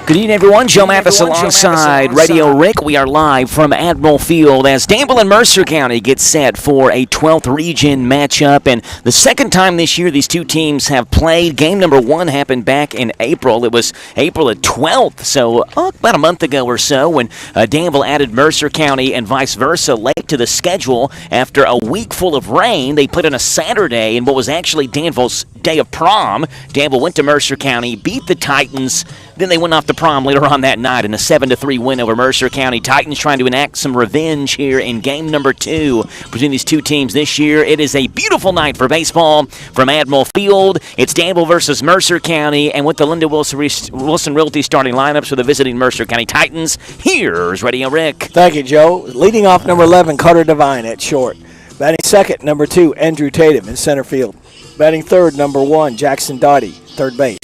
Good evening, everyone. Joe Mathis alongside Radio Rick. We are live from Admiral Field as Danville and Mercer County get set for a 12th region matchup. And the second time this year these two teams have played. Game number one happened back in April. It was April the 12th, so about a month ago or so, when Danville added Mercer County and vice versa late to the schedule. After a week full of rain, they put in a Saturday in what was actually Danville's day of prom. Danville went to Mercer County, beat the Titans. Then they went off to prom later on that night in a 7-3 win over Mercer County. Titans trying to enact some revenge here in game number two between these two teams this year. It is a beautiful night for baseball from Admiral Field. It's Danville versus Mercer County, and with the Linda Wilson Realty starting lineups for the visiting Mercer County Titans, here's Radio Rick. Thank you, Joe. Leading off, number 11, Carter Devine at short. Batting second, number 2, Andrew Tatum in center field. Batting third, number 1, Jackson Dottie, third base.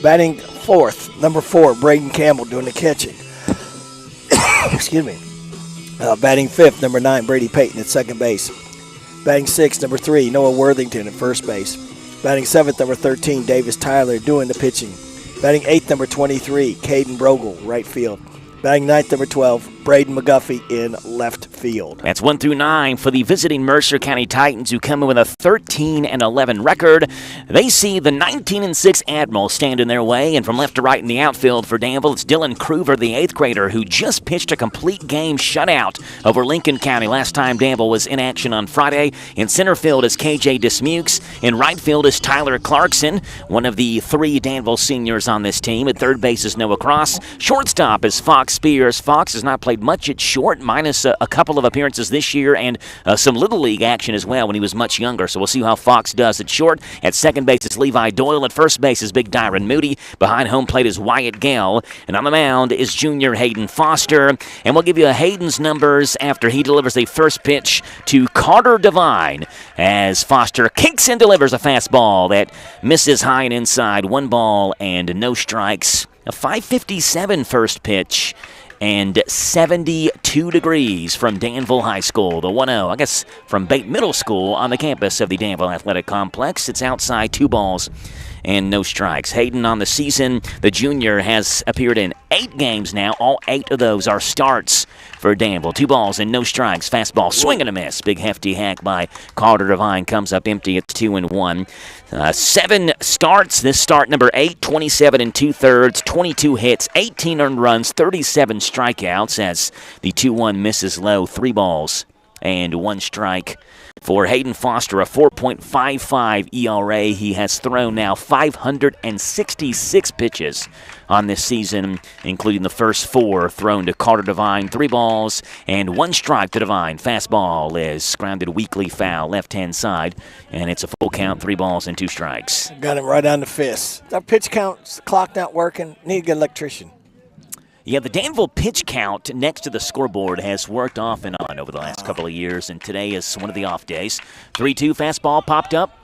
Batting fourth, number 4, Braden Campbell doing the catching. Excuse me. Batting fifth, number 9, Brady Payton at second base. Batting sixth, number 3, Noah Worthington at first base. Batting seventh, number 13, Davis Tyler doing the pitching. Batting eighth, number 23, Caden Brogel, right field. Batting ninth, number 12, Braden McGuffey in left field. That's 1 through 9 for the visiting Mercer County Titans, who come in with a 13-11 record. They see the 19-6 Admiral stand in their way, and from left to right in the outfield for Danville, it's Dylan Kruver, the 8th grader, who just pitched a complete game shutout over Lincoln County last time Danville was in action on Friday. In center field is KJ Dismukes. In right field is Tyler Clarkson, one of the 3 Danville seniors on this team. At third base is Noah Cross. Shortstop is Fox Spears. Fox has not played much at short, minus a couple of appearances this year and some Little League action as well when he was much younger. So we'll see how Fox does at short. At second base is Levi Doyle. At first base is Big Dyron Moody. Behind home plate is Wyatt Gale. And on the mound is junior Hayden Foster. And we'll give you Hayden's numbers after he delivers a first pitch to Carter Devine as Foster kicks and delivers a fastball that misses high and inside. 1 ball and no strikes. A 5:57 first pitch. And 72 degrees from Danville High School, the 1-0, I guess, from Bate Middle School on the campus of the Danville Athletic Complex. It's outside, 2 balls and no strikes. Hayden on the season, the junior, has appeared in 8 games now. All 8 of those are starts for Danville. 2 balls and no strikes. Fastball, swing and a miss. Big hefty hack by Carter Devine comes up empty. It's 2-1. 7 starts. This start number 8, 27 2/3, 22 hits, 18 earned runs, 37 strikeouts as the 2-1 misses low. 3 balls and 1 strike. For Hayden Foster, a 4.55 ERA. He has thrown now 566 pitches on this season, including the first 4 thrown to Carter Devine. 3 balls and 1 strike to Devine. Fastball is grounded weakly foul, left-hand side, and it's a full count, 3 balls and 2 strikes. Got him right on the fist. Our pitch count, clock not working. Need a good electrician. Yeah, the Danville pitch count next to the scoreboard has worked off and on over the last couple of years, and today is one of the off days. 3-2 fastball popped up.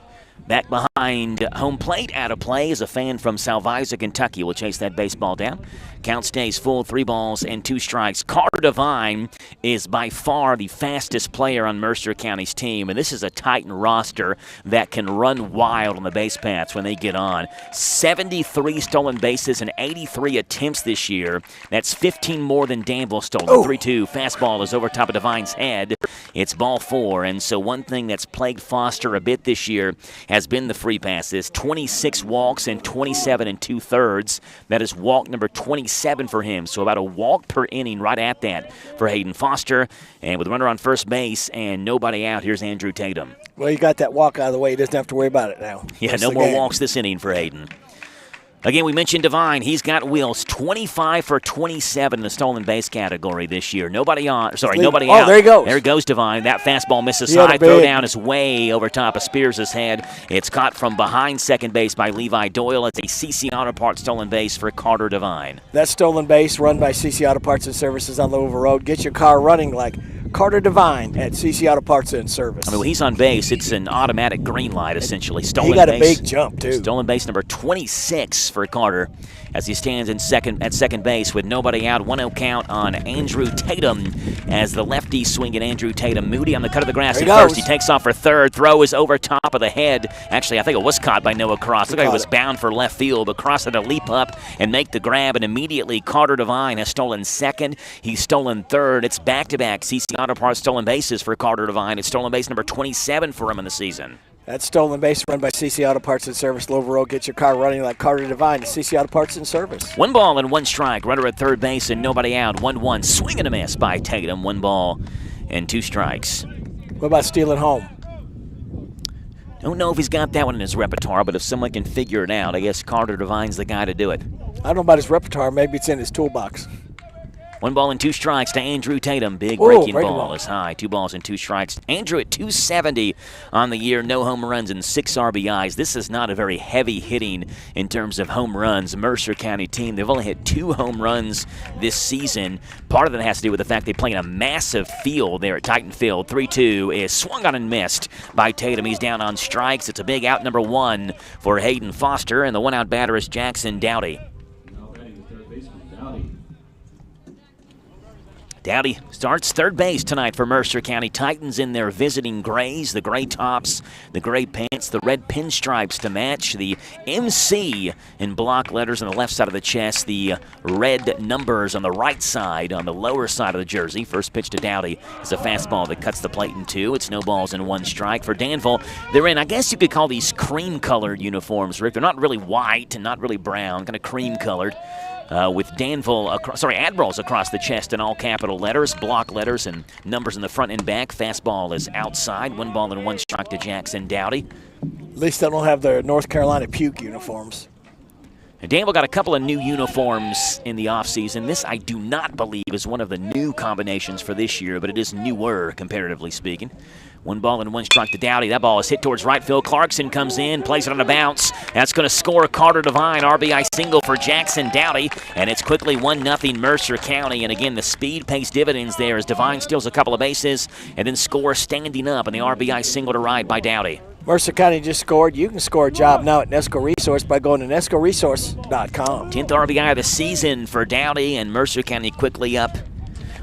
Back behind home plate, out of play, is a fan from Salvisa, Kentucky. Will chase that baseball down. Count stays full, 3 balls and 2 strikes. Carter Devine is by far the fastest player on Mercer County's team, and this is a Titan roster that can run wild on the base paths when they get on. 73 stolen bases and 83 attempts this year. That's 15 more than Danville stole. 3-2 fastball is over top of Devine's head. It's ball 4, and so one thing that's plagued Foster a bit this year has been the free passes. 26 walks and 27 2/3. That is walk number 27 for him. So about a walk per inning, right at that for Hayden Foster. And with a runner on first base and nobody out, here's Andrew Tatum. Well, you got that walk out of the way. He doesn't have to worry about it now. Yeah, no more walks this inning for Hayden. Again, we mentioned Devine. He's got wheels, 25 for 27 in the stolen base category this year. Nobody out. Oh, there he goes. There goes Devine. That fastball misses high. Throw down is way over top of Spears' head. It's caught from behind second base by Levi Doyle. It's a CC Auto Parts stolen base for Carter Devine. That stolen base run by CC Auto Parts and Services on Louisville Road. Get your car running like Carter Devine at CC Auto Parts and Service. I mean, when he's on base, it's an automatic green light, essentially. Stolen he got base, a big jump, too. Stolen base number 26 for Carter as he stands at second base with nobody out. 1-0 count on Andrew Tatum as the lefty swinging Andrew Tatum. Moody on the cut of the grass at first. He takes off for third. Throw is over top of the head. Actually, I think it was caught by Noah Cross. Looked like it was bound for left field, but Cross had to leap up and make the grab, and immediately Carter Devine has stolen second. He's stolen third. It's back-to-back CC Auto Parts stolen bases for Carter Devine. It's stolen base number 27 for him in the season. That stolen base run by CC Auto Parts and Service. Lover Road, get your car running like Carter Devine. CC Auto Parts and Service. 1 ball and 1 strike. Runner at third base and nobody out. 1-1. Swing and a miss by Tatum. 1 ball and 2 strikes. What about stealing home? Don't know if he's got that one in his repertoire, but if someone can figure it out, I guess Carter Devine's the guy to do it. I don't know about his repertoire. Maybe it's in his toolbox. 1 ball and 2 strikes to Andrew Tatum. Big breaking ball is high. 2 balls and 2 strikes. Andrew at 270 on the year. No home runs and 6 RBIs. This is not a very heavy hitting in terms of home runs. Mercer County team, they've only hit 2 home runs this season. Part of that has to do with the fact they play in a massive field there at Titan Field. 3-2 is swung on and missed by Tatum. He's down on strikes. It's a big out number 1 for Hayden Foster, and the 1-out batter is Jackson Dowdy. Dowdy starts third base tonight for Mercer County Titans in their visiting grays, the gray tops, the gray pants, the red pinstripes to match, the MC in block letters on the left side of the chest, the red numbers on the right side, on the lower side of the jersey. First pitch to Dowdy is a fastball that cuts the plate in 2. It's no balls and 1 strike. For Danville, they're in, I guess you could call these cream-colored uniforms, Rick. They're not really white and not really brown, kind of cream-colored. With Admirals across the chest in all capital letters, block letters, and numbers in the front and back. Fastball is outside. 1 ball and 1 strike to Jackson Dowdy. At least they don't have their North Carolina puke uniforms. And Danville got a couple of new uniforms in the offseason. This, I do not believe, is one of the new combinations for this year, but it is newer, comparatively speaking. 1 ball and 1 strike to Dowdy. That ball is hit towards right field. Clarkson comes in, plays it on a bounce. That's going to score Carter Devine. RBI single for Jackson Dowdy. And it's quickly 1-0 Mercer County. And again, the speed pays dividends there as Devine steals a couple of bases and then scores standing up. And the RBI single to right by Dowdy. Mercer County just scored. You can score a job now at Nesco Resource by going to nescoresource.com. 10th RBI of the season for Dowdy, and Mercer County quickly up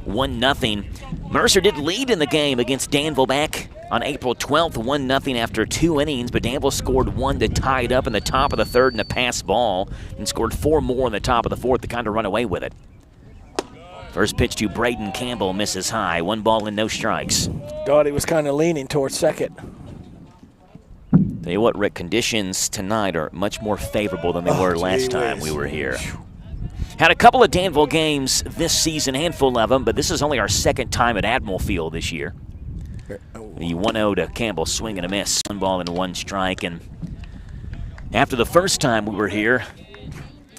1-0. Mercer did lead in the game against Danville back on April 12th, 1-0 after 2 innings, but Danville scored 1 to tie it up in the top of the 3rd in a pass ball and scored 4 more in the top of the 4th to kind of run away with it. First pitch to Braden Campbell misses high. 1 ball and no strikes. Dowdy was kind of leaning towards second. Tell you what, Rick, conditions tonight are much more favorable than they were last time we were here. Had a couple of Danville games this season, handful of them, but this is only our 2nd time at Admiral Field this year. The 1-0 to Campbell, swing and a miss. 1 ball and 1 strike. And after the first time we were here,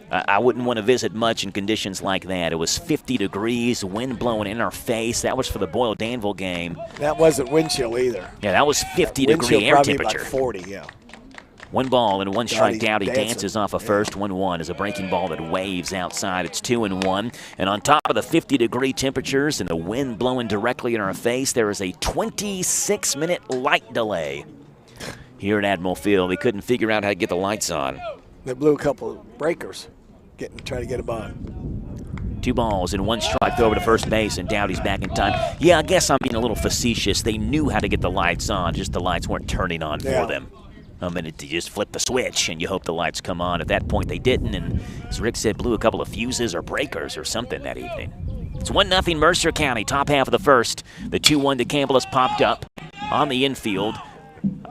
I wouldn't want to visit much in conditions like that. It was 50 degrees, wind blowing in our face. That was for the Boyle-Danville game. That wasn't wind chill either. Yeah, that was 50-degree air temperature. About 40, yeah. 1 ball and 1 strike. Dowdy dances off a first. 1-1 is a breaking ball that waves outside. It's 2-1. And on top of the 50-degree temperatures and the wind blowing directly in our face, there is a 26-minute light delay here at Admiral Field. They couldn't figure out how to get the lights on. They blew a couple of breakers trying to get them on. 2 balls and 1 strike. Throw over to first base, and Dowdy's back in time. Yeah, I guess I'm being a little facetious. They knew how to get the lights on, just the lights weren't turning on for them. A minute to just flip the switch, and you hope the lights come on. At that point, they didn't, and as Rick said, blew a couple of fuses or breakers or something that evening. It's 1-0 Mercer County, top half of the first. The 2-1 to Campbell has popped up on the infield.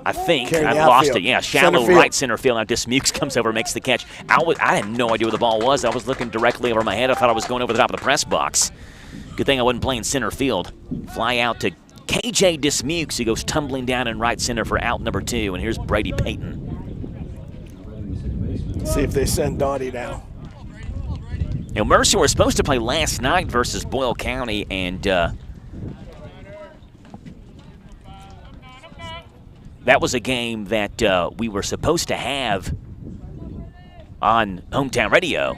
I think I lost it. Yeah, shallow right center field. Now Dismukes comes over, makes the catch. I had no idea where the ball was. I was looking directly over my head. I thought I was going over the top of the press box. Good thing I wasn't playing center field. Fly out to KJ Dismukes, who goes tumbling down in right center for out number 2. And here's Brady Payton. See if they send Dowdy now. You know, Mercer was supposed to play last night versus Boyle County, and that was a game that we were supposed to have on hometown radio.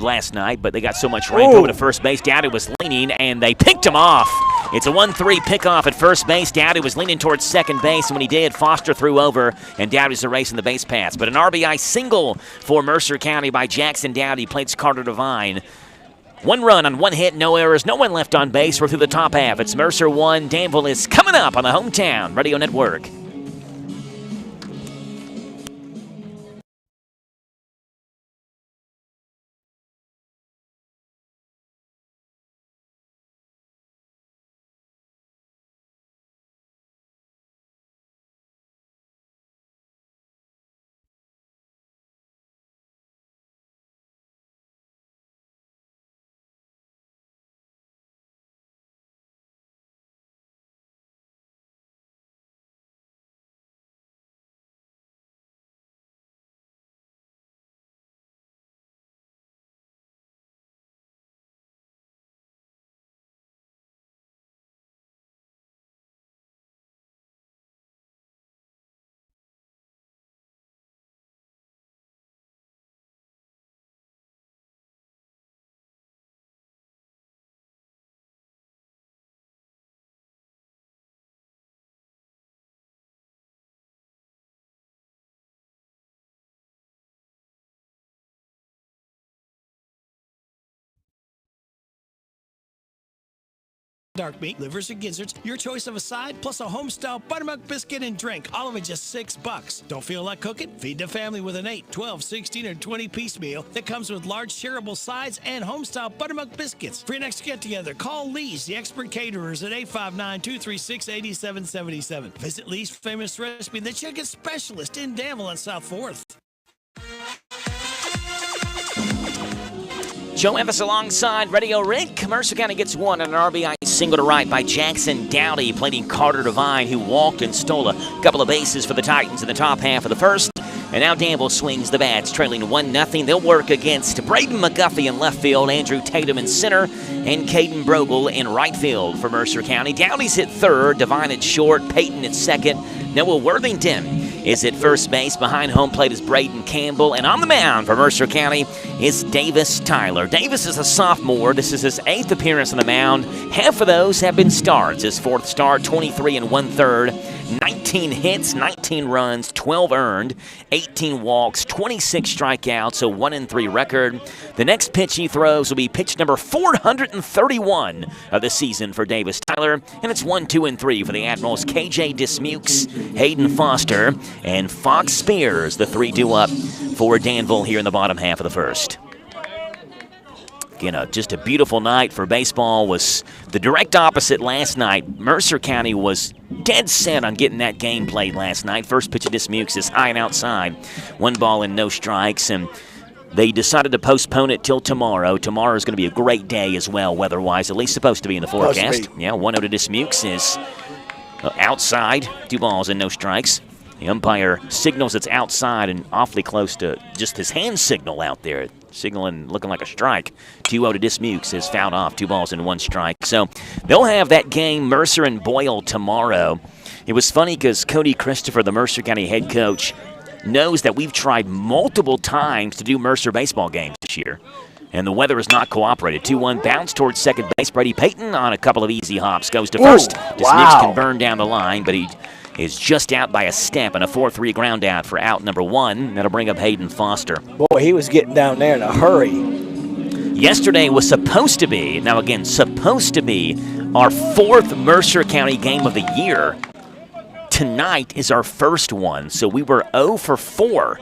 last night, but they got so much rain over to first base. Dowdy was leaning, and they picked him off. It's a 1-3 pickoff at first base. Dowdy was leaning towards second base, and when he did, Foster threw over, and Dowdy's erasing the base paths. But an RBI single for Mercer County by Jackson Dowdy plates Carter Devine. 1 run on 1 hit, no errors, no one left on base. We're through the top half. It's Mercer 1. Danville is coming up on the Hometown Radio Network. Dark meat, livers, and gizzards, your choice of a side, plus a home-style buttermilk biscuit and drink, all of it just $6. Don't feel like cooking? Feed the family with an 8, 12, 16, or 20-piece meal that comes with large shareable sides and home-style buttermilk biscuits. For your next get-together, call Lee's, the expert caterers, at 859-236-8777. Visit Lee's famous recipe, the chicken specialist in Danville on South 4th. Joe Evans alongside Radio Rick. Mercer County gets 1 on an RBI single to right by Jackson Dowdy, plating Carter Devine, who walked and stole a couple of bases for the Titans in the top half of the first. And now Danville swings the bats, trailing 1-0. They'll work against Braden McGuffey in left field, Andrew Tatum in center, and Caden Brogel in right field for Mercer County. Dowdy's hit third, Devine at short, Peyton at second. Noah Worthington is at first base. Behind home plate is Braden Campbell. And on the mound for Mercer County is Davis Tyler. Davis is a sophomore. This is his 8th appearance on the mound. Half of those have been starts. His 4th start, 23 1/3. 19 hits, 19 runs, 12 earned, 18 walks, 26 strikeouts, a 1-3 record. The next pitch he throws will be pitch number 431 of the season for Davis Tyler, and it's 1, 2, and 3 for the Admirals. KJ Dismukes, Hayden Foster, and Fox Spears. The 3 due up for Danville here in the bottom half of the first. Again, just a beautiful night for baseball. Was the direct opposite last night. Mercer County was dead set on getting that game played last night. First pitch of Dismukes is high and outside. 1 ball and no strikes, and they decided to postpone it till tomorrow. Tomorrow is going to be a great day as well, weather-wise. At least supposed to be in the forecast. Yeah, 1-0 to Dismukes is outside. 2 balls and no strikes. The umpire signals it's outside and awfully close to just his hand signal out there. Signaling, looking like a strike. 2-0 to Dismukes is fouled off. 2 balls and 1 strike. So they'll have that game, Mercer and Boyle, tomorrow. It was funny because Cody Christopher, the Mercer County head coach, knows that we've tried multiple times to do Mercer baseball games this year, and the weather has not cooperated. 2-1 bounce towards second base. Brady Payton on a couple of easy hops goes to first. Dismukes can burn down the line, but he is just out by a step, and a 4-3 ground out for out number 1. That'll bring up Hayden Foster. Boy, he was getting down there in a hurry. Yesterday was supposed to be, now again, supposed to be our 4th Mercer County game of the year. Tonight is our first one, so we were 0 for 4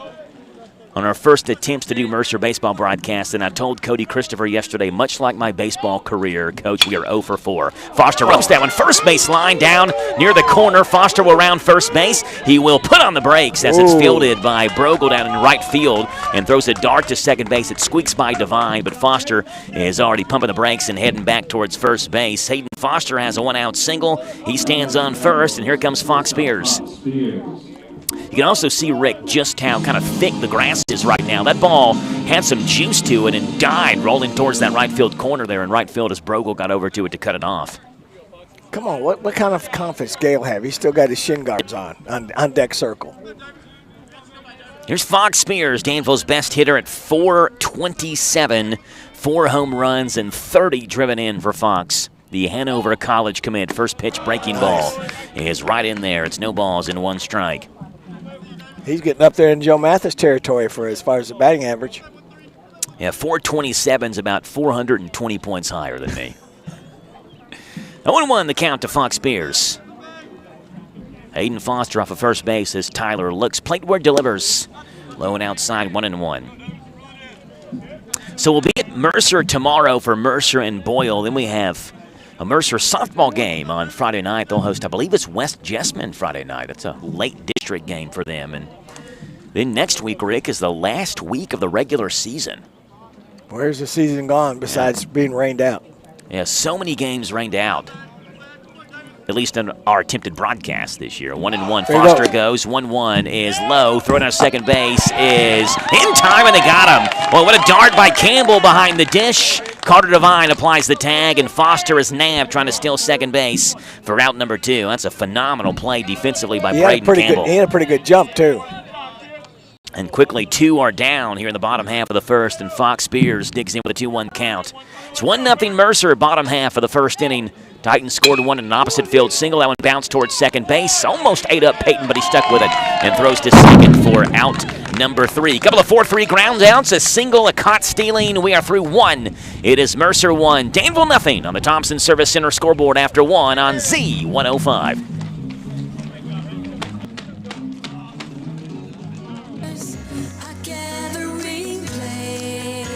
on our first attempts to do Mercer baseball broadcast, and I told Cody Christopher yesterday, much like my baseball career, Coach, we are 0 for 4. Foster ropes that one. First base line down near the corner. Foster will round first base. He will put on the brakes as it's fielded by Brogel down in right field and throws a dart to second base. It squeaks by Devine, but Foster is already pumping the brakes and heading back towards first base. Hayden Foster has a 1-out single. He stands on first, and here comes Fox Spears. You can also see, Rick, just how kind of thick the grass is right now. That ball had some juice to it and died rolling towards that right field corner there in right field as Brogel got over to it to cut it off. Come on, what kind of confidence Gale have? He's still got his shin guards on deck circle. Here's Fox Spears, Danville's best hitter at 427. 4 home runs and 30 driven in for Fox. The Hanover College commit. First pitch breaking ball is right in there. It's no balls and 1 strike. He's getting up there in Joe Mathis territory for as far as the batting average. Yeah, 427 is about 420 points higher than me. 0-1 the count to Fox Spears. Hayden Foster off of first base as Tyler looks. Plateward delivers. Low and outside, 1-1. So we'll be at Mercer tomorrow for Mercer and Boyle. Then we have a Mercer softball game on Friday night. They'll host, I believe it's West Jessamine Friday night. That's a late district game for them. And then next week, Rick, is the last week of the regular season. Where's the season gone besides being rained out? Yeah, so many games rained out. At least in our attempted broadcast this year. 1-1. Foster goes. 1-1 is low. Throwing on second base is in time, and they got him. Well, what a dart by Campbell behind the dish. Carter Devine applies the tag, and Foster is nabbed trying to steal second base for out number 2. That's a phenomenal play defensively by Braden Campbell. He had a pretty good jump, too. And quickly, 2 are down here in the bottom half of the first, and Fox Spears digs in with a 2-1 count. It's 1-0 Mercer, bottom half of the first inning. Titans scored 1 in an opposite field single. That one bounced towards second base. Almost ate up Peyton, but he stuck with it and throws to second for out number 3. Couple of 4-3 ground outs, a single, a caught stealing. We are through 1. It is Mercer 1, Danville nothing on the Thompson Service Center scoreboard after 1 on Z105.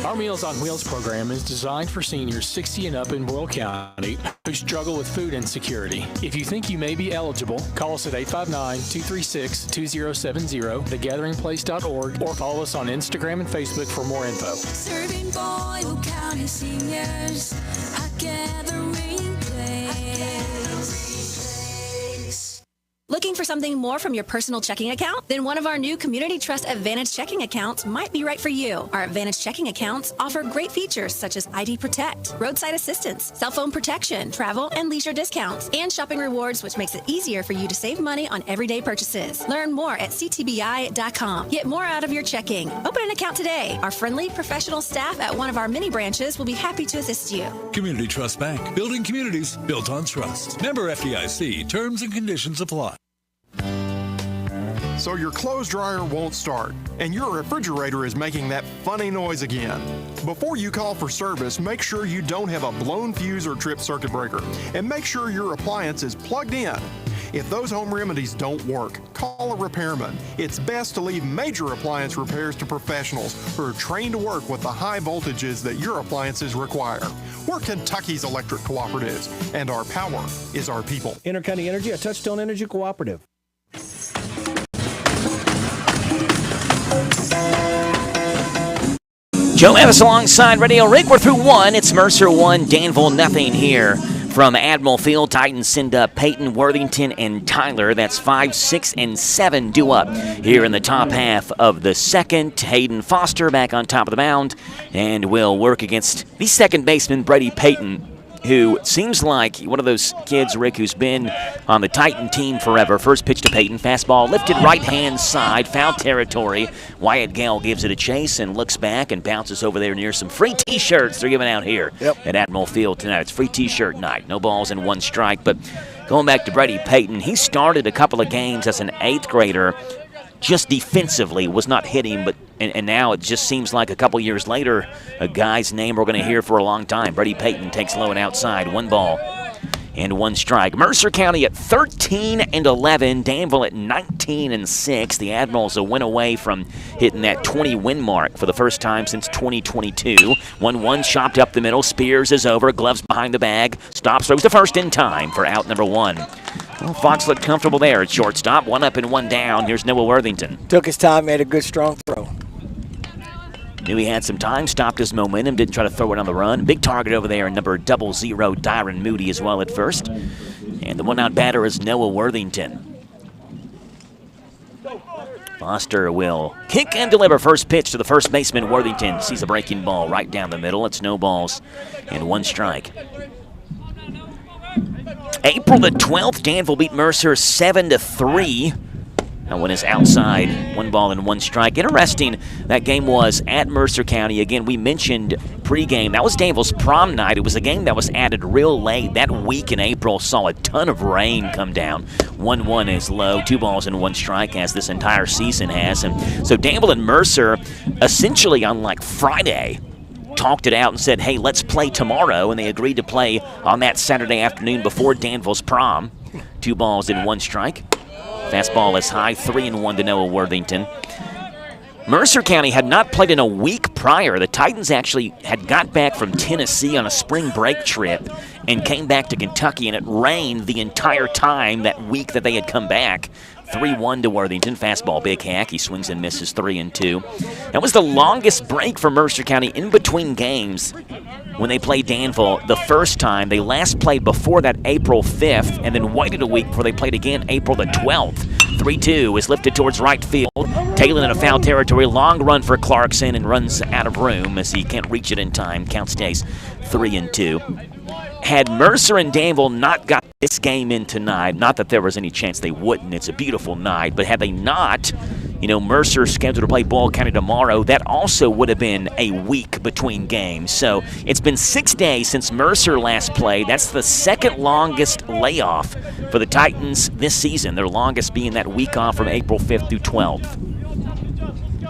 Our Meals on Wheels program is designed for seniors 60 and up in Boyle County who struggle with food insecurity. If you think you may be eligible, call us at 859-236-2070, thegatheringplace.org, or follow us on Instagram and Facebook for more info. Serving Boyle County seniors, a gathering place. Looking for something more from your personal checking account? Then one of our new Community Trust Advantage checking accounts might be right for you. Our Advantage checking accounts offer great features such as ID Protect, roadside assistance, cell phone protection, travel and leisure discounts, and shopping rewards, which makes it easier for you to save money on everyday purchases. Learn more at ctbi.com. Get more out of your checking. Open an account today. Our friendly, professional staff at one of our many branches will be happy to assist you. Community Trust Bank, building communities built on trust. Member FDIC, terms and conditions apply. So your clothes dryer won't start, and your refrigerator is making that funny noise again. Before you call for service, make sure you don't have a blown fuse or tripped circuit breaker, and make sure your appliance is plugged in. If those home remedies don't work, call a repairman. It's best to leave major appliance repairs to professionals who are trained to work with the high voltages that your appliances require. We're Kentucky's electric cooperatives, and our power is our people. Intercounty Energy, a Touchstone Energy cooperative. Joe Mavis alongside Radio Rick. We're through 1. It's Mercer 1, Danville nothing here from Admiral Field. Titans send up Peyton, Worthington, and Tyler. That's 5, 6, and 7 due up here in the top half of the second. Hayden Foster back on top of the mound and will work against the second baseman, Brady Peyton, who seems like one of those kids, Rick, who's been on the Titan team forever. First pitch to Peyton, fastball lifted right-hand side, foul territory. Wyatt Gale gives it a chase and looks back and bounces over there near some free T-shirts they're giving out here at Admiral Field tonight. It's free T-shirt night. No balls and 1 strike, but going back to Brady Peyton, he started a couple of games as an 8th grader, just defensively, was not hitting, but and now it just seems like a couple years later, a guy's name we're going to hear for a long time. Brady Peyton takes low and outside, 1 ball and 1 strike. Mercer County at 13-11, Danville at 19-6. The Admirals a win away from hitting that 20-win mark for the first time since 2022. 1-1 chopped up the middle. Spears is over, gloves behind the bag, stops, throws the first in time for out number 1. Well, Fox looked comfortable there at shortstop. 1 up and 1 down. Here's Noah Worthington. Took his time, made a good strong throw. Knew he had some time, stopped his momentum, didn't try to throw it on the run. Big target over there, number 00, Dyron Moody as well at first. And the 1-out batter is Noah Worthington. Foster will kick and deliver. First pitch to the first baseman, Worthington. Sees a breaking ball right down the middle. It's no balls and 1 strike. April the 12th, Danville beat Mercer 7-3. That one is outside, 1-1 strike. Interesting, that game was at Mercer County. Again, we mentioned pregame. That was Danville's prom night. It was a game that was added real late. That week in April saw a ton of rain come down. 1-1 is low, 2-1 strike, as this entire season has. And so Danville and Mercer, essentially on like Friday, talked it out and said, hey, let's play tomorrow. And they agreed to play on that Saturday afternoon before Danville's prom. 2-1 strike. Fastball is high, 3-1 to Noah Worthington. Mercer County had not played in a week prior. The Titans actually had got back from Tennessee on a spring break trip and came back to Kentucky, and it rained the entire time that week that they had come back. 3-1 to Worthington. Fastball, big hack. He swings and misses, 3-2. That was the longest break for Mercer County in between games when they played Danville the first time. They last played before that April 5th and then waited a week before they played again April the 12th. 3-2 is lifted towards right field. Taylor in a foul territory. Long run for Clarkson and runs out of room as he can't reach it in time. Count stays 3-2. Had Mercer and Danville not got this game in tonight, not that there was any chance they wouldn't, it's a beautiful night, but had they not, Mercer scheduled to play Boyle County tomorrow, that also would have been a week between games. So it's been 6 days since Mercer last played. That's the second longest layoff for the Titans this season, their longest being that week off from April 5th through 12th.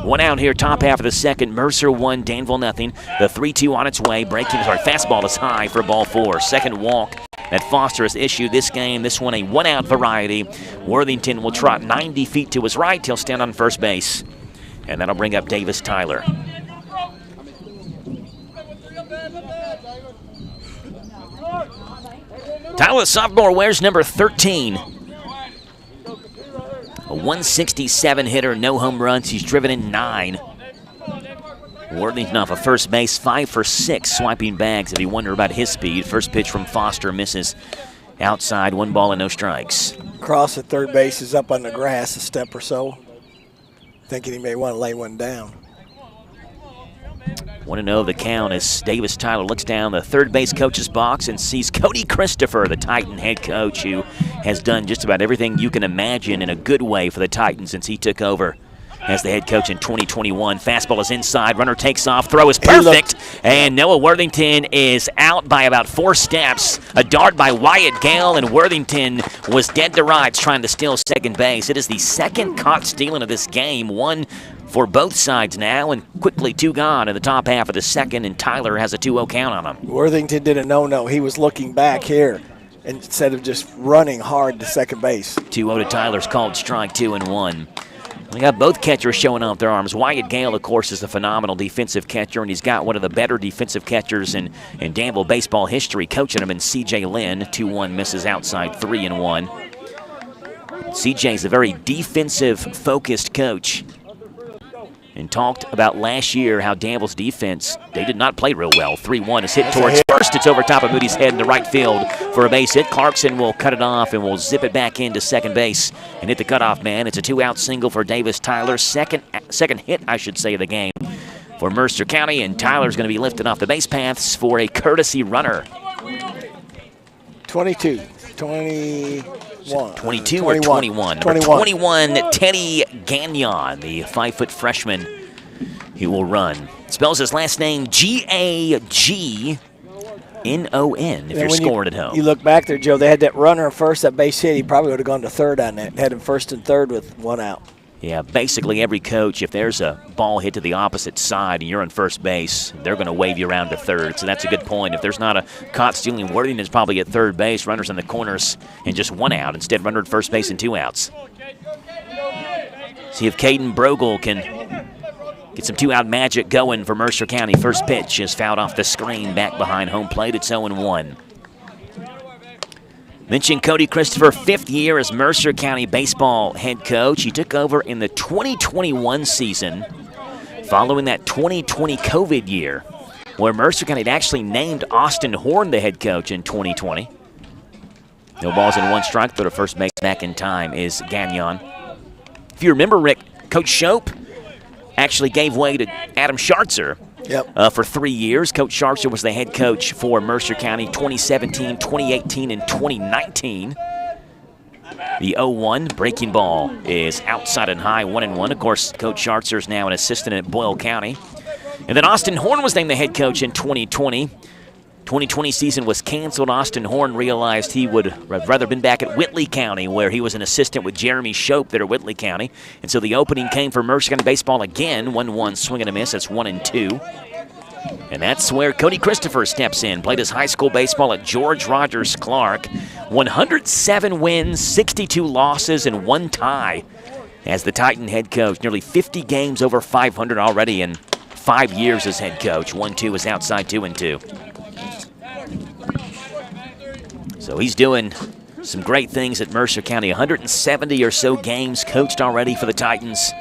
One out here, top half of the second. Mercer 1, Danville nothing. The 3-2 on its way. Fastball is high for ball 4. Second walk that Foster has issued this game. This one a one-out variety. Worthington will trot 90 feet to his right. He'll stand on first base. And that'll bring up Davis Tyler. Tyler, the sophomore, wears number 13. A 167 hitter, no home runs. He's driven in 9. Worthington off of first base, 5 for 6, swiping bags if you wonder about his speed. First pitch from Foster misses outside, 1 ball and no strikes. Cross at third base is up on the grass a step or so. Thinking he may want to lay one down. 1-0 the count as Davis Tyler looks down the third base coach's box and sees Cody Christopher, the Titan head coach, who has done just about everything you can imagine in a good way for the Titans since he took over as the head coach in 2021. Fastball is inside, runner takes off, throw is perfect, and Noah Worthington is out by about 4 steps. A dart by Wyatt Gale, and Worthington was dead to rights trying to steal second base. It is the second caught stealing of this game, one for both sides now, and quickly 2 gone in the top half of the second, and Tyler has a 2-0 count on him. Worthington did a no-no. He was looking back here instead of just running hard to second base. 2-0 to Tyler's called strike, 2-1. We got both catchers showing off their arms. Wyatt Gale, of course, is a phenomenal defensive catcher, and he's got one of the better defensive catchers in Danville baseball history, coaching him in C.J. Lynn. 2-1 misses outside, 3-1. C.J.'s a very defensive-focused coach, and talked about last year how Danville's defense, they did not play real well. 3-1 is hit towards first. It's over top of Moody's head in the right field for a base hit. Clarkson will cut it off and will zip it back into second base and hit the cutoff man. It's a 2-out single for Davis Tyler. Second hit, I should say, of the game for Mercer County, and Tyler's going to be lifted off the base paths for a courtesy runner. 22 or 21? 21, Teddy Gagnon, the 5-foot freshman who will run. Spells his last name Gagnon if you're scoring at home. You look back there, Joe, they had that runner at first, that base hit. He probably would have gone to third on that. Had him first and third with 1 out. Yeah, basically every coach, if there's a ball hit to the opposite side and you're on first base, they're going to wave you around to third. So that's a good point. If there's not a caught stealing, Worthington is probably at third base, runners in the corners, and just 1 out. Instead, runner at first base and 2 outs. See if Caden Brogel can get some 2-out magic going for Mercer County. First pitch is fouled off the screen, back behind home plate. It's 0-1. Mentioned Cody Christopher, 5th year as Mercer County baseball head coach. He took over in the 2021 season following that 2020 COVID year where Mercer County had actually named Austin Horn the head coach in 2020. No balls and 1 strike, throw to first base back in time is Gagnon. If you remember, Rick, Coach Shope actually gave way to Adam Schartzer. Yep. For 3 years. Coach Schartzer was the head coach for Mercer County 2017, 2018, and 2019. The 0-1 breaking ball is outside and high, 1-1. Of course, Coach Schartzer is now an assistant at Boyle County. And then Austin Horn was named the head coach in 2020. 2020 season was canceled. Austin Horn realized he would have rather been back at Whitley County, where he was an assistant with Jeremy Shope there at Whitley County. And so the opening came for Mercer County baseball again. 1-1 swing and a miss. That's 1-2. And that's where Cody Christopher steps in. Played his high school baseball at George Rogers Clark. 107 wins, 62 losses, and 1 tie as the Titan head coach. Nearly 50 games over 500 already in 5 years as head coach. 1-2 is outside, 2-2. So he's doing some great things at Mercer County. 170 or so games coached already for the Titans.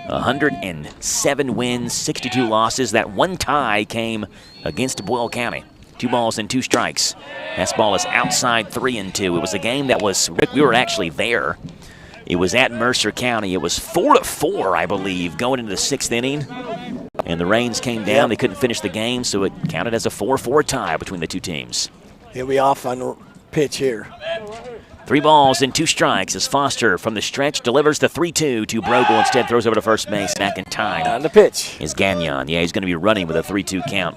107 wins, 62 losses. That 1 tie came against Boyle County. 2 balls and 2 strikes. Fastball is outside, 3-2. It was a game that was, Rick, we were actually there. It was at Mercer County. It was 4-4, I believe, going into the 6th inning. And the rains came down. They couldn't finish the game, so it counted as a 4-4 tie between the two teams. He'll be off on the pitch here. 3 balls and 2 strikes as Foster from the stretch delivers the 3-2 to Brogel. Instead throws over to first base. Back in time. On the pitch Is Gagnon. Yeah, he's going to be running with a 3-2 count.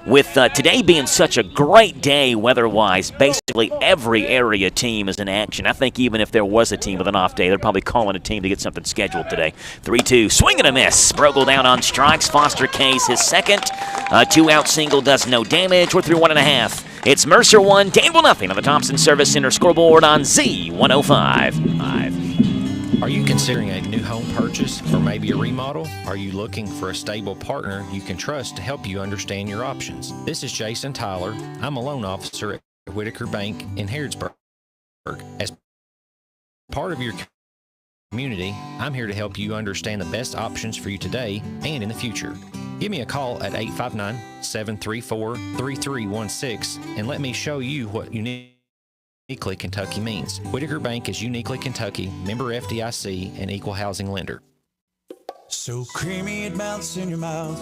With today being such a great day weather-wise, basically every area team is in action. I think even if there was a team with an off day, they're probably calling a team to get something scheduled today. 3-2, swing and a miss. Brogel down on strikes. Foster K's his second. 2-out single does no damage. We're through 1.5. It's Mercer 1, Danville nothing on the Thompson Service Center scoreboard on Z105. Are you considering a new home purchase or maybe a remodel? Are you looking for a stable partner you can trust to help you understand your options? This is Jason Tyler. I'm a loan officer at Whitaker Bank in Harrodsburg. As part of your community, I'm here to help you understand the best options for you today and in the future. Give me a call at 859-734-3316 and let me show you what uniquely Kentucky means. Whitaker Bank is uniquely Kentucky, member FDIC, and equal housing lender. So creamy it melts in your mouth.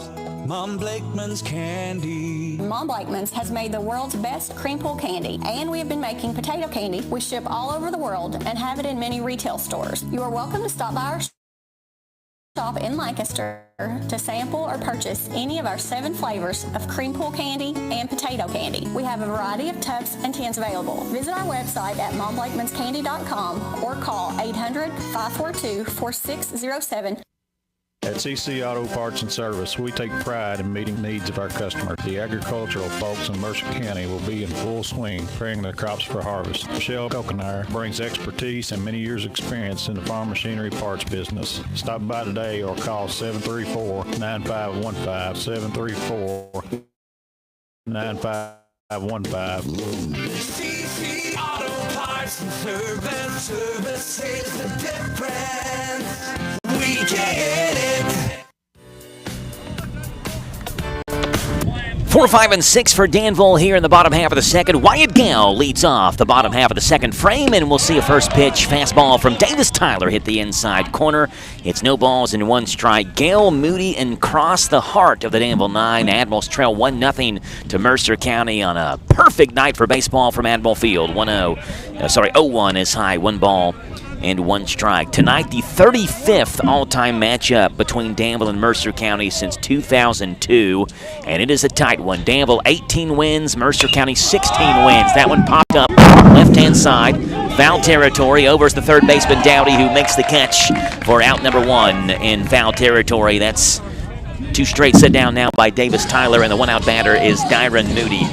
Mom Blakeman's candy. Mom Blakeman's has made the world's best cream pull candy, and we have been making potato candy. We ship all over the world and have it in many retail stores. You are welcome to stop by our shop in Lancaster to sample or purchase any of our 7 flavors of cream pull candy and potato candy. We have a variety of tubs and tins available. Visit our website at momblakeman'scandy.com or call 800-542-4607. At CC Auto Parts and Service, we take pride in meeting needs of our customers. The agricultural folks in Mercer County will be in full swing, preparing their crops for harvest. Michelle Kokenair brings expertise and many years' experience in the farm machinery parts business. Stop by today or call 734-9515, 734-9515. CC Auto Parts and Service is the difference. We get it. 4, 5, and 6 for Danville here in the bottom half of the second. Wyatt Gale leads off the bottom half of the second frame, and we'll see a first pitch fastball from Davis Tyler hit the inside corner. It's no balls and 1 strike. Gale, Moody, and Cross the heart of the Danville 9. Admirals trail 1-0 to Mercer County on a perfect night for baseball from Admiral Field. 0-1 is high, 1 ball and 1 strike. Tonight, the 35th all-time matchup between Danville and Mercer County since 2002, and it is a tight one. Danville 18 wins, Mercer County 16 wins. That one popped up left-hand side, foul territory. Over is the third baseman Dowdy, who makes the catch for out number 1 in foul territory. That's 2 straight set down now by Davis Tyler, and the 1-out batter is Dyron Moody.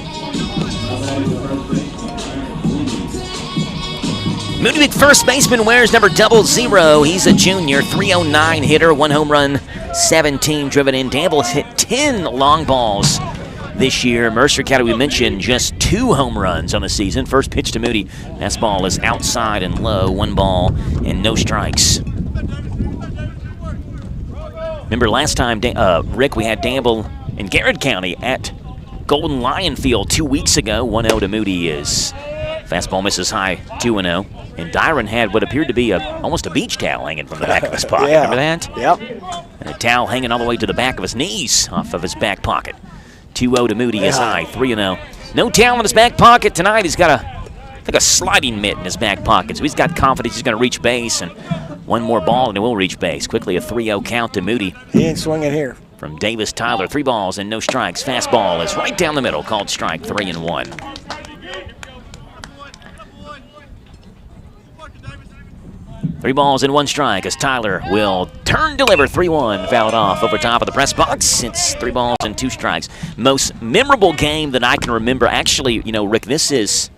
Moody, first baseman, wears number 00. He's a junior, 309 hitter, 1 home run, 17 driven in. Danville has hit 10 long balls this year. Mercer County, we mentioned, just 2 home runs on the season. First pitch to Moody. Fastball is outside and low, 1 ball and no strikes. Remember last time, Rick, we had Danville and Garrett County at Golden Lion Field 2 weeks ago. 1-0 to Moody is fastball misses high, 2-0. And Dyron had what appeared to be almost a beach towel hanging from the back of his pocket. Yeah. Remember that? Yep. And a towel hanging all the way to the back of his knees off of his back pocket. 2-0 to Moody is high, 3-0. No towel in his back pocket tonight. He's got a like a sliding mitt in his back pocket. So he's got confidence he's going to reach base, and one more ball and it will reach base. Quickly a 3-0 count to Moody. He ain't swinging here. From Davis Tyler, 3 balls and no strikes. Fastball is right down the middle, called strike, 3-1. Three balls and 1 strike as Tyler will turn, deliver, 3-1, fouled off over top of the press box. It's 3 balls and 2 strikes. Most memorable game that I can remember. Actually, you know, Rick, this is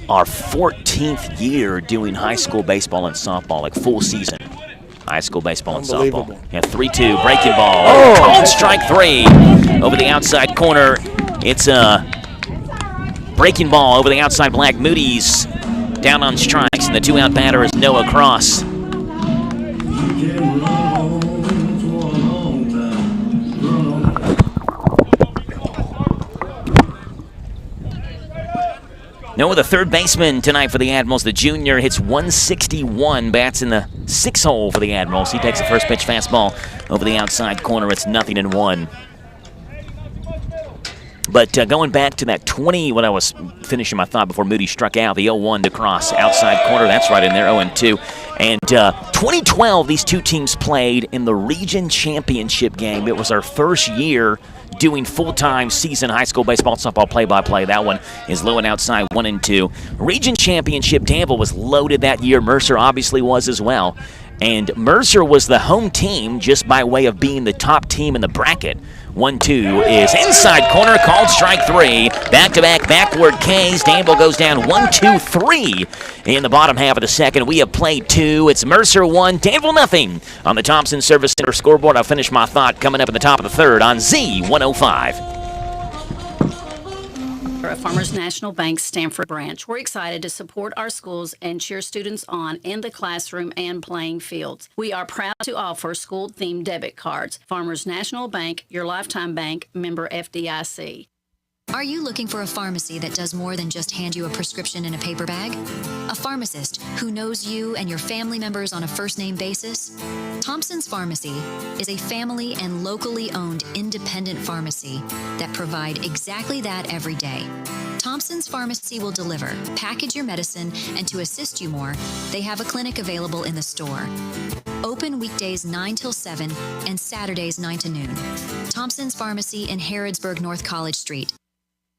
our 14th year doing high school baseball and softball, like full season. High school baseball and softball. Yeah, 3-2, breaking ball. Called strike 3 over the outside corner. It's a breaking ball over the outside black. Moody's down on strikes, and the 2-out batter is Noah Cross. Noah, the third baseman tonight for the Admirals, the junior, hits 161, bats in the 6 hole for the Admirals. He takes the first pitch fastball over the outside corner. It's 0-1. But going back to that 20, when I was finishing my thought before Moody struck out, the 0-1 to Cross, outside corner, that's right in there, 0-2. And 2012, these two teams played in the region championship game. It was our first year doing full-time season high school baseball and softball play-by-play. That one is low and outside, 1-2. Region championship, Danville was loaded that year. Mercer obviously was as well. And Mercer was the home team just by way of being the top team in the bracket. 1-2 is inside corner, called strike 3. Back-to-back backward Ks. Danville goes down 1-2-3 in the bottom half of the second. We have played 2. It's Mercer 1, Danville nothing. On the Thompson Service Center scoreboard, I'll finish my thought coming up in the top of the third on Z105. At Farmers National Bank Stanford branch, we're excited to support our schools and cheer students on in the classroom and playing fields. We are proud to offer school-themed debit cards. Farmers National Bank, your lifetime bank, member FDIC. Are you looking for a pharmacy that does more than just hand you a prescription in a paper bag? A pharmacist who knows you and your family members on a first-name basis? Thompson's Pharmacy is a family and locally owned independent pharmacy that provide exactly that every day. Thompson's Pharmacy will deliver, package your medicine, and to assist you more, they have a clinic available in the store. Open weekdays 9 till 7 and Saturdays 9 to noon. Thompson's Pharmacy in Harrodsburg, North College Street.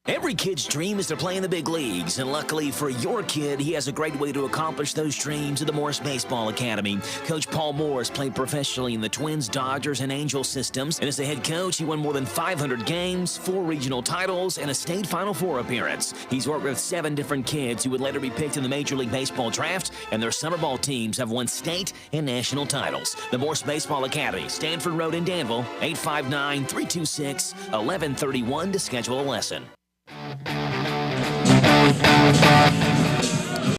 Every kid's dream is to play in the big leagues, and luckily for your kid, he has a great way to accomplish those dreams at the Morris Baseball Academy. Coach Paul Morris played professionally in the Twins, Dodgers, and Angels systems, and as the head coach, he won more than 500 games, 4 regional titles, and a state Final Four appearance. He's worked with 7 different kids who would later be picked in the Major League Baseball draft, and their summer ball teams have won state and national titles. The Morris Baseball Academy, Stanford Road in Danville, 859-326-1131 to schedule a lesson.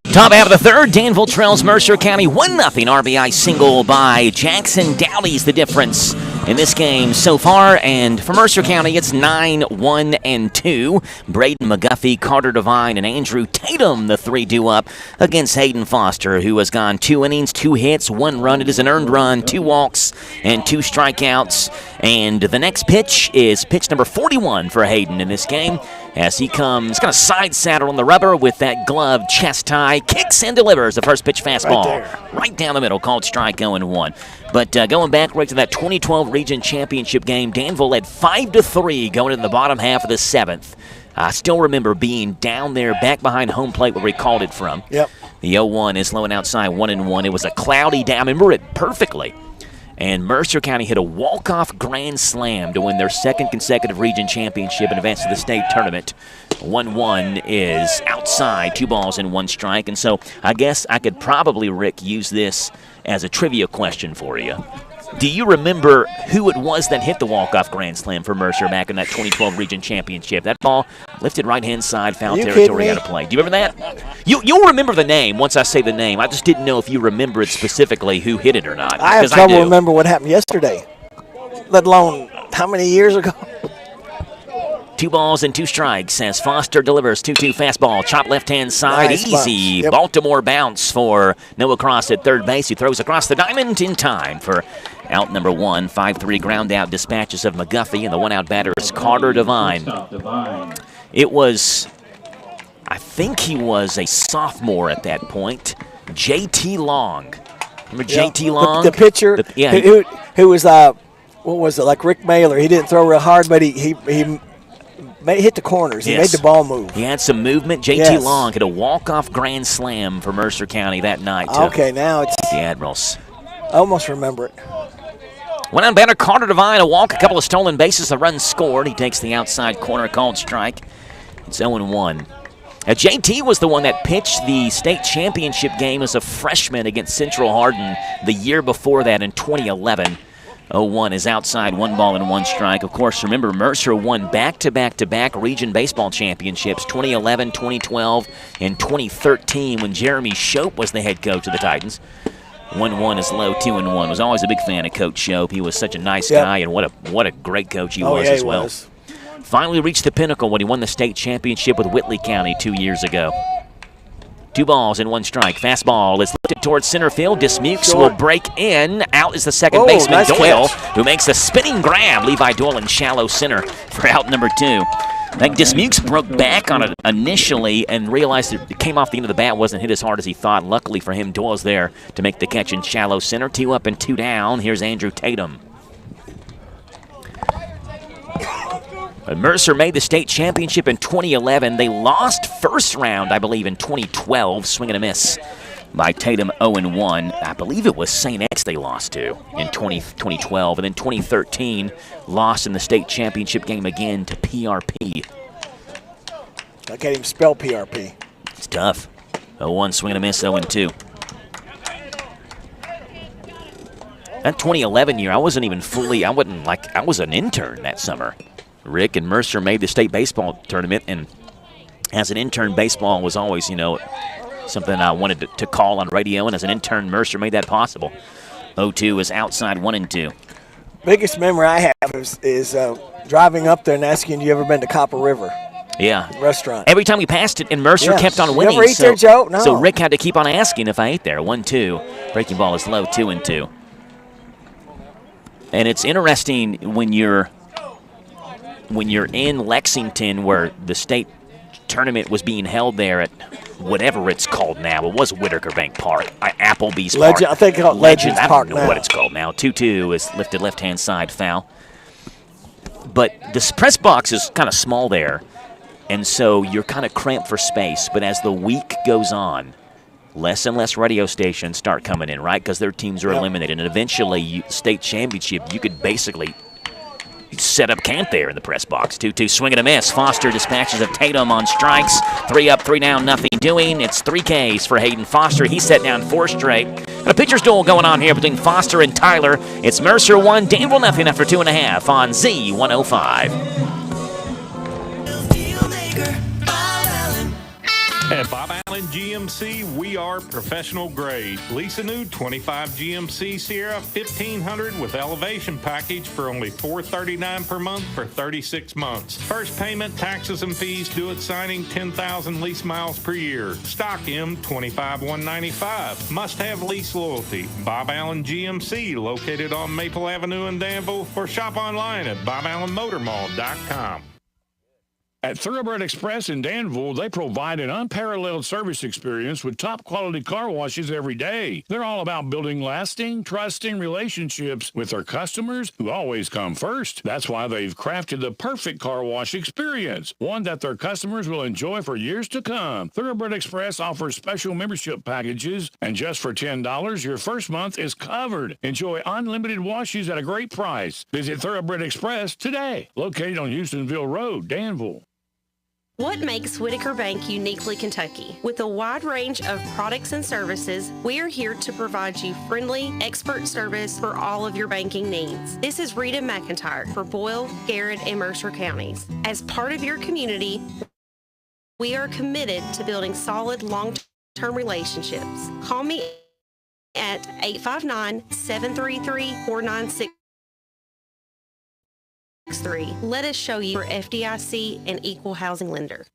Top half of the third, Danville trails Mercer County 1-0. RBI single by Jackson Dowdy's the difference in this game so far, and for Mercer County, it's 9-1-2. Braden McGuffey, Carter Devine, and Andrew Tatum, the 3 due up against Hayden Foster, who has gone 2 innings, 2 hits, 1 run. It is an earned run, 2 walks, and 2 strikeouts. And the next pitch is pitch number 41 for Hayden in this game, as he comes, going to side saddle on the rubber with that glove chest tie, kicks and delivers the first pitch fastball right down the middle, called strike, 0-1. But going back right to that 2012 region championship game, Danville led 5-3 going into the bottom half of the 7th. I still remember being down there back behind home plate where we called it from. Yep. The 0-1 is low and outside, 1-1. It was a cloudy day. I remember it perfectly. And Mercer County hit a walk-off grand slam to win their 2nd consecutive region championship and advance to the state tournament. 1-1 is outside, 2 balls and 1 strike. And so I guess I could probably, Rick, use this as a trivia question for you. Do you remember who it was that hit the walk-off grand slam for Mercer back in that 2012 region championship? That ball lifted right-hand side, foul territory out of play. Do you remember that? You'll remember the name once I say the name. I just didn't know if you remembered specifically who hit it or not. I have trouble remember what happened yesterday, let alone how many years ago. 2 balls and 2 strikes as Foster delivers 2-2 fastball, chop left-hand side, nice easy. Yep. Baltimore bounce for Noah Cross at third base. He throws across the diamond in time for out number 1. 5-3 ground out dispatches of McGuffey, and the 1-out batter is Carter Devine. It was, I think he was a sophomore at that point, J.T. Long. Remember J.T. Long? The pitcher who was, what was it, like Rick Mailer. He didn't throw real hard, but he hit the corners. He made the ball move. He had some movement. J.T. Long hit a walk-off grand slam for Mercer County that night. Okay, now it's the Admirals. I almost remember it. One on batter, Carter Devine, a walk, a couple of stolen bases, a run scored. He takes the outside corner, called strike. It's 0-1. Now, JT was the one that pitched the state championship game as a freshman against Central Hardin the year before that in 2011. 0-1 is outside, 1 ball and 1 strike. Of course, remember, Mercer won back-to-back-to-back region baseball championships, 2011, 2012, and 2013 when Jeremy Shope was the head coach of the Titans. 1-1 is low, 2-1. Was always a big fan of Coach Shope. He was such a nice guy, and what a great coach he was as well. Finally reached the pinnacle when he won the state championship with Whitley County 2 years ago. 2 balls and 1 strike. Fastball is lifted towards center field. Dismukes will break in. Out is the second baseman, nice Doyle, catch. who makes a spinning grab. Levi Doyle in shallow center for out number 2. I think Dismukes broke back on it initially and realized it came off the end of the bat, wasn't hit as hard as he thought. Luckily for him, Doyle's there to make the catch in shallow center. 2 up and 2 down. Here's Andrew Tatum. Mercer made the state championship in 2011. They lost first round, I believe, in 2012. Swing and a miss by Tatum, 0-1. I believe it was St. X they lost to in 2012. And then 2013, lost in the state championship game again to PRP. I can't even spell PRP. It's tough. 0-1, swing and a miss, 0-2. That 2011 year, I was an intern that summer. Rick and Mercer made the state baseball tournament, and as an intern, baseball was always, something I wanted to call on radio, and as an intern, Mercer made that possible. 0-2 is outside, 1-2. Biggest memory I have is driving up there and asking, "You ever been to Copper River?" Yeah. Restaurant. Every time we passed it, and Mercer kept on winning. You ever eat there, Joe? No. So Rick had to keep on asking if I ate there. 1-2. Breaking ball is low, 2-2. And it's interesting when you're in Lexington, where the state tournament was being held there at whatever it's called now. It was Whitaker Bank Park, Applebee's Park. I think it's called Legends Park now. I don't know what it's called now. 2-2 is lifted left-hand side, foul. But this press box is kind of small there, and so you're kind of cramped for space. But as the week goes on, less and less radio stations start coming in, right? Because their teams are eliminated. And eventually, state championship, you could basically set up camp there in the press box. 2-2, swing and a miss. Foster dispatches of Tatum on strikes. 3 up, 3 down, nothing doing. It's 3 Ks for Hayden Foster. He set down 4 straight. And a pitcher's duel going on here between Foster and Tyler. It's Mercer 1, Danville nothing after 2.5 on Z105. At Bob Allen GMC, we are professional grade. Lease a new 25 GMC Sierra 1500 with elevation package for only $439 per month for 36 months. First payment, taxes and fees due at signing, 10,000 lease miles per year. Stock M 25,195. Must have lease loyalty. Bob Allen GMC, located on Maple Avenue in Danville, or shop online at boballenmotormall.com. At Thoroughbred Express in Danville, they provide an unparalleled service experience with top-quality car washes every day. They're all about building lasting, trusting relationships with their customers who always come first. That's why they've crafted the perfect car wash experience, one that their customers will enjoy for years to come. Thoroughbred Express offers special membership packages, and just for $10, your first month is covered. Enjoy unlimited washes at a great price. Visit Thoroughbred Express today, located on Houstonville Road, Danville. What makes Whitaker Bank uniquely Kentucky? With a wide range of products and services, we are here to provide you friendly, expert service for all of your banking needs. This is Rita McIntyre for Boyle, Garrett, and Mercer counties. As part of your community, we are committed to building solid, long-term relationships. Call me at 859-733-4963. Let us show you your FDIC and equal housing lender.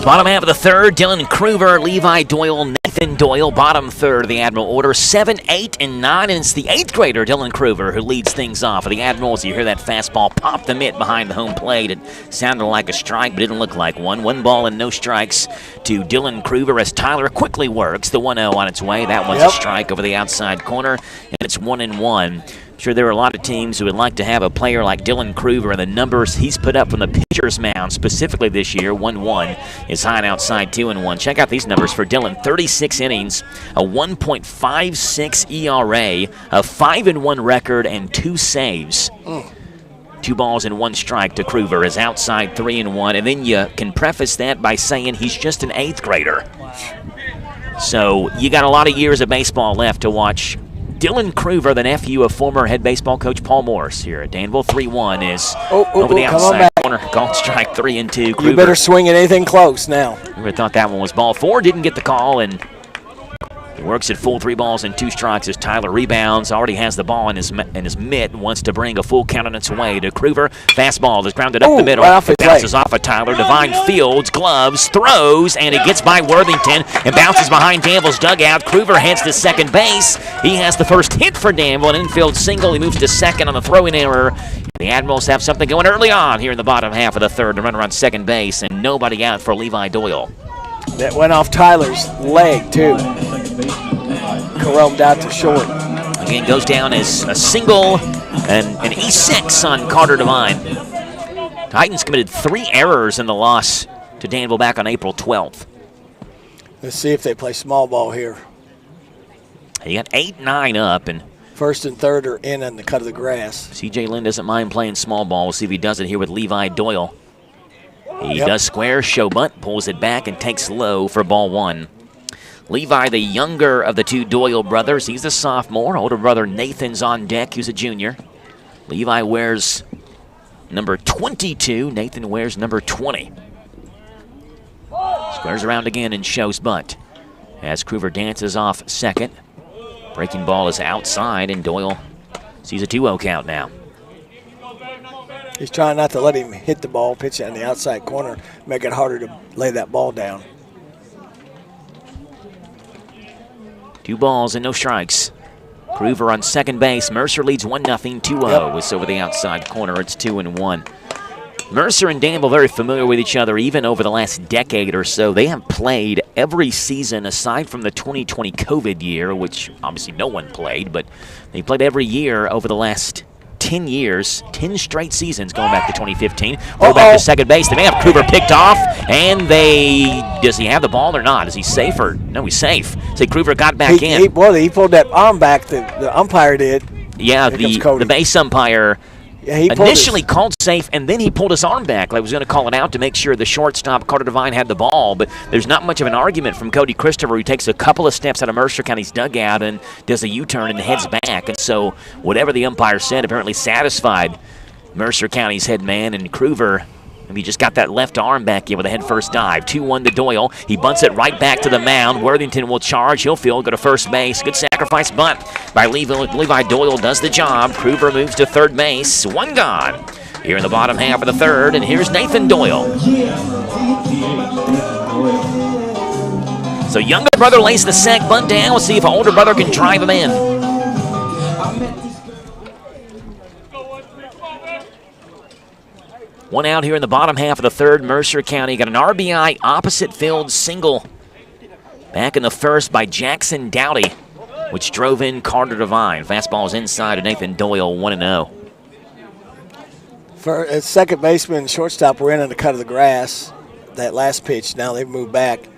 Bottom half of the third, Dylan Kruger, Levi Doyle, Nathan Doyle. Bottom third of the Admiral order, 7, 8, and 9. And it's the 8th grader, Dylan Kruger, who leads things off. For the Admirals, you hear that fastball pop the mitt behind the home plate. It sounded like a strike, but didn't look like one. 1 ball and no strikes to Dylan Kruger as Tyler quickly works the 1-0 on its way. That one's a strike over the outside corner, and it's 1-1. Sure, there are a lot of teams who would like to have a player like Dylan Kruger, and the numbers he's put up from the pitcher's mound, specifically this year, 1-1, is high and outside 2-1. Check out these numbers for Dylan: 36 innings, a 1.56 ERA, a 5-1 record, and 2 saves. 2 balls and 1 strike to Kruger is outside 3-1, and then you can preface that by saying he's just an 8th grader. So you got a lot of years of baseball left to watch Dylan Kruger, the nephew of former head baseball coach Paul Morris, here at Danville. 3-1 is over the outside corner. Called strike 3-2. Kruger, you better swing at anything close now. Kruger thought that one was ball 4. Didn't get the call, and he works at full 3 balls and 2 strikes as Tyler rebounds. Already has the ball in his mitt. Wants to bring a full count on its way to Kruger. Fastball is grounded up the middle. Right it bounces off of Tyler. Divine fields, gloves, throws, and it gets by Worthington and bounces behind Danville's dugout. Kruger heads to second base. He has the first hit for Danville, an infield single. He moves to second on the throwing error. The Admirals have something going early on here in the bottom half of the third. The runner on second base, and nobody out for Levi Doyle. That went off Tyler's leg, too. Caromed out to short. Again, goes down as a single and an E6 on Carter Devine. Titans committed 3 errors in the loss to Danville back on April 12th. Let's see if they play small ball here. He got 8-9 up, and first and third are in on the cut of the grass. C.J. Lynn doesn't mind playing small ball. We'll see if he does it here with Levi Doyle. He does square, show bunt, pulls it back, and takes low for ball 1. Levi, the younger of the 2 Doyle brothers, he's a sophomore. Older brother Nathan's on deck, who's a junior. Levi wears number 22. Nathan wears number 20. Squares around again and shows bunt as Kruger dances off second. Breaking ball is outside, and Doyle sees a 2-0 count now. He's trying not to let him hit the ball, pitch it on the outside corner, make it harder to lay that ball down. 2 balls and no strikes. Kruger on second base. Mercer leads 1-0, 2-0. It's over the outside corner. It's 2-1. Mercer and Danville very familiar with each other even over the last decade or so. They have played every season aside from the 2020 COVID year, which obviously no one played, but they played every year over the last 10 years, 10 straight seasons going back to 2015. Roll back to second base. They may have Kruger picked off, and does he have the ball or not? Is he safe or no? He's safe. So Kruger got back in. He pulled that arm back. The umpire did. Yeah, the base umpire initially called safe, and then he pulled his arm back. Like he was going to call it out to make sure the shortstop, Carter Devine, had the ball. But there's not much of an argument from Cody Christopher, who takes a couple of steps out of Mercer County's dugout and does a U-turn and heads back. And so whatever the umpire said apparently satisfied Mercer County's head man, and Kruger maybe just got that left arm back in with a head-first dive. 2-1 to Doyle. He bunts it right back to the mound. Worthington will charge. He'll field, go to first base. Good sacrifice bunt by Levi Doyle. Does the job. Kruger moves to third base. 1 gone here in the bottom half of the third, and here's Nathan Doyle. So younger brother lays the sack bunt down. We'll see if older brother can drive him in. One out here in the bottom half of the third. Mercer County got an RBI opposite field single back in the first by Jackson Dowdy, which drove in Carter Devine. Fastball is inside to Nathan Doyle, 1-0. For second baseman and shortstop were in on the cut of the grass. That last pitch, now they've moved back.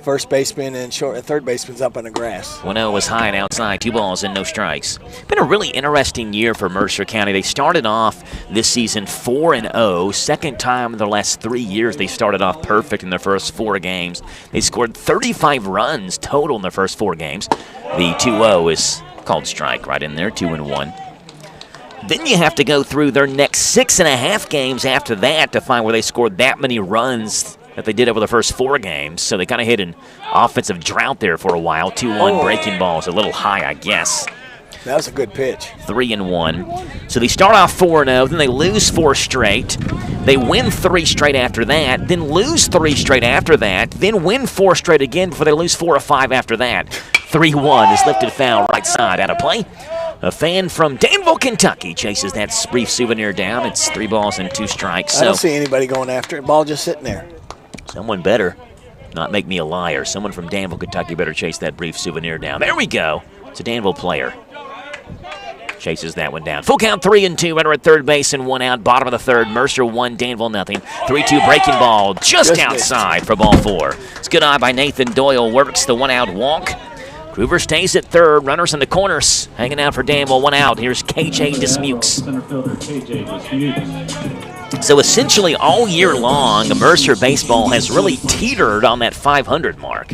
First baseman and third baseman's up on the grass. 1-0 was high and outside, 2 balls and no strikes. Been a really interesting year for Mercer County. They started off this season 4-0. Second time in the last 3 years they started off perfect in their first 4 games. They scored 35 runs total in their first 4 games. The 2-0 is called strike right in there, 2-1. Then you have to go through their next 6.5 games after that to find where they scored that many runs that they did over the first 4 games. So they kind of hit an offensive drought there for a while. 2-1 breaking ball is a little high, I guess. That was a good pitch. 3-1. So they start off 4-0, then they lose 4 straight. They win 3 straight after that, then lose 3 straight after that, then win 4 straight again before they lose 4 or 5 after that. 3-1 is lifted foul right side out of play. A fan from Danville, Kentucky chases that brief souvenir down. It's 3 balls and 2 strikes. I don't see anybody going after it. Ball just sitting there. Someone better not make me a liar. Someone from Danville, Kentucky better chase that brief souvenir down. There we go. It's a Danville player. Chases that one down. Full count, 3-2. Runner at third base and 1 out. Bottom of the third. Mercer 1, Danville nothing. 3-2 breaking ball just outside for ball 4. It's good eye by Nathan Doyle. Works the 1-out walk. Groover stays at third. Runners in the corners. Hanging out for Danville. 1 out. Here's KJ Dismukes. So essentially all year long, Mercer baseball has really teetered on that 500 mark.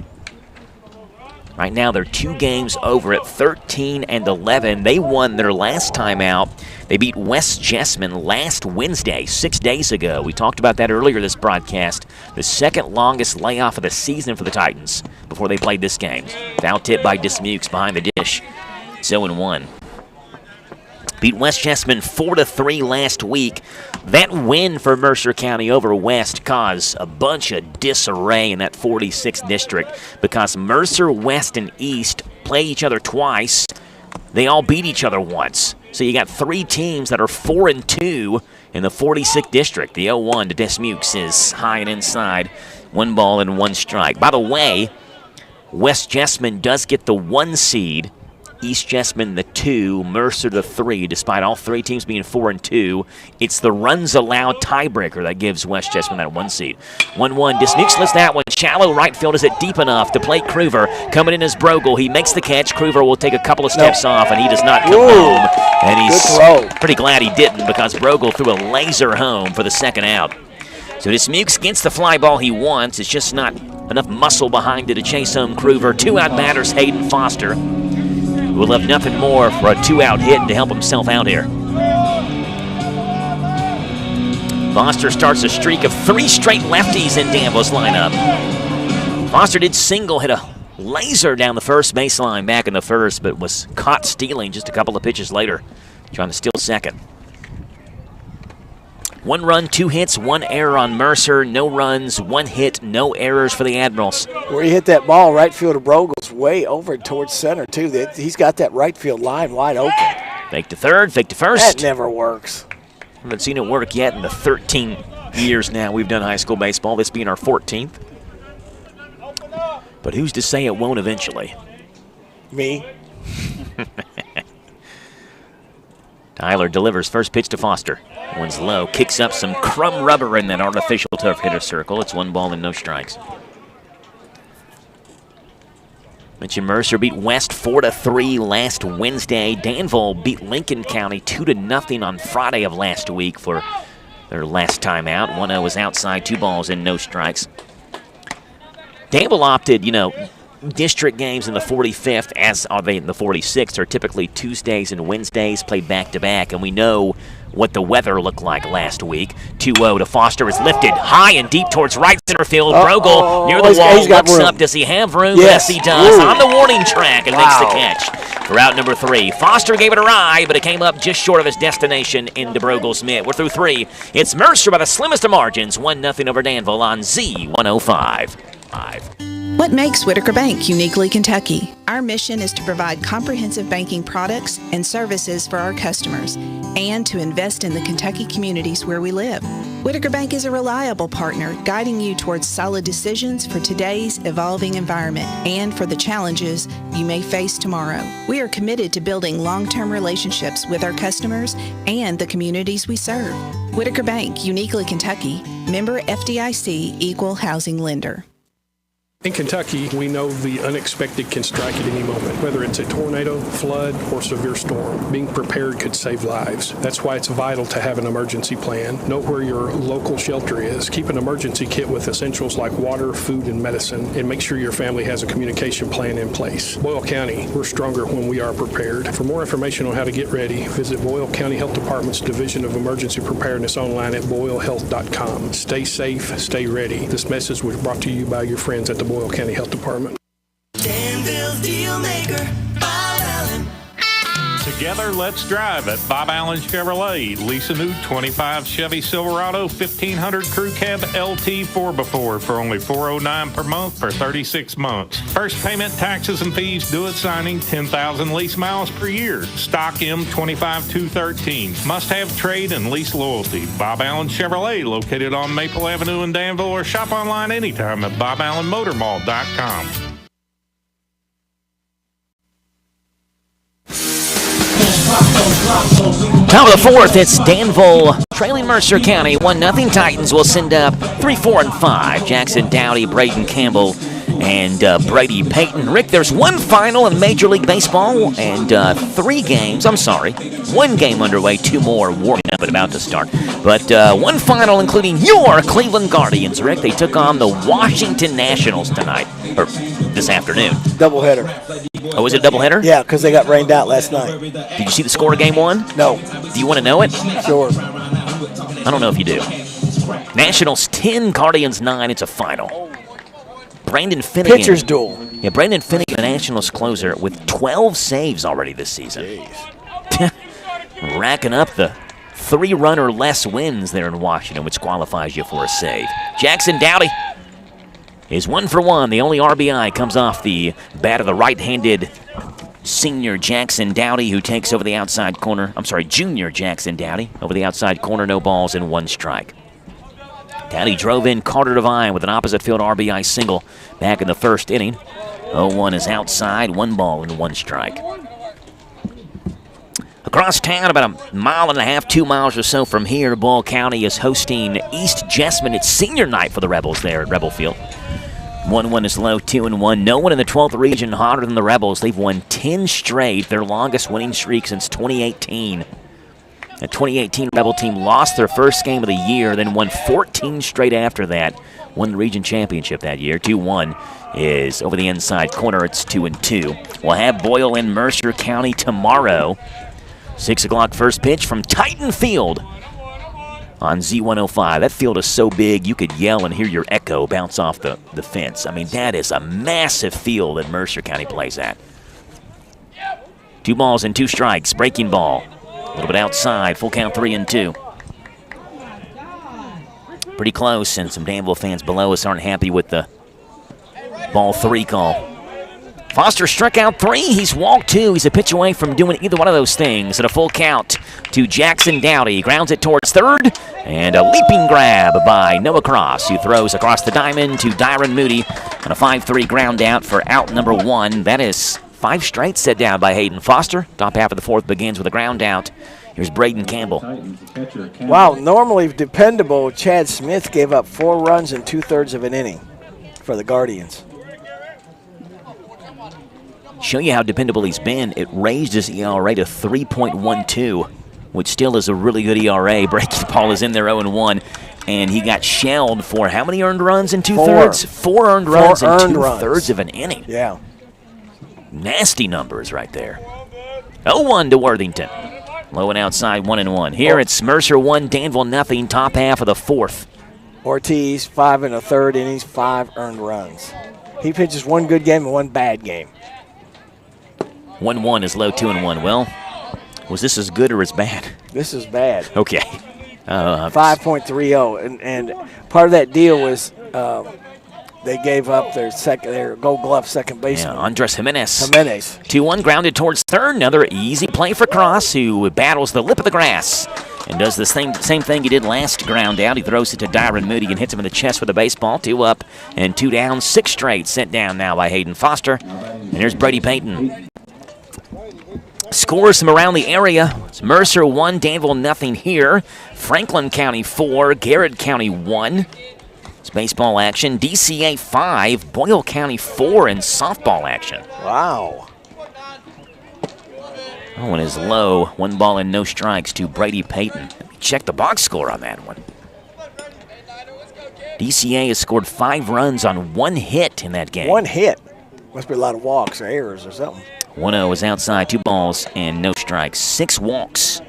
Right now, they're 2 games over at 13-11. They won their last time out. They beat West Jessamine last Wednesday, 6 days ago. We talked about that earlier this broadcast. The second longest layoff of the season for the Titans before they played this game. Foul tip by Dismukes behind the dish. 0-1. Beat West Jessamine 4-3 last week. That win for Mercer County over West caused a bunch of disarray in that 46th district because Mercer, West, and East play each other twice. They all beat each other once. So you got 3 teams that are 4-2 in the 46th district. The 0-1 to Dismukes is high and inside. 1 ball and 1 strike. By the way, West Jessamine does get the 1 seed. East Jessamine the 2, Mercer the 3, despite all 3 teams being 4-2. It's the runs allowed tiebreaker that gives West Jessamine that 1 seed. 1-1, Dismukes lifts that one. Shallow right field. Is it deep enough to play Kroover? Coming in is Brogel. He makes the catch. Kroover will take a couple of steps off, and he does not come home. And he's pretty glad he didn't because Brogel threw a laser home for the 2nd out. So Dismukes gets the fly ball he wants. It's just not enough muscle behind it to chase home Kroover. 2 out batters, Hayden Foster. Will have nothing more for a 2-out hit to help himself out here. Foster starts a streak of 3 straight lefties in Danville's lineup. Foster did single, hit a laser down the first baseline back in the first, but was caught stealing just a couple of pitches later, trying to steal second. 1 run, 2 hits, 1 error on Mercer. No runs, 1 hit, no errors for the Admirals. Where he hit that ball, right fielder Brogel's way over towards center, too. He's got that right field line wide open. Fake to third, fake to first. That never works. Haven't seen it work yet in the 13 years now we've done high school baseball, this being our 14th. But who's to say it won't eventually? Me. Tyler delivers first pitch to Foster. One's low, kicks up some crumb rubber in that artificial turf hitter circle. It's 1 ball and no strikes. Mentioned Mercer beat West 4-3 last Wednesday. Danville beat Lincoln County 2-0 on Friday of last week for their last time out. 1-0 was outside, 2 balls and no strikes. Danville opted, district games in the 45th, as are they in the 46th, are typically Tuesdays and Wednesdays, played back-to-back, and we know what the weather looked like last week. 2-0 to Foster is lifted high and deep towards right center field. Brogel near the wall, looks up. Does he have room? Yes, he does. On the warning track and makes the catch for out number 3. Foster gave it a ride, but it came up just short of his destination into Brogel's mitt. We're through 3. It's Mercer by the slimmest of margins, 1-0 over Danville on Z105. What makes Whitaker Bank uniquely Kentucky? Our mission is to provide comprehensive banking products and services for our customers and to invest in the Kentucky communities where we live. Whitaker Bank is a reliable partner guiding you towards solid decisions for today's evolving environment and for the challenges you may face tomorrow. We are committed to building long-term relationships with our customers and the communities we serve. Whitaker Bank, uniquely Kentucky, member FDIC, equal housing lender. In Kentucky, we know the unexpected can strike at any moment, whether it's a tornado, flood, or severe storm. Being prepared could save lives. That's why it's vital to have an emergency plan. Know where your local shelter is. Keep an emergency kit with essentials like water, food, and medicine, and make sure your family has a communication plan in place. Boyle County, we're stronger when we are prepared. For more information on how to get ready, visit Boyle County Health Department's Division of Emergency Preparedness online at boylehealth.com. Stay safe, stay ready. This message was brought to you by your friends at the Boyle County Health Department. Danville's deal maker, Bob Allen. Together, let's drive at Bob Allen Chevrolet. Lease a new 25 Chevy Silverado 1500 Crew Cab LT 4x4 for only $409 per month for 36 months. First payment, taxes, and fees due at signing, 10,000 lease miles per year. Stock M25213. Must have trade and lease loyalty. Bob Allen Chevrolet, located on Maple Avenue in Danville, or shop online anytime at BobAllenMotorMall.com. Top of the fourth, it's Danville trailing Mercer County 1-0. Titans will send up 3, 4, and 5. Jackson Dowdy, Braden Campbell, and Brady Payton. Rick, there's one final in Major League Baseball and 3 games. I'm sorry, 1 game underway, 2 more warming up and about to start. But one final, including your Cleveland Guardians, Rick. They took on the Washington Nationals tonight, or this afternoon. Doubleheader. Oh, was it a doubleheader? Yeah, because they got rained out last night. Did you see the score of Game 1? No. Do you want to know it? Sure. I don't know if you do. Nationals 10, Guardians 9. It's a final. Brandon Finnegan. Pitcher's duel. Yeah, Brandon Finnegan, the Nationals closer, with 12 saves already this season. Racking up the 3-run or less wins there in Washington, which qualifies you for a save. Jackson Dowdy is 1 for 1. The only RBI comes off the bat of the right-handed senior Jackson Dowdy, who takes over the outside corner. I'm sorry, junior Jackson Dowdy over the outside corner. No balls and 1 strike. Dowdy drove in Carter Devine with an opposite field RBI single back in the first inning. 0-1 is outside, 1 ball and 1 strike. Across town, about a mile and a half, 2 miles or so from here, Boyle County is hosting East Jessamine. It's senior night for the Rebels there at Rebel Field. 1-1 is low, 2-1. No one in the 12th region hotter than the Rebels. They've won 10 straight, their longest winning streak since 2018. The 2018 Rebel team lost their first game of the year, then won 14 straight after that. Won the region championship that year. 2-1 is over the inside corner. It's 2-2. We'll have Boyle in Mercer County tomorrow. 6 o'clock first pitch from Titan Field on Z105. That field is so big you could yell and hear your echo bounce off the fence. I mean, that is a massive field that Mercer County plays at. 2 balls and 2 strikes. Breaking ball. A little bit outside. Full count 3-2. Pretty close, and some Danville fans below us aren't happy with the ball 3 call. Foster struck out 3. He's walked 2. He's a pitch away from doing either one of those things. At a full count to Jackson Dowdy. Grounds it towards third. And a leaping grab by Noah Cross, who throws across the diamond to Dyron Moody. And a 5-3 ground out for out number 1. That is 5 straight set down by Hayden Foster. Top half of the 4th begins with a ground out. Here's Braden Campbell. Wow, normally dependable, Chad Smith gave up 4 runs in 2/3 of an inning for the Guardians. Show you how dependable he's been. It raised his ERA to 3.12, which still is a really good ERA. Breaking ball is in there 0-1, and he got shelled for how many earned runs in 2/3? 4 earned runs in 2/3 of an inning. Yeah. Nasty numbers right there. 0-1 to Worthington. Low and outside, 1-1. Here it's Mercer 1, Danville nothing. Top half of the 4th. Ortiz, 5 1/3 innings, 5 earned runs. He pitches 1 good game and 1 bad game. 1-1 is low, 2-1. Well, was this as good or as bad? This is bad. Okay. 5.30, and part of that deal was they gave up their Gold Glove second baseman. Yeah, Andres Jimenez. 2-1 grounded towards third. Another easy play for Cross, who battles the lip of the grass and does the same thing he did last ground out. He throws it to Dyron Moody and hits him in the chest with a baseball. 2 up and 2 down. 6 straight sent down now by Hayden Foster. And here's Brady Payton. Scores from around the area. It's Mercer 1, Danville nothing here. Franklin County 4, Garrett County 1. It's baseball action. DCA 5, Boyle County 4 in softball action. Wow. That one is low. 1 ball and no strikes to Brady Payton. Let me check the box score on that one. DCA has scored 5 runs on 1 hit in that game. 1 hit? Must be a lot of walks or errors or something. 1-0 is outside, 2 balls and no strikes. 6 walks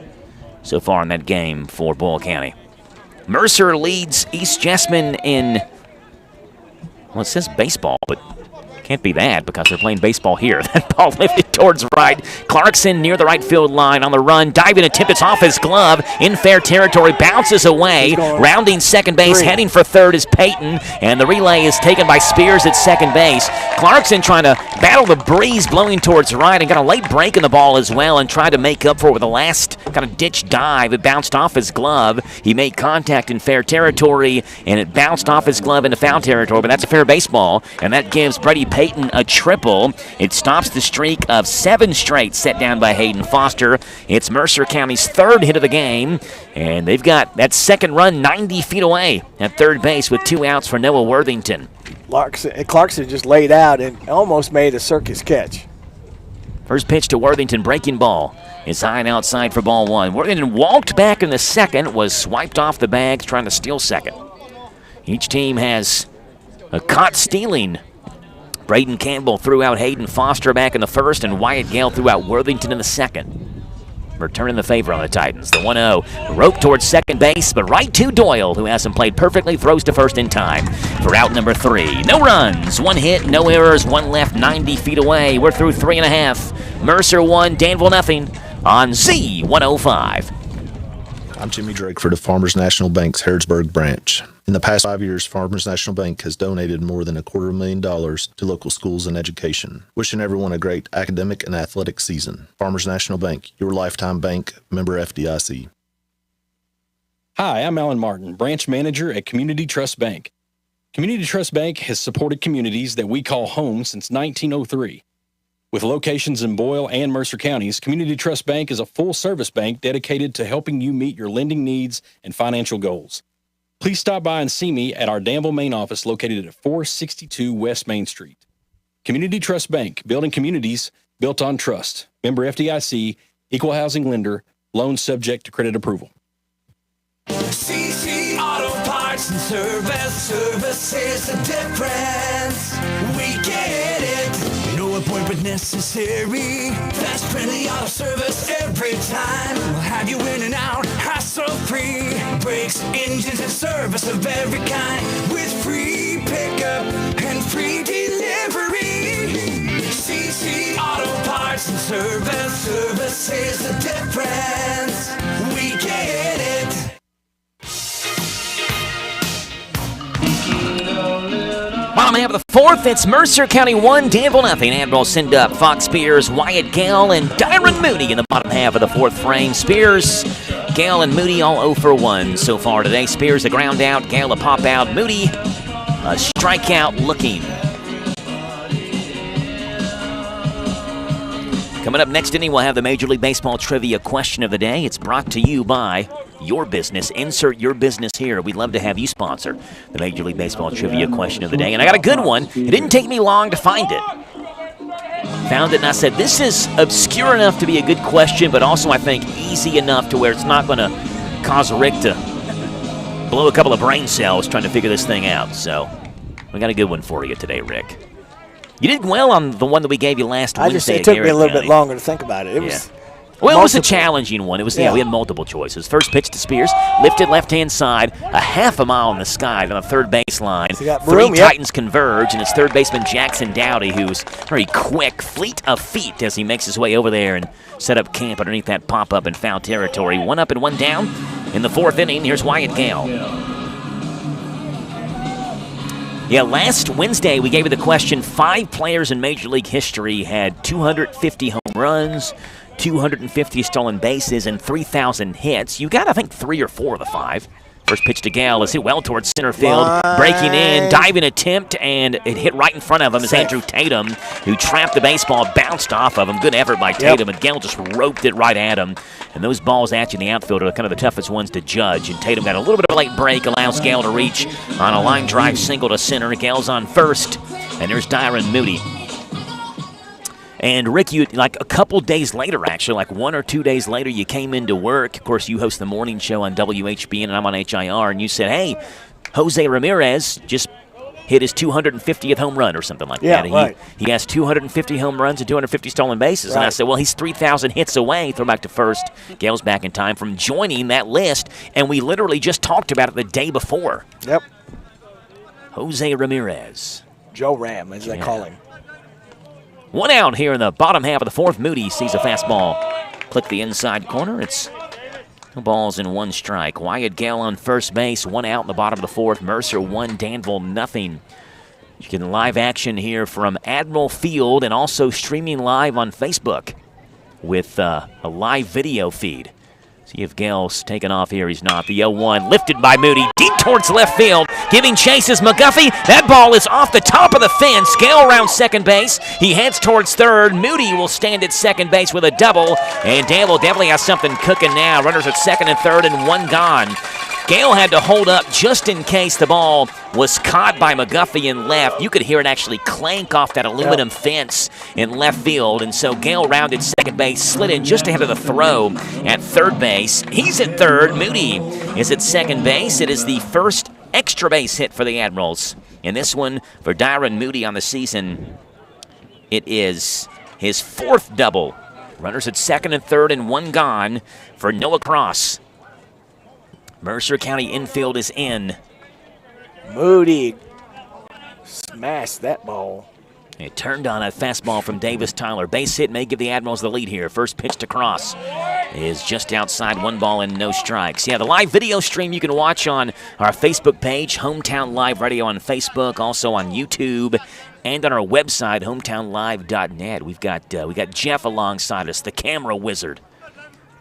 so far in that game for Boyle County. Mercer leads East Jessamine in, well, it says baseball, but can't be that because they're playing baseball here. That ball lifted towards right. Clarkson near the right field line on the run. Diving attempt. It's off his glove. In fair territory. Bounces away. Rounding second base. Heading for third is Payton. And the relay is taken by Spears at second base. Clarkson trying to battle the breeze blowing towards right and got a late break in the ball as well and tried to make up for it with a last kind of ditch dive. It bounced off his glove. He made contact in fair territory and it bounced off his glove into foul territory, but that's a fair baseball, and that gives Brady Payton a triple. It stops the streak of 7 straight set down by Hayden Foster. It's Mercer County's 3rd hit of the game, and they've got that second run 90 feet away at third base with 2 outs for Noah Worthington. Clarkson just laid out and almost made a circus catch. First pitch to Worthington, breaking ball. It's high and outside for ball 1. Worthington walked back in the second, was swiped off the bags trying to steal second. Each team has a caught stealing. Braden Campbell threw out Hayden Foster back in the first, and Wyatt Gale threw out Worthington in the second. Returning the favor on the Titans. The 1-0 rope towards second base, but right to Doyle, who hasn't played perfectly, throws to first in time for out number 3. No runs, 1 hit, no errors, 1 left, 90 feet away. We're through 3.5. Mercer 1, Danville nothing on Z105. I'm Jimmy Drake for the Farmers National Bank's Harrodsburg branch. In the past 5 years, Farmers National Bank has donated more than $250,000 to local schools and education. Wishing everyone a great academic and athletic season. Farmers National Bank, your lifetime bank, member FDIC. Hi, I'm Alan Martin, branch manager at Community Trust Bank. Community Trust Bank has supported communities that we call home since 1903. With locations in Boyle and Mercer counties, Community Trust Bank is a full-service bank dedicated to helping you meet your lending needs and financial goals. Please stop by and see me at our Danville main office located at 462 West Main Street. Community Trust Bank, building communities built on trust. Member FDIC, equal housing lender, loan subject to credit approval. CC Auto Parts and Service is the difference. We get it. No appointment necessary. Fast, friendly auto service every time. We'll have you in and out, hassle-free. Brakes, engines, and service of every kind. With free pickup and free delivery. CC Auto Parts and Service is the difference. We get it. Bottom half of the 4th, it's Mercer County 1, Danville nothing. Admiral send up Fox Spears, Wyatt Gale, and Dyron Moody in the bottom half of the 4th frame. Spears, Gale, and Moody all 0 for 1 so far today. Spears a ground out, Gale a pop out, Moody a strikeout looking. Coming up next inning, we'll have the Major League Baseball Trivia Question of the Day. It's brought to you by Your Business. Insert your business here. We'd love to have you sponsor the Major League Baseball Trivia Question of the Day. And I got a good one. It didn't take me long to find it. Found it and I said, this is obscure enough to be a good question, but also I think easy enough to where it's not going to cause Rick to blow a couple of brain cells trying to figure this thing out. So we got a good one for you today, Rick. You did well on the one that we gave you last Wednesday. It took me a little bit longer to think about it. It was Well, it was a challenging one. It was, we had multiple choices. First pitch to Spears, lifted left-hand side, a half a mile in the sky on the third baseline. Three Titans converge, and it's third baseman Jackson Dowdy, who's very quick, fleet of feet as he makes his way over there and set up camp underneath that pop-up in foul territory. 1 up and 1 down in the 4th inning. Here's Wyatt Gale. Yeah, last Wednesday we gave you the question, 5 players in Major League history had 250 home runs, 250 stolen bases, and 3,000 hits. You got, I think, 3 or 4 of the 5. First pitch to Gale is hit well towards center field. Breaking in, diving attempt, and it hit right in front of him is Andrew Tatum, who trapped the baseball, bounced off of him. Good effort by Tatum, and Gale just roped it right at him. And those balls at you in the outfield are kind of the toughest ones to judge. And Tatum got a little bit of a late break, allows Gale to reach on a line drive single to center. Gale's on first, and there's Dyron Moody. And Rick, you like a couple days later, actually, like 1 or 2 days later, you came into work. Of course, you host the morning show on WHBN, and I'm on HIR, and you said, hey, Jose Ramirez just hit his 250th home run or something like that. Right. He has 250 home runs and 250 stolen bases. Right. And I said, well, he's 3,000 hits away. Throw back to first. Gale's back in time from joining that list, and we literally just talked about it the day before. Yep. Jose Ramirez. Joe Ram, as they call him. One out here in the bottom half of the fourth. Moody sees a fastball. Click the inside corner. It's no balls and one strike. Wyatt Gale on first base. One out in the bottom of the fourth. Mercer 1, Danville nothing. You can live action here from Admiral Field and also streaming live on Facebook with a live video feed. See if Gale's taken off here. He's not. The 0-1 lifted by Moody deep towards left field. Giving chase is McGuffey. That ball is off the top of the fence. Gale around second base. He heads towards third. Moody will stand at second base with a double. And Danville definitely has something cooking now. Runners at second and third and one gone. Gale had to hold up just in case the ball was caught by McGuffey in left. You could hear it actually clank off that aluminum fence in left field. And so Gale rounded second base, slid in just ahead of the throw at third base. He's at third. Moody is at second base. It is the first extra base hit for the Admirals. And this one for Dyron Moody on the season, it is his fourth double. Runners at second and third and one gone for Noah Cross. Mercer County infield is in. Moody smashed that ball. It turned on a fastball from Davis Tyler. Base hit may give the Admirals the lead here. First pitch to Cross is just outside, 1 ball and no strikes. Yeah, the live video stream you can watch on our Facebook page, Hometown Live Radio on Facebook, also on YouTube, and on our website, hometownlive.net. We've got Jeff alongside us, the camera wizard,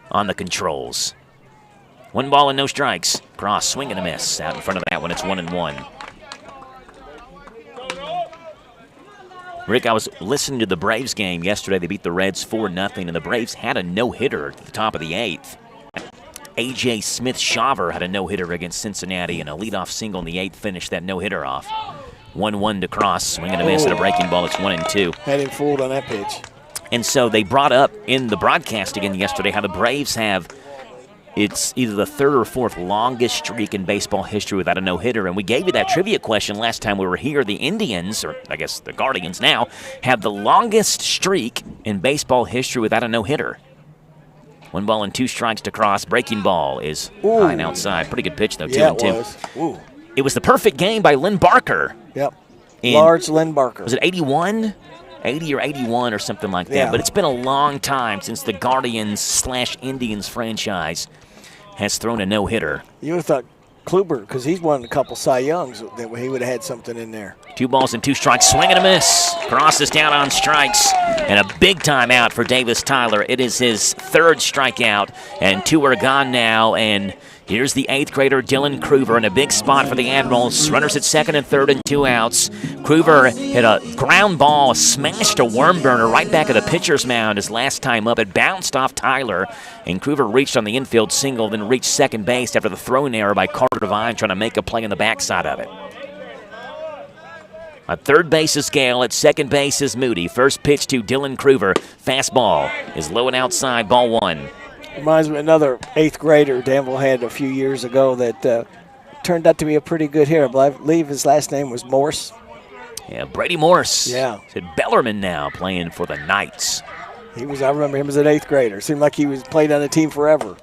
on the controls. 1 ball and no strikes. Cross swing and a miss. Out in front of that one, it's 1-1. Rick, I was listening to the Braves game yesterday. They beat the Reds 4-0, and the Braves had a no-hitter at the top of the 8th. A.J. Smith-Shaver had a no-hitter against Cincinnati, and a leadoff single in the 8th finished that no-hitter off. 1-1 to Cross. Swing and a miss at a breaking ball. It's 1-2. Had him fooled on that pitch. And so they brought up in the broadcast again yesterday how the Braves have, it's either the third or fourth longest streak in baseball history without a no-hitter. And we gave you that trivia question last time we were here. The Indians, or I guess the Guardians now, have the longest streak in baseball history without a no-hitter. 1 ball and 2 strikes to Cross. Breaking ball is high and outside. Pretty good pitch, though, 2-2. It was the perfect game by Lynn Barker. Yep. Large Lynn Barker. Was it 81? 80 or 81 or something like that. But it's been a long time since the Guardians/Indians franchise has thrown a no-hitter. You would have thought Kluber, because he's won a couple Cy Youngs, that he would have had something in there. 2 balls and 2 strikes. Swing and a miss. Cross is down on strikes. And a big time out for Davis Tyler. It is his 3rd strikeout, and 2 are gone now. And here's the 8th grader, Dylan Kruver, in a big spot for the Admirals. Runners at second and third and 2 outs. Kruver hit a ground ball, smashed a worm burner right back at the pitcher's mound his last time up. It bounced off Tyler, and Kruver reached on the infield single, then reached second base after the throwing error by Carter Devine trying to make a play on the backside of it. At third base is Gale. At second base is Moody. First pitch to Dylan Kruver. Fastball is low and outside, ball 1. Reminds me of another 8th grader Danville had a few years ago that turned out to be a pretty good hitter. I believe his last name was Morse. Yeah, Brady Morse. Yeah. He's at Bellarmine now, playing for the Knights. I remember him as an 8th grader. Seemed like he was played on the team forever.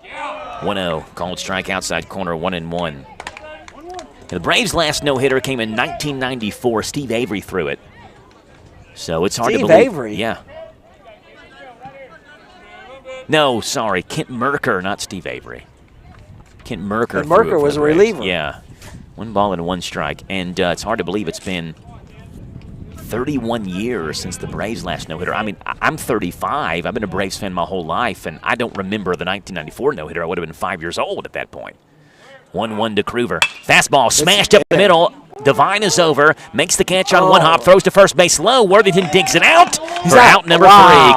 1-0, called strike outside corner, 1-1. The Braves' last no-hitter came in 1994. Steve Avery threw it. So it's hard to believe. Steve Avery? Yeah. No, sorry, Kent Merker, not Steve Avery. Kent Merker. And Merker was a reliever. Yeah. 1 ball and 1 strike. And it's hard to believe it's been 31 years since the Braves' last no-hitter. I mean, I'm 35. I've been a Braves fan my whole life, and I don't remember the 1994 no-hitter. I would have been 5 years old at that point. 1-1 to Kruver. Fastball smashed up the middle. Devine is over, makes the catch on 1 hop, throws to first base low. Worthington digs it out for out number 3.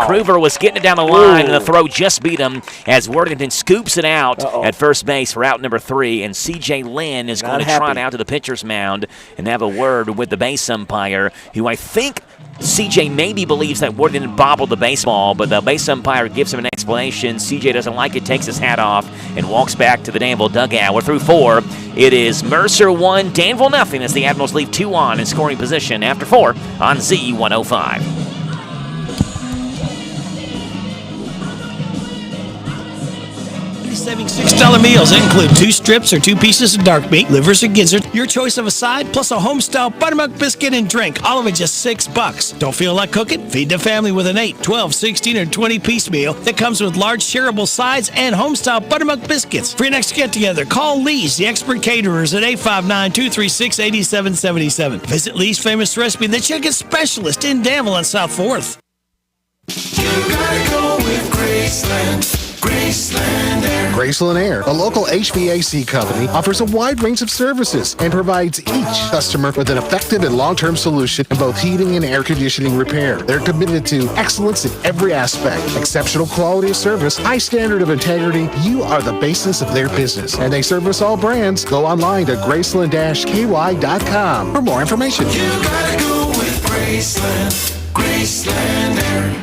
Kruver was getting it down the line, and the throw just beat him as Worthington scoops it out at first base for out number 3. And C.J. Lynn is going to trot out to the pitcher's mound and have a word with the base umpire, who I think C.J. maybe believes that Worthington bobbled the baseball, but the base umpire gives him an explanation. C.J. doesn't like it, takes his hat off, and walks back to the Danville dugout. We're through 4. It is Mercer 1, Danville nothing, as the Admirals leave 2 on in scoring position after 4 on Z105. Saving $6 meals include 2 strips or 2 pieces of dark meat, livers or gizzards, your choice of a side, plus a home-style buttermilk biscuit and drink, all of it just $6. Don't feel like cooking? Feed the family with an 8, 12, 16, or 20-piece meal that comes with large shareable sides and home-style buttermilk biscuits. For your next get-together, call Lee's, the expert caterers, at 859-236-8777. Visit Lee's Famous Recipe, the chicken specialist in Danville and South 4th. You gotta go with Graceland. Graceland Air. Graceland Air, a local HVAC company, offers a wide range of services and provides each customer with an effective and long-term solution in both heating and air conditioning repair. They're committed to excellence in every aspect, exceptional quality of service, high standard of integrity. You are the basis of their business, and they service all brands. Go online to graceland-ky.com for more information. You gotta go with Graceland. Graceland Air.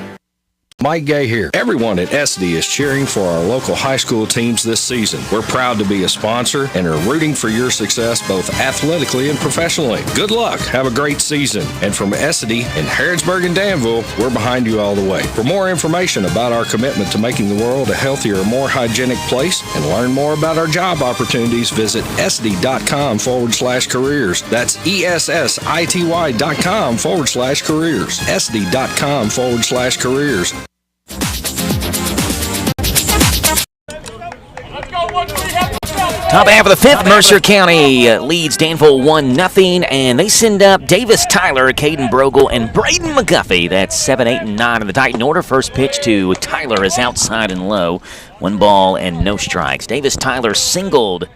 Mike Gay here. Everyone at SD is cheering for our local high school teams this season. We're proud to be a sponsor and are rooting for your success both athletically and professionally. Good luck. Have a great season. And from SD in Harrodsburg and Danville, we're behind you all the way. For more information about our commitment to making the world a healthier, more hygienic place and learn more about our job opportunities, visit sd.com/careers. That's ESSITY.com/careers. sd.com/careers. Top half of the fifth, Mercer County leads Danville 1-0, and they send up Davis Tyler, Caden Brogel, and Braden McGuffey. That's 7, 8, and 9 in the Titan order. First pitch to Tyler is outside and low. 1 ball and no strikes. Davis Tyler singled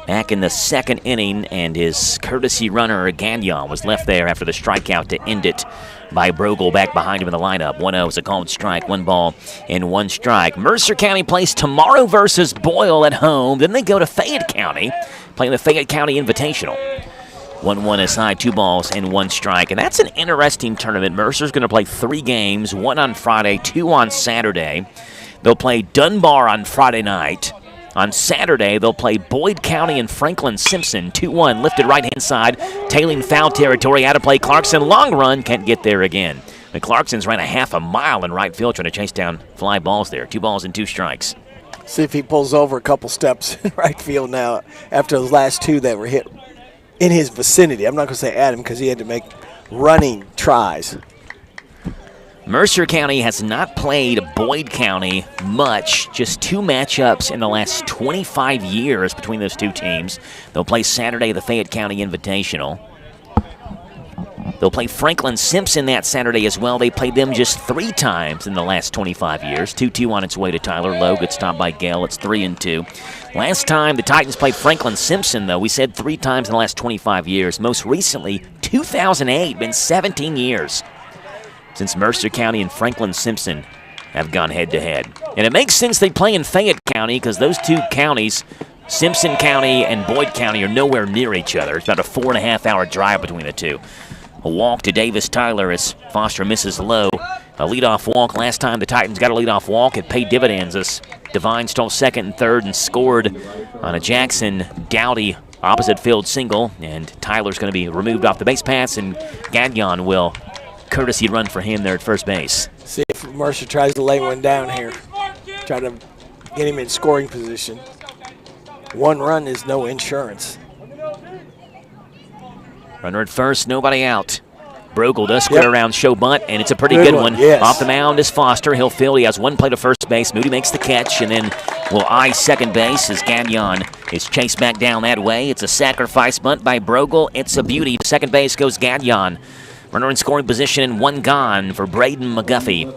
back in the second inning, and his courtesy runner, Gagnon, was left there after the strikeout to end it by Brogel back behind him in the lineup. 1-0 is a called strike, 1 ball and 1 strike. Mercer County plays tomorrow versus Boyle at home. Then they go to Fayette County, playing the Fayette County Invitational. 1-1 aside, 2 balls and 1 strike. And that's an interesting tournament. Mercer's going to play 3 games, 1 on Friday, 2 on Saturday. They'll play Dunbar on Friday night. On Saturday, they'll play Boyd County and Franklin Simpson. 2-1, lifted right-hand side, tailing foul territory, out of play. Clarkson, long run, can't get there again. And Clarkson's ran a half a mile in right field trying to chase down fly balls there. 2 balls and 2 strikes. See if he pulls over a couple steps in right field now after those last 2 that were hit in his vicinity. I'm not going to say at him because he had to make running tries. Mercer County has not played Boyd County much, just 2 matchups in the last 25 years between those 2 teams. They'll play Saturday, the Fayette County Invitational. They'll play Franklin Simpson that Saturday as well. They played them just 3 times in the last 25 years. 2-2 on its way to Tyler. Lowe gets stopped by Gale. It's 3-2. Last time the Titans played Franklin Simpson, though, we said 3 times in the last 25 years. Most recently, 2008, been 17 years since Mercer County and Franklin Simpson have gone head-to-head. And it makes sense they play in Fayette County because those 2 counties, Simpson County and Boyd County, are nowhere near each other. It's about a 4.5-hour drive between the 2. A walk to Davis Tyler as Foster misses low. A leadoff walk. Last time the Titans got a leadoff walk, it paid dividends as Devine stole second and third and scored on a Jackson Dowdy opposite field single. And Tyler's going to be removed off the base paths, and Gagnon will courtesy run for him there at first base. See if Mercer tries to lay one down here. Try to get him in scoring position. 1 run is no insurance. Runner at first, nobody out. Brogel does square around, show bunt, and it's a pretty good one. Yes. Off the mound is Foster. He'll field. He has 1 play to first base. Moody makes the catch, and then will eye second base as Gagnon is chased back down that way. It's a sacrifice bunt by Brogel. It's a beauty. To second base goes Gagnon. Runner in scoring position and 1 gone for Braden McGuffey.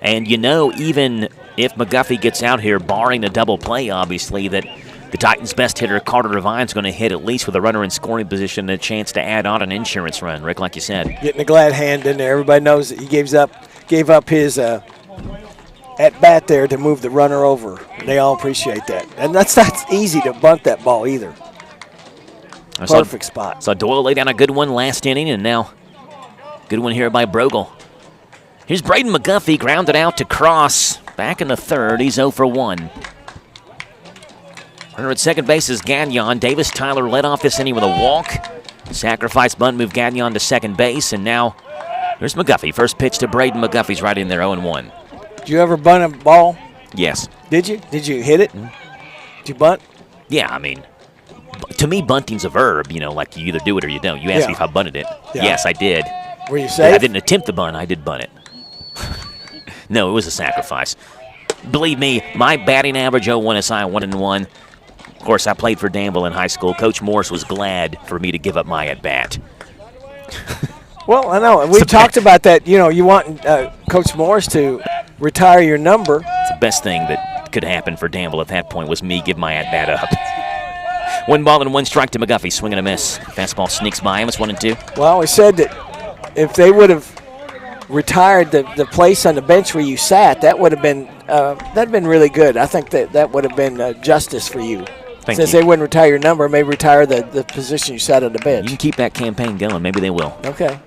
And you know, even if McGuffey gets out here, barring a double play, obviously, that the Titans' best hitter, Carter Devine's going to hit at least with a runner in scoring position and a chance to add on an insurance run, Rick, like you said. Getting a glad hand in there. Everybody knows that he gave up his at-bat there to move the runner over. They all appreciate that. And that's not easy to bunt that ball either. Perfect spot. So Doyle laid down a good one last inning, and now good one here by Brogel. Here's Braden McGuffey, grounded out to Cross. Back in the third, he's 0 for 1. Runner at second base is Gagnon. Davis Tyler led off this inning with a walk. Sacrifice bunt moved Gagnon to second base, and now there's McGuffey. First pitch to Braden McGuffey's right in there, 0-1. Did you ever bunt a ball Yes. Did you? Did you hit it? Did you bunt? Yeah, I mean, to me, bunting's a verb. Like you either do it or you don't. You asked me if I bunted it. Yeah. Yes, I did. Were you safe? I didn't attempt the bunt. I did bunt it. No, it was a sacrifice. Believe me, my batting average 0-1 SI 1-1. Of course, I played for Danville in high school. Coach Morris was glad for me to give up my at-bat. Well, I know. We talked about that. You want Coach Morris to retire your number. It's the best thing that could happen for Danville at that point was me give my at-bat up. 1 ball and 1 strike to McGuffey. Swing and a miss. Fastball sneaks by him. It's 1-2. Well, we said that if they would have retired the place on the bench where you sat, that would have been that'd been really good. I think that would have been justice for you. Since they wouldn't retire your number, maybe retire the position you sat on the bench. You can keep that campaign going. Maybe they will. Okay.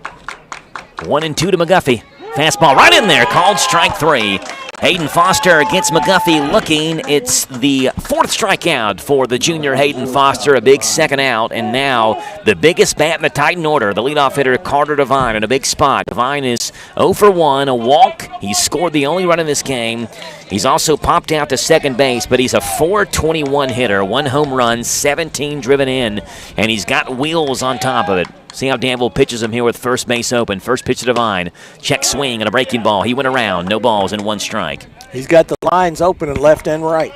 1-2 to McGuffey. Fastball right in there. Called strike 3. Hayden Foster gets McGuffey looking. It's the 4th strikeout for the junior Hayden Foster. A big second out. And now the biggest bat in the Titan order. The leadoff hitter, Carter Devine, in a big spot. Devine is 0 for 1, a walk. He's scored the only run in this game. He's also popped out to second base, but he's a .421 hitter. 1 home run, 17 driven in, and he's got wheels on top of it. See how Danville pitches him here with first base open. First pitch to Devine. Check swing and a breaking ball. He went around. No balls and 1 strike. He's got the lines open in left and right.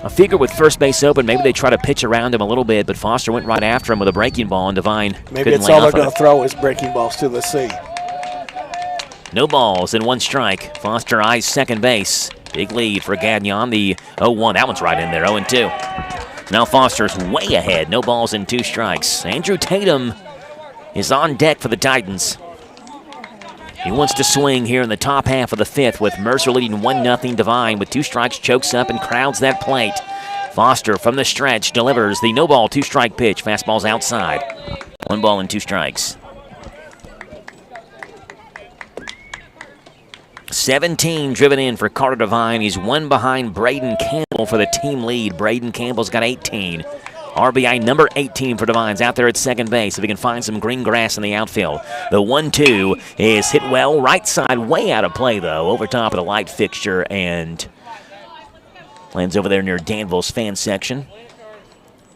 I figure with first base open, maybe they try to pitch around him a little bit, but Foster went right after him with a breaking ball, and Devine maybe it's all they're going to throw is breaking balls to. Let's see. No balls and 1 strike. Foster eyes second base. Big lead for Gagnon. The 0-1. That one's right in there. 0-2. Now Foster's way ahead. No balls and 2 strikes. Andrew Tatum is on deck for the Titans. He wants to swing here in the top half of the 5th with Mercer leading 1-0. Devine with 2 strikes chokes up and crowds that plate. Foster from the stretch delivers the no ball 2 strike pitch. Fastball's outside. 1 ball and 2 strikes. 17 driven in for Carter Devine. He's 1 behind Braden Campbell for the team lead. Braden Campbell's got 18. RBI number 18 for Devine's out there at second base. If he can find some green grass in the outfield. The 1-2 is hit well. Right side way out of play, though. Over top of the light fixture and lands over there near Danville's fan section.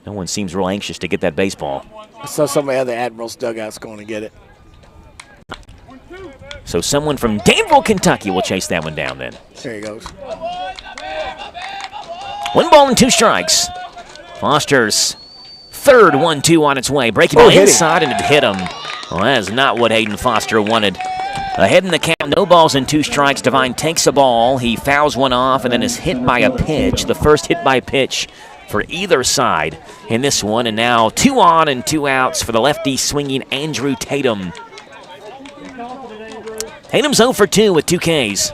No one seems real anxious to get that baseball. I saw somebody out of the Admiral's dugout's going to get it. So someone from Danville, Kentucky will chase that one down then. There he goes. 1 ball and 2 strikes. Foster's 3rd 1-2 on its way. Breaking ball inside and it hit him. Well, that is not what Hayden Foster wanted. Ahead in the count, no balls and 2 strikes. Devine takes a ball. He fouls one off and then is hit by a pitch. The first hit by pitch for either side in this one. And now 2 on and 2 outs for the lefty swinging Andrew Tatum. Tatum's 0 for 2 with 2 Ks.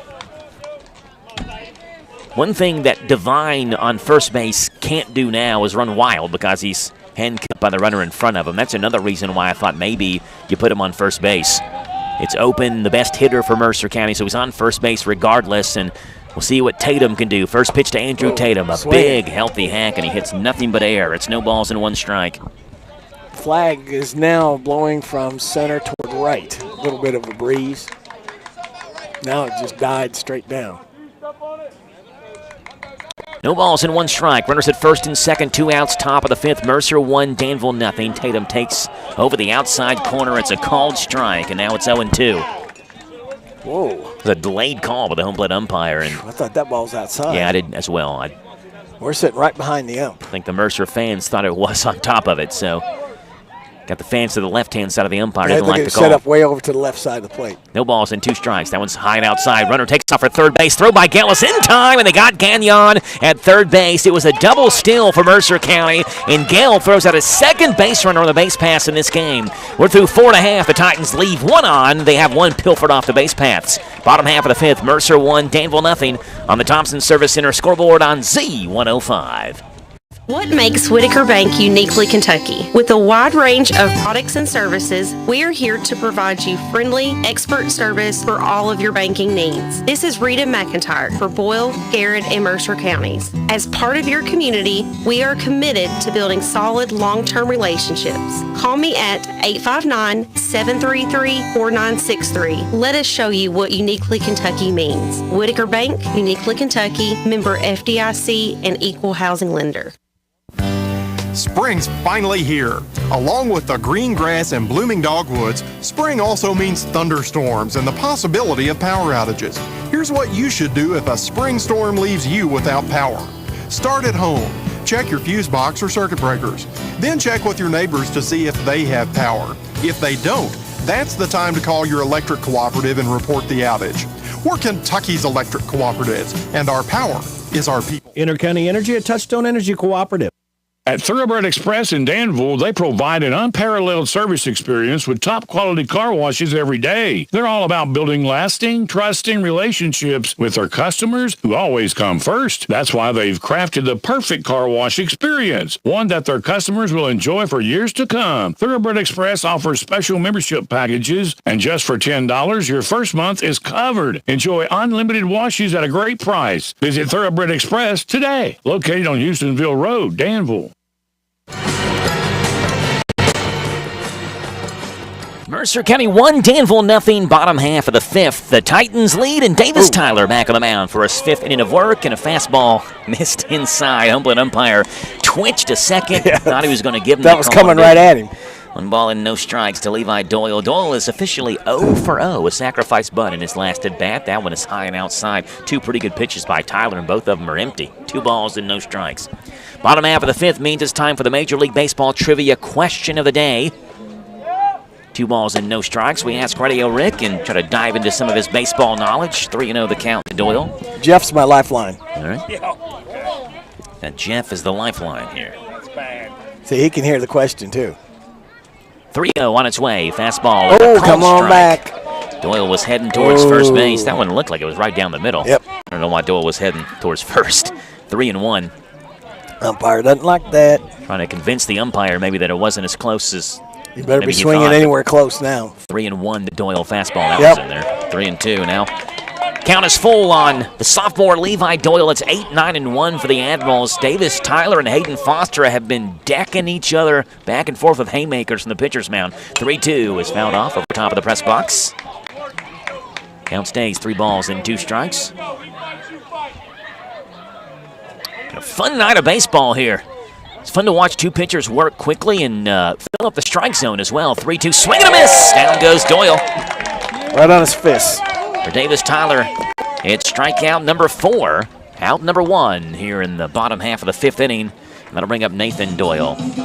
One thing that Devine on first base can't do now is run wild because he's handcuffed by the runner in front of him. That's another reason why I thought maybe you put him on first base. It's open, the best hitter for Mercer County, so he's on first base regardless, and we'll see what Tatum can do. First pitch to Andrew Tatum, a big, healthy hack, and he hits nothing but air. It's no balls and 1 strike. Flag is now blowing from center toward right. A little bit of a breeze. Now it just died straight down. No balls and 1 strike. Runners at first and second, 2 outs, top of the 5th. Mercer 1, Danville nothing. Tatum takes over the outside corner. It's a called strike, and now it's 0-2. Whoa. It's a delayed call by the home plate umpire. And I thought that ball's outside. yeah, I did as well. We're sitting right behind the ump. I think the Mercer fans thought it was on top of it, so got the fans to the left-hand side of the umpire. Didn't like the call. Set up way over to the left side of the plate. No balls and 2 strikes. That one's high and outside. Runner takes off for third base. Throw by Gillis in time, and they got Gagnon at third base. It was a double steal for Mercer County, and Gale throws out a second base runner on the base pass in this game. We're through 4.5. The Titans leave 1 on. They have 1 pilfered off the base paths. Bottom half of the 5th, Mercer 1, Danville nothing on the Thompson Service Center scoreboard on Z105. What makes Whitaker Bank uniquely Kentucky? With a wide range of products and services, we are here to provide you friendly, expert service for all of your banking needs. This is Rita McIntyre for Boyle, Garrett, and Mercer counties. As part of your community, we are committed to building solid, long-term relationships. Call me at 859-733-4963. Let us show you what uniquely Kentucky means. Whitaker Bank, uniquely Kentucky, member FDIC, and equal housing lender. Spring's finally here. Along with the green grass and blooming dogwoods, spring also means thunderstorms and the possibility of power outages. Here's what you should do if a spring storm leaves you without power. Start at home. Check your fuse box or circuit breakers. Then check with your neighbors to see if they have power. If they don't, that's the time to call your electric cooperative and report the outage. We're Kentucky's electric cooperatives, and our power is our people. Intercounty Energy, a Touchstone Energy Cooperative. At Thoroughbred Express in Danville, they provide an unparalleled service experience with top quality car washes every day. They're all about building lasting, trusting relationships with their customers who always come first. That's why they've crafted the perfect car wash experience, one that their customers will enjoy for years to come. Thoroughbred Express offers special membership packages, and just for $10, your first month is covered. Enjoy unlimited washes at a great price. Visit Thoroughbred Express today, located on Houstonville Road, Danville. Mercer County 1, Danville nothing. Bottom half of the fifth. The Titans lead, and Davis Tyler back on the mound for his fifth inning of work, and a fastball missed inside. Humboldt umpire twitched a second. Thought he was going to give him that was coming right at him. 1 ball and no strikes to Levi Doyle. Doyle is officially 0 for 0, a sacrifice bunt in his last at bat. That one is high and outside. 2 pretty good pitches by Tyler, and both of them are empty. 2 balls and no strikes. Bottom half of the fifth means it's time for the Major League Baseball trivia question of the day. 2 balls and no strikes. We ask Radio Rick and try to dive into some of his baseball knowledge. 3-0 the count to Doyle. Jeff's my lifeline. All right. Now Jeff is the lifeline here. See, he can hear the question, too. 3-0 on its way. Fastball. Oh, come on back. Doyle was heading towards first base. That one looked like it was right down the middle. Yep. I don't know why Doyle was heading towards first. 3-1. Umpire doesn't like that. Trying to convince the umpire maybe that it wasn't as close as you better be swinging anywhere close now. 3-1 the Doyle fastball. That was in there. 3-2 now. Count is full on the sophomore Levi Doyle. It's 8-9-1 for the Admirals. Davis Tyler and Hayden Foster have been decking each other back and forth with haymakers from the pitcher's mound. 3-2 is fouled off over top of the press box. Count stays 3 balls and 2 strikes. A fun night of baseball here. It's fun to watch 2 pitchers work quickly and fill up the strike zone as well. 3-2, swing and a miss. Down goes Doyle. Right on his fist. For Davis Tyler, it's strikeout number 4. Out number 1 here in the bottom half of the 5th inning. And that'll bring up Nathan Doyle. I'm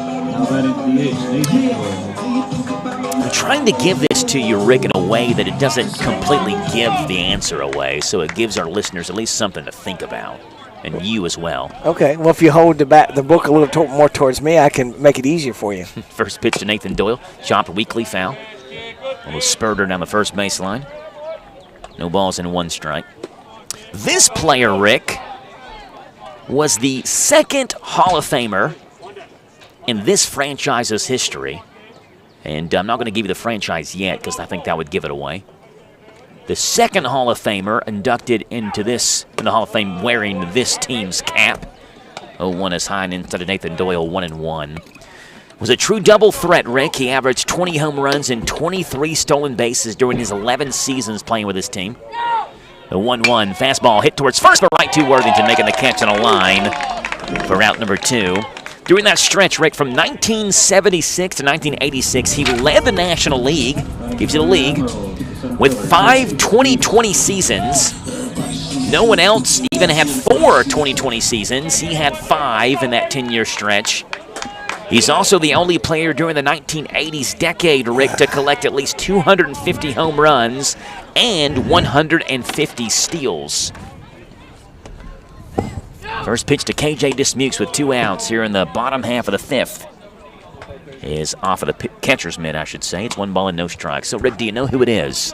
trying to give this to you, Rick, in a way that it doesn't completely give the answer away, so it gives our listeners at least something to think about. And you as well. Okay, well, if you hold the book a little more towards me, I can make it easier for you. First pitch to Nathan Doyle. Chopped weakly foul. A little spurter down the first baseline. No balls and 1 strike. This player, Rick, was the 2nd Hall of Famer in this franchise's history. And I'm not going to give you the franchise yet because I think that would give it away. The 2nd Hall of Famer inducted into the Hall of Fame wearing this team's cap. 0-1 is high and instead of Nathan Doyle, 1-1. Was a true double threat, Rick. He averaged 20 home runs and 23 stolen bases during his 11 seasons playing with his team. The 1-1 fastball hit towards first, but right to Worthington making the catch on a line for out number 2. During that stretch, Rick, from 1976 to 1986, he led the National League, gives you the league, with 5 20-20 seasons. No one else even had 4 20-20 seasons. He had 5 in that 10-year stretch. He's also the only player during the 1980s decade, Rick, to collect at least 250 home runs and 150 steals. First pitch to KJ Dismukes with 2 outs here in the bottom half of the 5th. Is off of the catcher's mitt, I should say. It's 1 ball and no strikes. So, Rick, do you know who it is?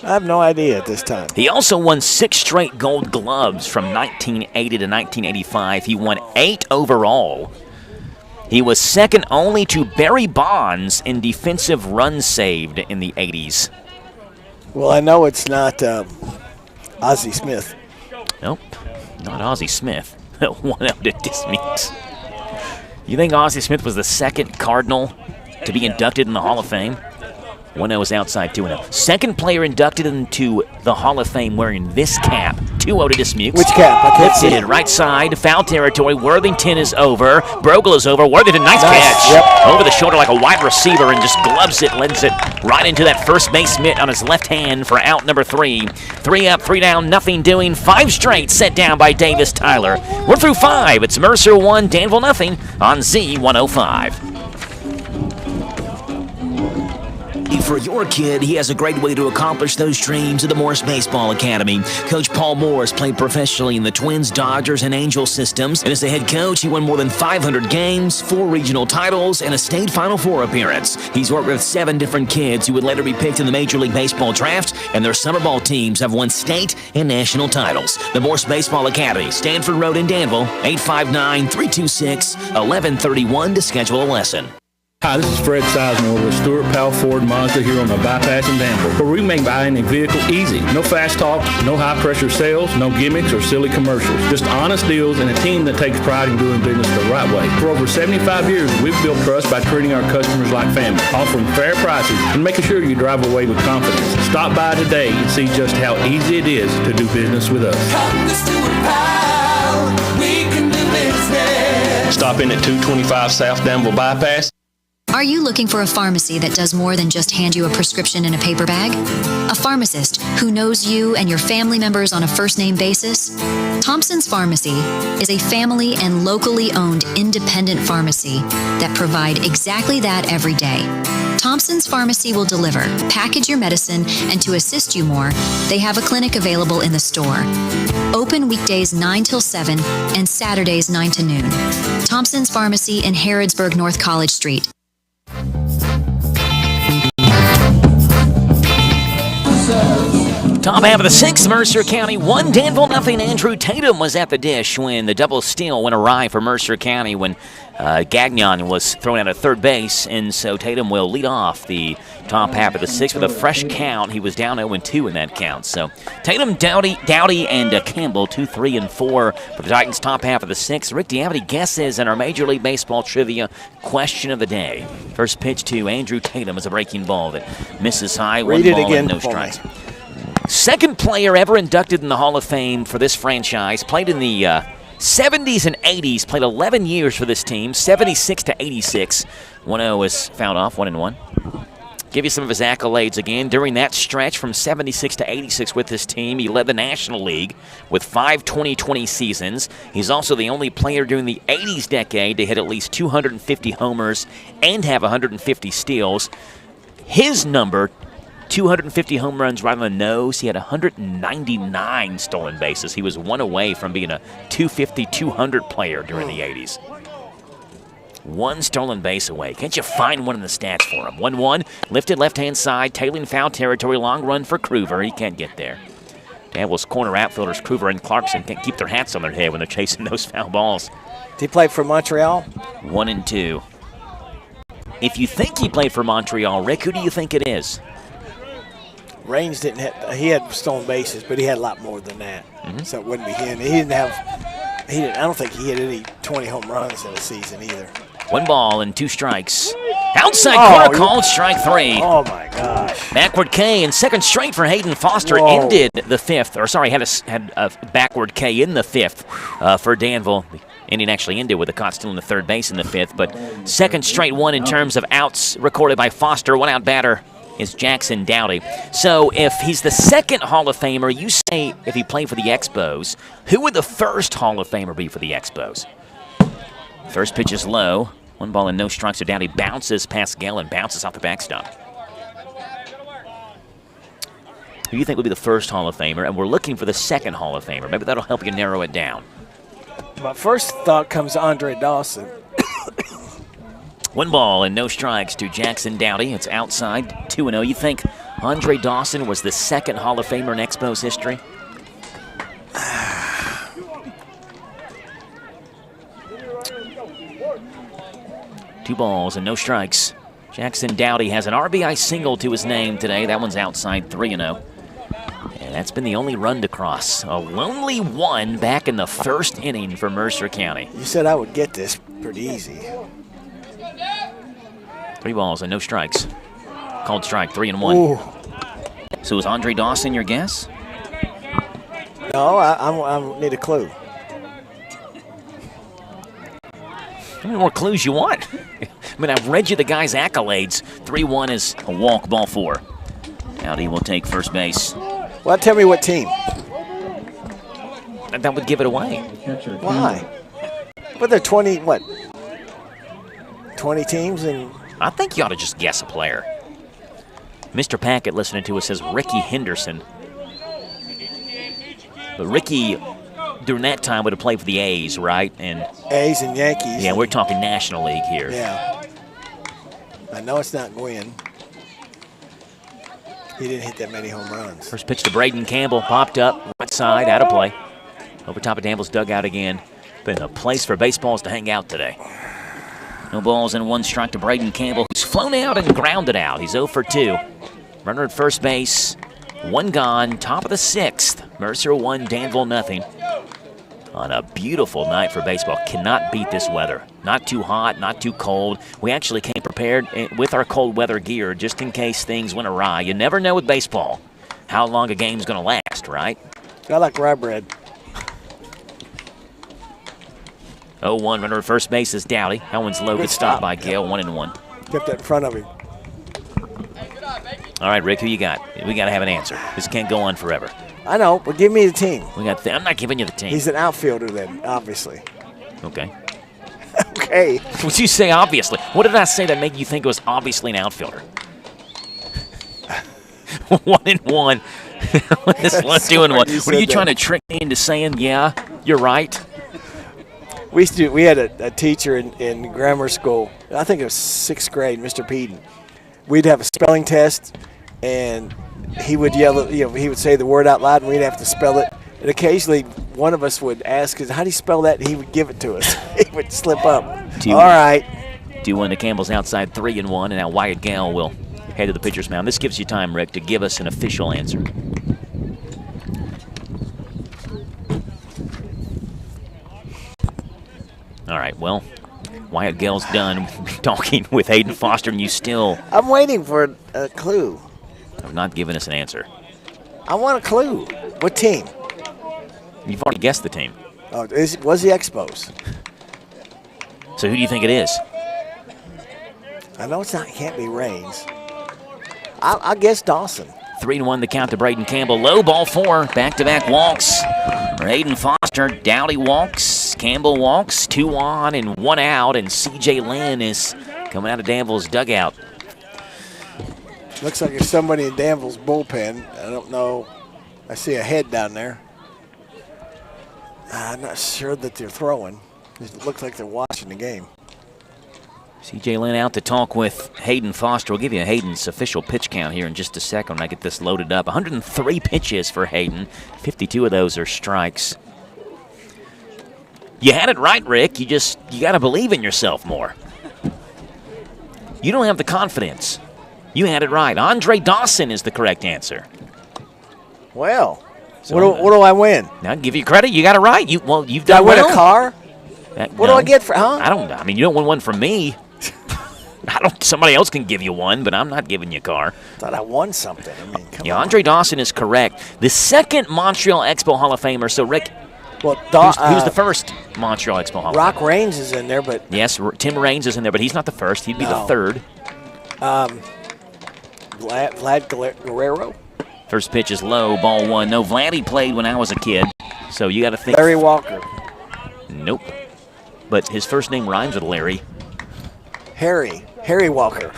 I have no idea at this time. He also won 6 straight Gold Gloves from 1980 to 1985. He won 8 overall. He was second only to Barry Bonds in defensive runs saved in the 80s. Well, I know it's not Ozzie Smith. Nope, not Ozzie Smith. 1-0 to Dismukes. You think Ozzie Smith was the second Cardinal to be inducted in the Hall of Fame? 1-0 is outside, 2-0. Second player inducted into the Hall of Fame wearing this cap. 2-0 to Dismukes. Which cap? I can't see it. Right side, foul territory. Worthington is over. Brogel is over. Worthington, nice Nice. catch. Yep. Over the shoulder like a wide receiver and just gloves it, lends it right into that first base mitt on his left hand for out number 3. 3 up, 3 down, nothing doing. 5 straight set down by Davis Tyler. We're through 5. It's Mercer 1, Danville nothing on Z105. For your kid, he has a great way to accomplish those dreams at the Morris Baseball Academy. Coach Paul Morris played professionally in the Twins, Dodgers, and Angels systems. And as the head coach, he won more than 500 games, 4 regional titles, and a state Final Four appearance. He's worked with 7 different kids who would later be picked in the Major League Baseball draft, and their summer ball teams have won state and national titles. The Morris Baseball Academy, Stanford Road in Danville, 859-326-1131 to schedule a lesson. Hi, this is Fred Sizemore with Stuart Powell Ford Mazda here on the Bypass in Danville, where we make buying a vehicle easy. No fast talk, no high-pressure sales, no gimmicks or silly commercials. Just honest deals and a team that takes pride in doing business the right way. For over 75 years, we've built trust by treating our customers like family, offering fair prices, and making sure you drive away with confidence. Stop by today and see just how easy it is to do business with us. Come to Stuart Powell, we can do business. Stop in at 225 South Danville Bypass. Are you looking for a pharmacy that does more than just hand you a prescription in a paper bag? A pharmacist who knows you and your family members on a first-name basis? Thompson's Pharmacy is a family and locally owned independent pharmacy that provide exactly that every day. Thompson's Pharmacy will deliver, package your medicine, and to assist you more, they have a clinic available in the store. Open weekdays 9 till 7 and Saturdays 9 to noon. Thompson's Pharmacy in Harrodsburg, North College Street. Top half of the 6th, Mercer County 1, Danville nothing. Andrew Tatum was at the dish when the double steal went awry for Mercer County when Gagnon was thrown out at third base, and so Tatum will lead off the top half of the 6th with a fresh count. He was down 0-2 in that count. So Tatum, Dowdy, and Campbell 2, 3, and 4 for the Titans' top half of the 6th. Rick, do you have any guesses in our Major League Baseball trivia question of the day? First pitch to Andrew Tatum is a breaking ball that misses high. Read it again, no strikes. Second player ever inducted in the Hall of Fame for this franchise. Played in the 70s and 80s. Played 11 years for this team, 76 to 86. 1-0 is fouled off, 1-1. Give you some of his accolades again. During that stretch from 76 to 86 with this team, he led the National League with 5 20-20 seasons. He's also the only player during the 80s decade to hit at least 250 homers and have 150 steals. His number, 250 home runs right on the nose. He had 199 stolen bases. He was one away from being a 250, 200 player during the 80s. 1 stolen base away. Can't you find one in the stats for him? 1-1, lifted left-hand side, tailing foul territory, long run for Kruver. He can't get there. Danville's corner outfielders, Kruver and Clarkson, can't keep their hats on their head when they're chasing those foul balls. Did he play for Montreal? 1-2. If you think he played for Montreal, Rick, who do you think it is? Raines didn't have, he had stolen bases, but he had a lot more than that. So it wouldn't be him. I don't think he hit any 20 home runs in a season either. 1 ball and 2 strikes. Outside corner called, strike 3. Oh my gosh. Backward K and second straight for Hayden Foster. Ended the 5th, or sorry, had a backward K in the 5th for Danville. The inning actually ended with a caught still in the third base in the 5th, but second straight one in terms of outs recorded by Foster. 1 out batter is Jackson Dowdy. So if he's the second Hall of Famer, you say if he played for the Expos, who would the first Hall of Famer be for the Expos? First pitch is low. 1 ball and no strikes. So Dowdy bounces past Gale and bounces off the backstop. Who do you think would be the first Hall of Famer? And we're looking for the second Hall of Famer. Maybe that'll help you narrow it down. My first thought comes to Andre Dawson. 1 ball and no strikes to Jackson Dowdy. It's outside, 2-0. You think Andre Dawson was the second Hall of Famer in Expos history. Two balls and no strikes. Jackson Dowdy has an RBI single to his name today. That one's outside 3-0. And that's been the only run to cross. A lonely one back in the first inning for Mercer County. You said I would get this pretty easy. 3 balls and no strikes. Called strike, 3-1. Ooh. So is Andre Dawson your guess? No, I need a clue. How many more clues you want? I mean, I've read you the guy's accolades. 3-1 is a walk, ball 4. Dowdy will take first base. Well, tell me what team. That would give it away. Why? But there are 20 teams? And I think you ought to just guess a player. Mr. Packett listening to us says Ricky Henderson. But Ricky, during that time, would have played for the A's, right? And A's and Yankees. Yeah, we're talking National League here. Yeah. I know it's not Gwynn. He didn't hit that many home runs. First pitch to Braden Campbell, popped up, right side, out of play. Over top of Danville's dugout again. Been a place for baseballs to hang out today. No balls and 1 strike to Braden Campbell, who's flown out and grounded out. He's 0 for 2. Runner at first base, 1 gone, top of the 6th. Mercer 1, Danville nothing. On a beautiful night for baseball. Cannot beat this weather. Not too hot, not too cold. We actually came prepared with our cold weather gear just in case things went awry. You never know with baseball how long a game's going to last, right? I like rye bread. 0-1, runner at first base is Dowdy. That one's low. Good stop by Gale, 1-1. Kept that in front of him. All right, Rick, who you got? We got to have an answer. This can't go on forever. I know, but give me the team. I'm not giving you the team. He's an outfielder then, obviously. Okay. Okay. What you say obviously? What did I say that made you think it was obviously an outfielder? 1-1. Let's do it. What are you trying to trick me into saying, yeah, you're right? We had a teacher in grammar school. I think it was 6th grade, Mr. Peden. We'd have a spelling test, and he would yell, he would say the word out loud, and we'd have to spell it. And occasionally, one of us would ask, "How do you spell that?" And he would give it to us. He would slip up. All right. 2-1 to Campbell's outside, 3-1, and now Wyatt Gale will head to the pitcher's mound. This gives you time, Rick, to give us an official answer. All right, well, Wyatt Gale's done talking with Hayden Foster, and you still... I'm waiting for a clue. have not given us an answer. I want a clue. What team? You've already guessed the team. Oh, was the Expos. So who do you think it is? I know it can't be Raines. I'll guess Dawson. 3-1 the count to Braden Campbell. Low ball 4. Back-to-back walks. Hayden Foster. Dowdy walks. Campbell walks. 2 on and 1 out. And C.J. Lynn is coming out of Danville's dugout. Looks like there's somebody in Danville's bullpen. I don't know. I see a head down there. I'm not sure that they're throwing. It looks like they're watching the game. C.J. Lynn out to talk with Hayden Foster. We'll give you Hayden's official pitch count here in just a second when I get this loaded up. 103 pitches for Hayden. 52 of those are strikes. You had it right, Rick. You got to believe in yourself more. You don't have the confidence. You had it right. Andre Dawson is the correct answer. Well, so what do I win? Now, give you credit. You got it right. You've done well. Do I win well. A car? What do I get for? Huh? I mean, you don't win one from me. Somebody else can give you one, but I'm not giving you a car. Thought I won something. I mean, come on. Andre Dawson is correct. The second Montreal Expo Hall of Famer. So, Rick, well, who's the first Montreal Expo Hall of Famer? Rock Raines is in there, but yes, Tim Raines is in there, but he's not the first. He'd be the third. Vlad Guerrero. First pitch is low, ball 1. No, Vladdy played when I was a kid, so you got to think. Larry Walker. Nope. But his first name rhymes with Larry. Harry Walker.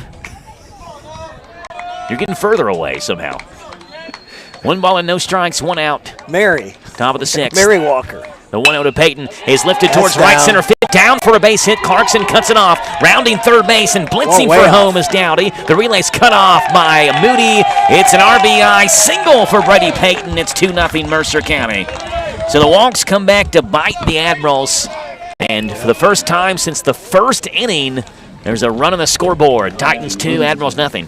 You're getting further away somehow. 1 ball and no strikes, 1 out. Mary. Top of the 6th. Mary Walker. The 1-0 to Peyton is lifted That's towards down. right center field. down for a base hit. Clarkson cuts it off. Rounding third base and blitzing for home is Dowdy. The relay's cut off by Moody. It's an RBI single for Brady Payton. It's 2-0 Mercer County. So the Walks come back to bite the Admirals. And for the first time since the first inning, there's a run on the scoreboard. Titans 2, Admirals nothing.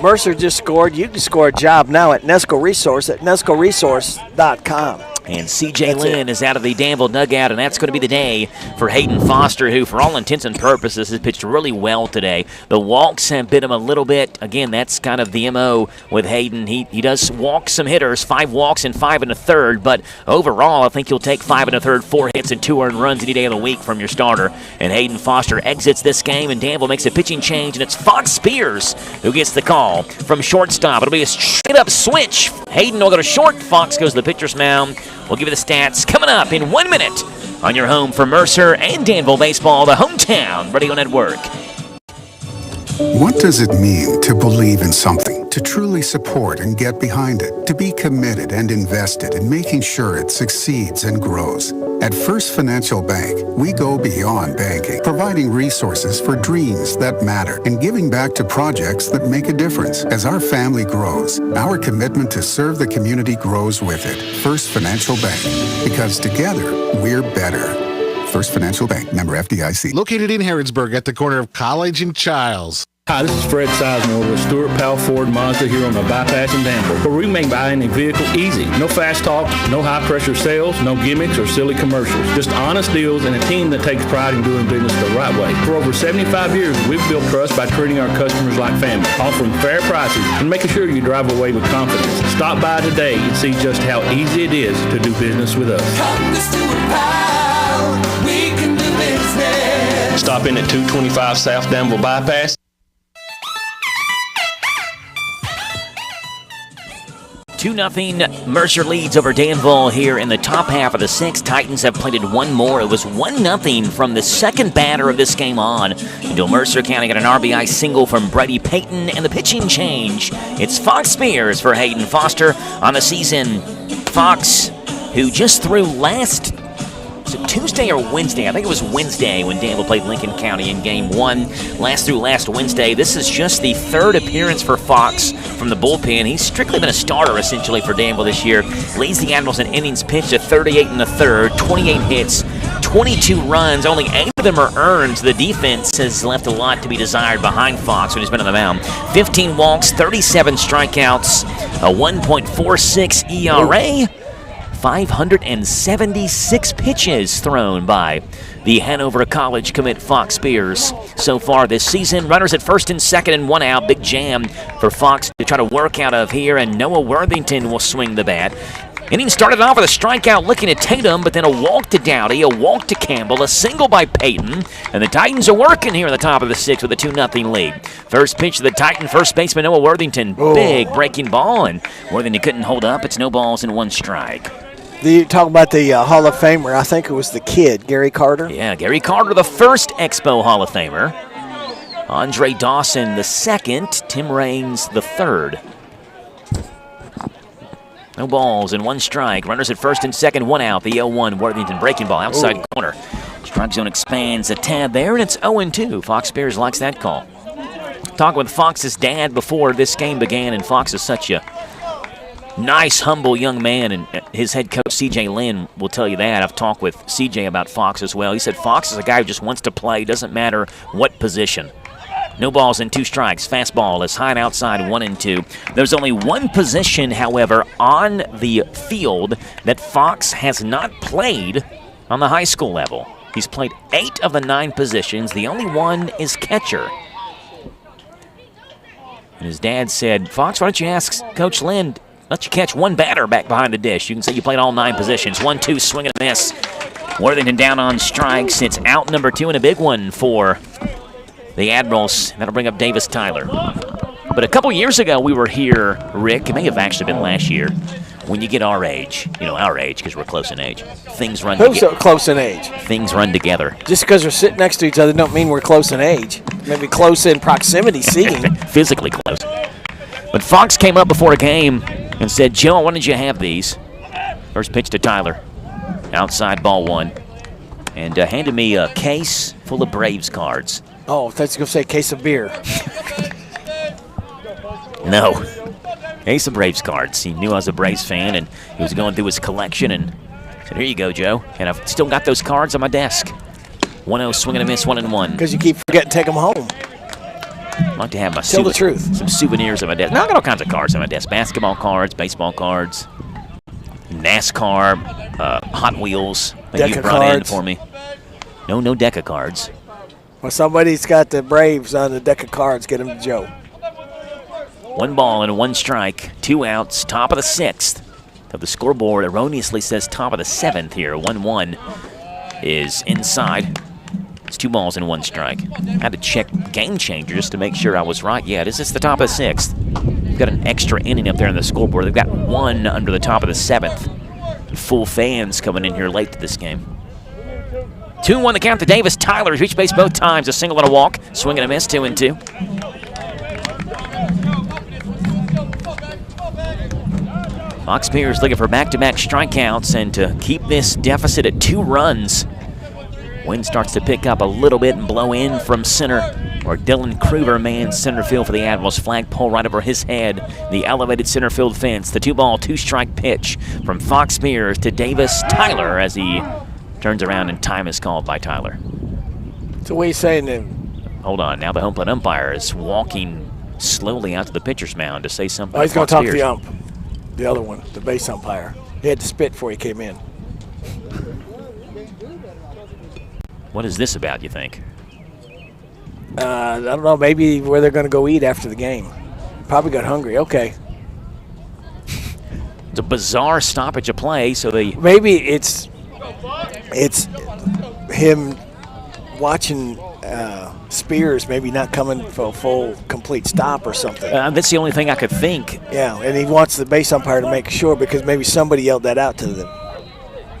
Mercer just scored. You can score a job now at Nesco Resource at nescoresource.com. And C.J. Lynn is out of the Danville dugout, and that's going to be the day for Hayden Foster, who, for all intents and purposes, has pitched really well today. The walks have bit him a little bit. Again, that's kind of the M.O. with Hayden. He does walk some hitters, 5 walks and 5 1/3, but overall, I think you'll take 5 1/3, 4 hits, and 2 earned runs any day of the week from your starter. And Hayden Foster exits this game, and Danville makes a pitching change, and it's Fox Spears who gets the call from shortstop. It'll be a straight-up switch. Hayden will go to short. Fox goes to the pitcher's mound. We'll give you the stats coming up in 1 minute on your home for Mercer and Danville baseball, the hometown radio network. What does it mean to believe in something, to truly support and get behind it, to be committed and invested in making sure it succeeds and grows? At First Financial Bank, we go beyond banking, providing resources for dreams that matter and giving back to projects that make a difference. As our family grows, our commitment to serve the community grows with it. First Financial Bank, because together, we're better. First Financial Bank, member FDIC. Located in Harrodsburg at the corner of College and Childs. Hi, this is Fred Sizemore with Stewart Powell Ford Mazda here on the Bypass in Danville, where we make buying a vehicle easy. No fast talk, no high-pressure sales, no gimmicks or silly commercials. Just honest deals and a team that takes pride in doing business the right way. For over 75 years, we've built trust by treating our customers like family, offering fair prices and making sure you drive away with confidence. Stop by today and see just how easy it is to do business with us. Come to Stewart Powell, we can do business. Stop in at 225 South Danville Bypass. 2-0 Mercer leads over Danville here in the top half of the 6th. Titans have plated one more. It was 1-0 from the second batter of this game on until Mercer County got an RBI single from Brady Payton and the pitching change. It's Fox Spears for Hayden Foster on the season. Fox, who just threw last Tuesday or Wednesday? I think it was Wednesday when Danville played Lincoln County in Game 1. Last Wednesday. This is just the 3rd appearance for Fox from the bullpen. He's strictly been a starter, essentially, for Danville this year. Leads the Admirals in innings pitched at 38 1/3, 28 hits, 22 runs. Only 8 of them are earned. The defense has left a lot to be desired behind Fox when he's been on the mound. 15 walks, 37 strikeouts, a 1.46 ERA. 576 pitches thrown by the Hanover College commit Fox Spears so far this season. Runners at first and second and 1 out. Big jam for Fox to try to work out of here, and Noah Worthington will swing the bat. Inning started off with a strikeout looking at Tatum, but then a walk to Dowdy, a walk to Campbell, a single by Payton, and the Titans are working here in the top of the 6th with a 2-0 lead. First pitch to the Titan first baseman Noah Worthington. Big breaking ball, and Worthington couldn't hold up. It's no balls and 1 strike. You talk about the Hall of Famer. I think it was the kid, Gary Carter. Yeah, Gary Carter, the first Expo Hall of Famer. Andre Dawson, the second. Tim Raines, the third. No balls and 1 strike. Runners at first and second, 1 out. The 0-1 Worthington breaking ball outside corner. Strike zone expands a tad there, and it's 0-2. Fox Spears likes that call. Talking with Fox's dad before this game began, and Fox is such a nice, humble young man, and his head coach, C.J. Lynn, will tell you that. I've talked with C.J. about Fox as well. He said Fox is a guy who just wants to play, doesn't matter what position. No balls and 2 strikes. Fastball is high and outside, 1-2. There's only one position, however, on the field that Fox has not played on the high school level. He's played 8 of the 9 positions. The only one is catcher. And his dad said, Fox, why don't you ask Coach Lynn, let you catch 1 batter back behind the dish. You can say you played all 9 positions. 1-2, swing and a miss. Worthington down on strikes. It's out number 2 and a big one for the Admirals. That'll bring up Davis Tyler. But a couple years ago, we were here, Rick. It may have actually been last year. When you get our age, our age, because we're close in age, things run together. Who's close in age? Things run together. Just because we're sitting next to each other don't mean we're close in age. Maybe close in proximity seeing. Physically close. But Fox came up before a game and said, Joe, why did you have these? First pitch to Tyler. Outside ball 1. and handed me a case full of Braves cards. Oh, I thought you were going to say case of beer. No. Case of Braves cards. He knew I was a Braves fan, and he was going through his collection, and said, here you go, Joe. And I've still got those cards on my desk. 1-0, swing and a miss, 1-1. Because you keep forgetting to take them home. I'd like to have my Tell the truth. Some souvenirs on my desk. Now I got all kinds of cards on my desk. Basketball cards, baseball cards, NASCAR, Hot Wheels. Maybe you brought in for me. No deck of cards. Well, somebody's got the Braves on the deck of cards. Get them to Joe. 1 ball and 1 strike. 2 outs. Top of the 6th. Though the scoreboard erroneously says top of the 7th here. 1-1 is inside. It's 2 balls and 1 strike. Had to check Game Changer just to make sure I was right. Yeah, this is the top of the 6th. We've got an extra inning up there on the scoreboard. They've got 1 under the top of the 7th. Full fans coming in here late to this game. 2-1 the count to Davis. Tyler reached base both times. A single and a walk. Swing and a miss, 2-2. Fox Spears looking for back-to-back strikeouts and to keep this deficit at 2 runs. Wind starts to pick up a little bit and blow in from center, where Dylan Kruger mans center field for the Admirals. Flagpole right over his head. The elevated center field fence. The 2-ball, 2-strike pitch from Fox Spears to Davis Tyler as he turns around and time is called by Tyler. So what are you saying then? Hold on. Now the home plate umpire is walking slowly out to the pitcher's mound to say something. Oh, he's going to talk to the ump. The other one, the base umpire. He had to spit before he came in. What is this about, you think? I don't know. Maybe where they're going to go eat after the game. Probably got hungry. Okay. It's a bizarre stoppage of play, so they... Maybe it's him watching Spears maybe not coming for a full, complete stop or something. That's the only thing I could think. Yeah, and he wants the base umpire to make sure because maybe somebody yelled that out to the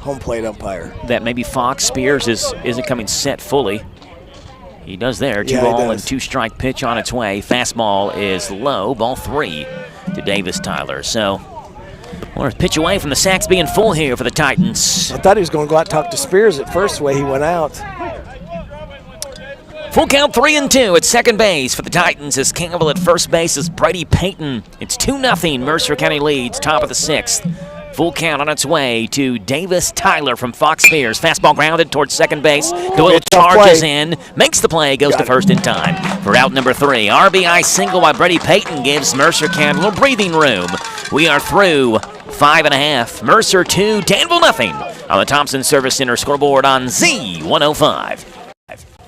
home plate umpire. That maybe Fox Spears isn't coming set fully. He does there. 2-ball and 2-strike pitch on its way. Fastball is low. Ball 3 to Davis Tyler. So we're a pitch away from the sacks being full here for the Titans. I thought he was going to go out and talk to Spears at first, the way he went out. Full count 3-2 at second base for the Titans as Campbell at first base is Brady Payton. It's 2-0. Mercer County leads, top of the 6th. Full count on its way to Davis Tyler from Fox Spears. Fastball grounded towards second base. Doyle charges in, makes the play, goes to first in time for out number 3. RBI single by Brady Payton gives Mercer County a little breathing room. We are through 5.5. Mercer 2, Danville nothing on the Thompson Service Center scoreboard on Z105.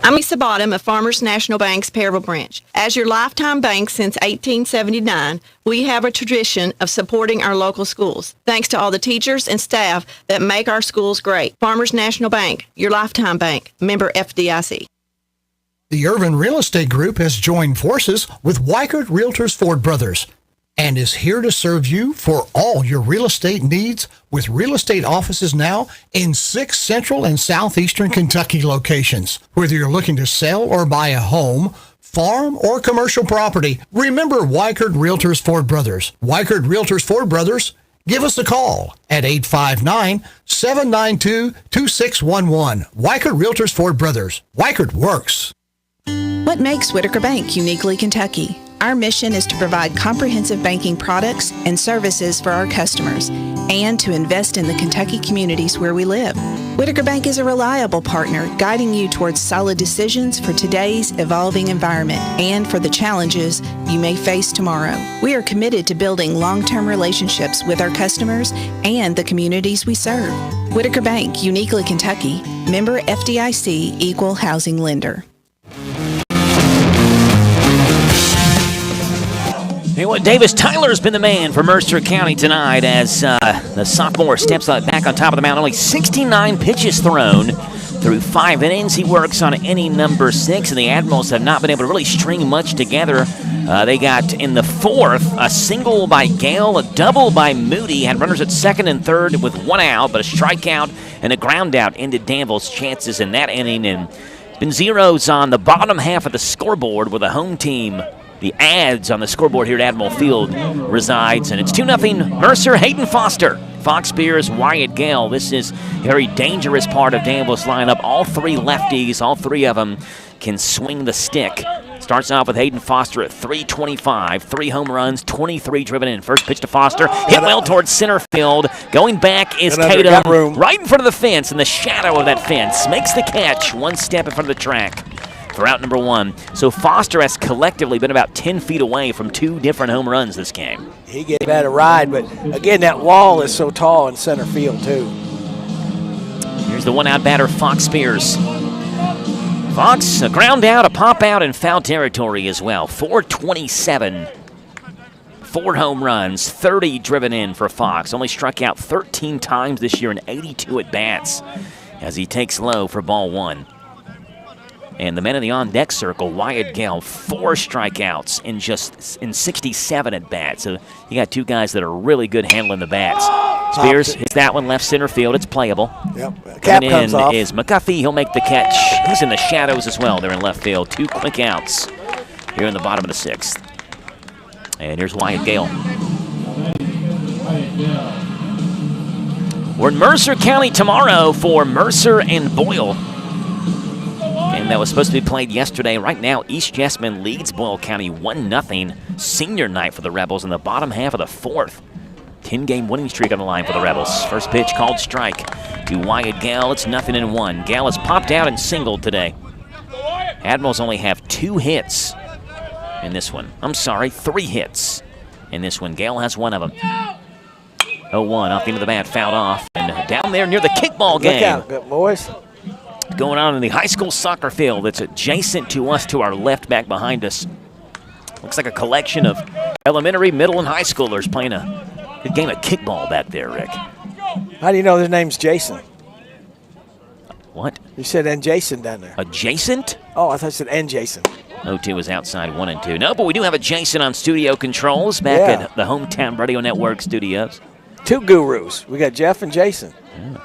I'm Lisa Bottom of Farmers National Bank's Perryville branch. As your lifetime bank since 1879, we have a tradition of supporting our local schools. Thanks to all the teachers and staff that make our schools great. Farmers National Bank, your lifetime bank, member FDIC. The Urban Real Estate Group has joined forces with Weichert Realtors Ford Brothers and is here to serve you for all your real estate needs with real estate offices now in 6 central and southeastern Kentucky locations. Whether you're looking to sell or buy a home, farm, or commercial property, remember Weichert Realtors Ford Brothers. Weichert Realtors Ford Brothers, give us a call at 859-792-2611. Weichert Realtors Ford Brothers. Weichert works. What makes Whitaker Bank uniquely Kentucky? Our mission is to provide comprehensive banking products and services for our customers and to invest in the Kentucky communities where we live. Whitaker Bank is a reliable partner guiding you towards solid decisions for today's evolving environment and for the challenges you may face tomorrow. We are committed to building long-term relationships with our customers and the communities we serve. Whitaker Bank, uniquely Kentucky, member FDIC, equal housing lender. You know what, Davis Tyler's been the man for Mercer County tonight as the sophomore steps back on top of the mound. Only 69 pitches thrown through 5 innings. He works on inning number 6, and the Admirals have not been able to really string much together. They got in the 4th a single by Gale, a double by Moody, had runners at 2nd and 3rd with 1 out, but a strikeout and a ground out ended Danville's chances in that inning. And it's been zeros on the bottom half of the scoreboard with a home team. The ads on the scoreboard here at Admiral Field resides, and it's 2-0 Mercer. Hayden Foster Fox Spears, Wyatt Gale. This is a very dangerous part of Danville's lineup. All three lefties, all three of them can swing the stick. Starts off with Hayden Foster at 325, 3 home runs, 23 driven in. First pitch to Foster, hit well towards center field. Going back is Tatum, right in front of the fence, in the shadow of that fence. Makes the catch, one step in front of the track for out number 1. So Foster has collectively been about 10 feet away from 2 different home runs this game. He gave that a ride, but again, that wall is so tall in center field, too. Here's the one-out batter, Fox Spears. Fox, a ground out, a pop out, in foul territory as well. 427, 4 home runs, 30 driven in for Fox. Only struck out 13 times this year in 82 at-bats as he takes low for ball 1. And the men in the on-deck circle, Wyatt Gale, 4 strikeouts in 67 at-bats. So you got 2 guys that are really good handling the bats. Spears hits that one left center field. It's playable. Yep. Cap Coming comes in off. is McGuffey. He'll make the catch. He's in the shadows as well. They're in left field. 2 quick outs here in the bottom of the 6th. And here's Wyatt Gale. We're in Mercer County tomorrow for Mercer and Boyle. Game that was supposed to be played yesterday. Right now, East Jessamine leads Boyle County 1-0. Senior night for the Rebels in the bottom half of the 4th. 10-game winning streak on the line for the Rebels. First pitch called strike to Wyatt Gale. It's 0-1. Gale has popped out and singled today. Admirals only have 2 hits in this one. I'm sorry, 3 hits in this one. Gale has 1 of them. 0-1 off the end of the bat, fouled off. And down there near the kickball game. Look out, good boys. Going on in the high school soccer field that's adjacent to us, to our left back behind us. Looks like a collection of elementary, middle, and high schoolers playing a good game of kickball back there, Rick. How do you know their name's Jason? What? You said and Jason down there. Adjacent? Oh, I thought you said and Jason. 0-2 is outside 1 and 2. No, but we do have a Jason on studio controls back at the Hometown Radio Network studios. 2 gurus. We got Jeff and Jason. Yeah.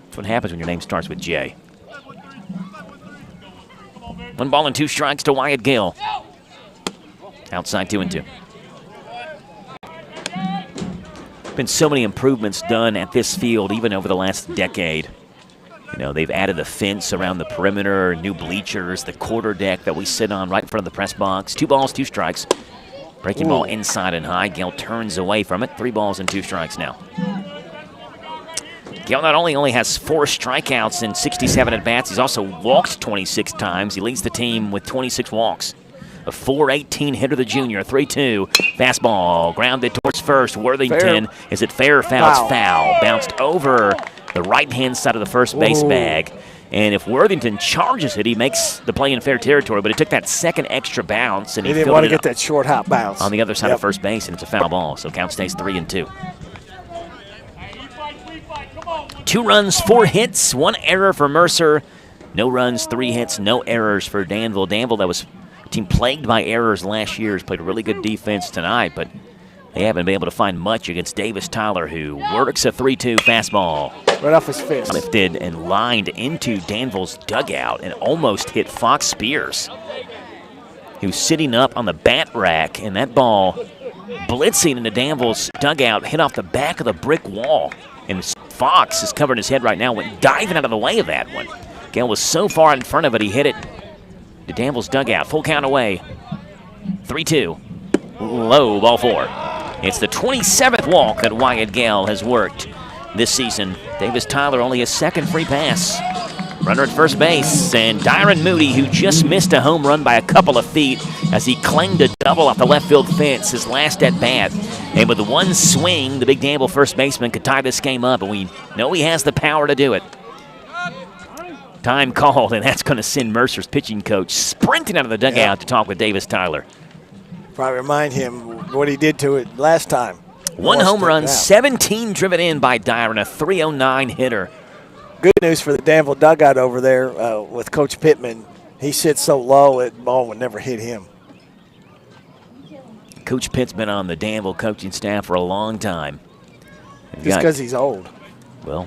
That's what happens when your name starts with J. 1 ball and 2 strikes to Wyatt Gale. Outside 2-2. Been so many improvements done at this field even over the last decade. You know, they've added a fence around the perimeter, new bleachers, the quarter deck that we sit on right in front of the press box. 2 balls, 2 strikes. Breaking ball inside and high. Gale turns away from it. 3 balls and 2 strikes now. Gale not only has 4 strikeouts in 67 at-bats, he's also walked 26 times. He leads the team with 26 walks. A 4.18 hitter, the junior. 3-2. Fastball grounded towards first. Worthington. Fair. Is it fair or foul? It's foul. Bounced over the right-hand side of the first base bag. And if Worthington charges it, he makes the play in fair territory. But it took that second extra bounce, and he didn't want to get that short hop bounce on the other side of first base, and it's a foul ball. So count stays 3-2. 2 runs, 4 hits, 1 error for Mercer. No runs, 3 hits, no errors for Danville. Danville, that was a team plagued by errors last year, has played really good defense tonight, but they haven't been able to find much against Davis Tyler, who works a 3-2 fastball. Right off his fist. Lifted and lined into Danville's dugout and almost hit Fox Spears, who's sitting up on the bat rack, and that ball blitzing into Danville's dugout hit off the back of the brick wall. And Fox is covering his head right now, went diving out of the way of that one. Gale was so far in front of it, he hit it to Danville's dugout. Full count away. 3-2. Low, ball 4. It's the 27th walk that Wyatt Gale has worked this season. Davis Tyler only his 2nd free pass. Runner at first base, and Dyron Moody, who just missed a home run by a couple of feet as he clanged a double off the left field fence, his last at bat. And with the 1 swing, the big Danville first baseman could tie this game up, and we know he has the power to do it. Time called, and that's going to send Mercer's pitching coach sprinting out of the dugout to talk with Davis Tyler. Probably remind him what he did to it last time. 1 home run, 17 driven in by Dyron, a 309 hitter. Good news for the Danville dugout over there with Coach Pittman. He sits so low, that ball would never hit him. Coach Pitt's been on the Danville coaching staff for a long time. Just because he's old. Well,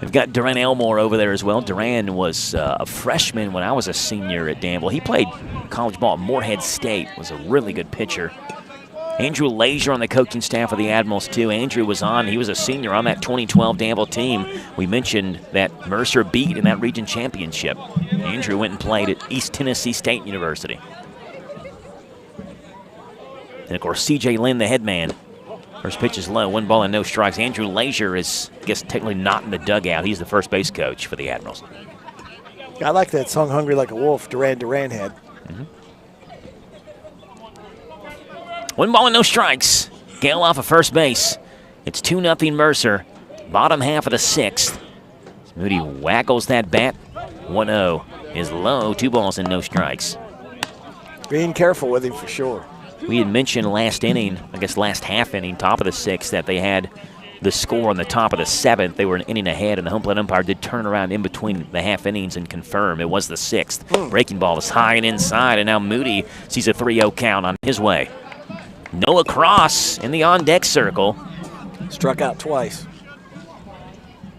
they've got Duran Elmore over there as well. Duran was a freshman when I was a senior at Danville. He played college ball at Morehead State, was a really good pitcher. Andrew Leisure on the coaching staff of the Admirals, too. Andrew was on. He was a senior on that 2012 Danville team we mentioned that Mercer beat in that region championship. Andrew went and played at East Tennessee State University. And, of course, C.J. Lynn, the head man. First pitch is low, 1 ball and no strikes. Andrew Leisure is, I guess, technically not in the dugout. He's the first base coach for the Admirals. I like that song, Hungry Like a Wolf, Duran had. 1 ball and no strikes. Gale off of first base. It's 2-0 Mercer. Bottom half of the 6th. Moody waggles that bat. 1-0 is low. 2 balls and no strikes. Being careful with him for sure. We had mentioned last inning, I guess last half inning, top of the 6th, that they had the score on the top of the 7th. They were an inning ahead, and the home plate umpire did turn around in between the half innings and confirm it was the 6th. Breaking ball is high and inside, and now Moody sees a 3-0 count on his way. Noah Cross in the on-deck circle. Struck out twice.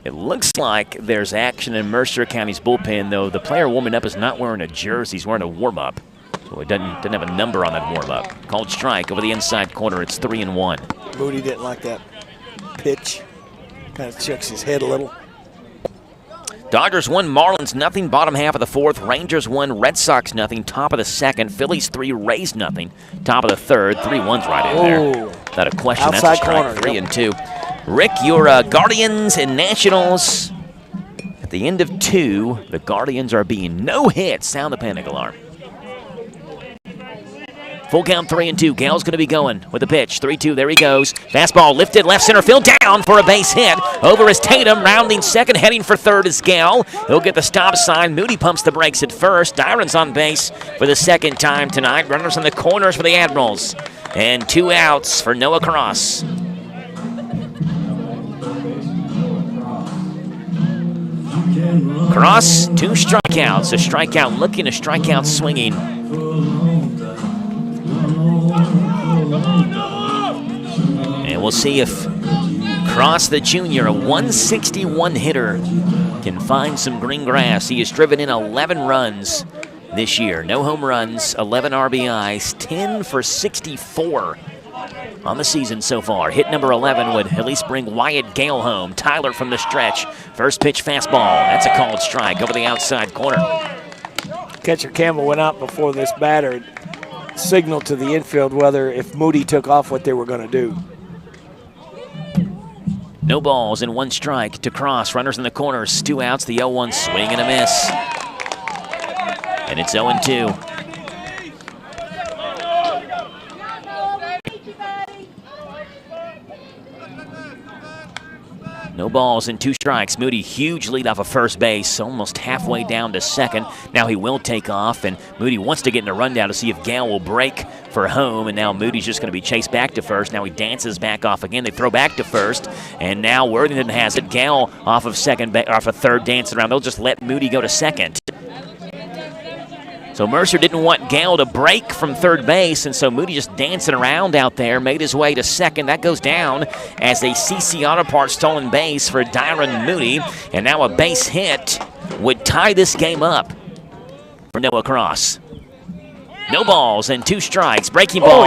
It looks like there's action in Mercer County's bullpen, though the player warming up is not wearing a jersey. He's wearing a warm-up. So it doesn't have a number on that warm-up. Called strike over the inside corner. It's 3-1. Moody didn't like that pitch. Kind of shakes his head a little. Dodgers 1, Marlins nothing. Bottom half of the 4th. Rangers 1, Red Sox nothing. Top of the 2nd. Phillies 3, Rays nothing. Top of the 3rd. 3-1's right in there. Without a question, Outside that's a strike. corner, 3 and 2. Rick, your Guardians and Nationals. At the end of 2, the Guardians are being no hits. Sound the panic alarm. Full count 3-2. Gale's going to be going with the pitch. 3-2. There he goes. Fastball lifted left center field down for a base hit. Over is Tatum. Rounding second. Heading for third is Gale. He'll get the stop sign. Moody pumps the brakes at first. Dyron's on base for the second time tonight. Runners in the corners for the Admirals. And 2 outs for Noah Cross. Cross, 2 strikeouts. A strikeout looking, a strikeout swinging. And we'll see if Cross, the junior, a 161 hitter, can find some green grass. He has driven in 11 runs this year. No home runs, 11 RBIs, 10 for 64 on the season so far. Hit number 11 would at least bring Wyatt Gale home. Tyler from the stretch. First pitch fastball. That's a called strike over the outside corner. Catcher Campbell went out before this batter. Signal to the infield whether if Moody took off what they were going to do. No balls and 1 strike to Cross. Runners in the corners, 2 outs. The 0-1 swing and a miss. And it's 0-2. No balls and 2 strikes. Moody, huge lead off of first base, almost halfway down to second. Now he will take off, and Moody wants to get in a rundown to see if Gale will break for home, and now Moody's just going to be chased back to first. Now he dances back off again. They throw back to first, and now Worthington has it. Gale off of third, dancing around. They'll just let Moody go to second. So Mercer didn't want Gale to break from third base, and so Moody just dancing around out there, made his way to second. That goes down as a CC Auto Parts stolen base for Dyron Moody, and now a base hit would tie this game up for Noah Cross. No balls and 2 strikes. Breaking ball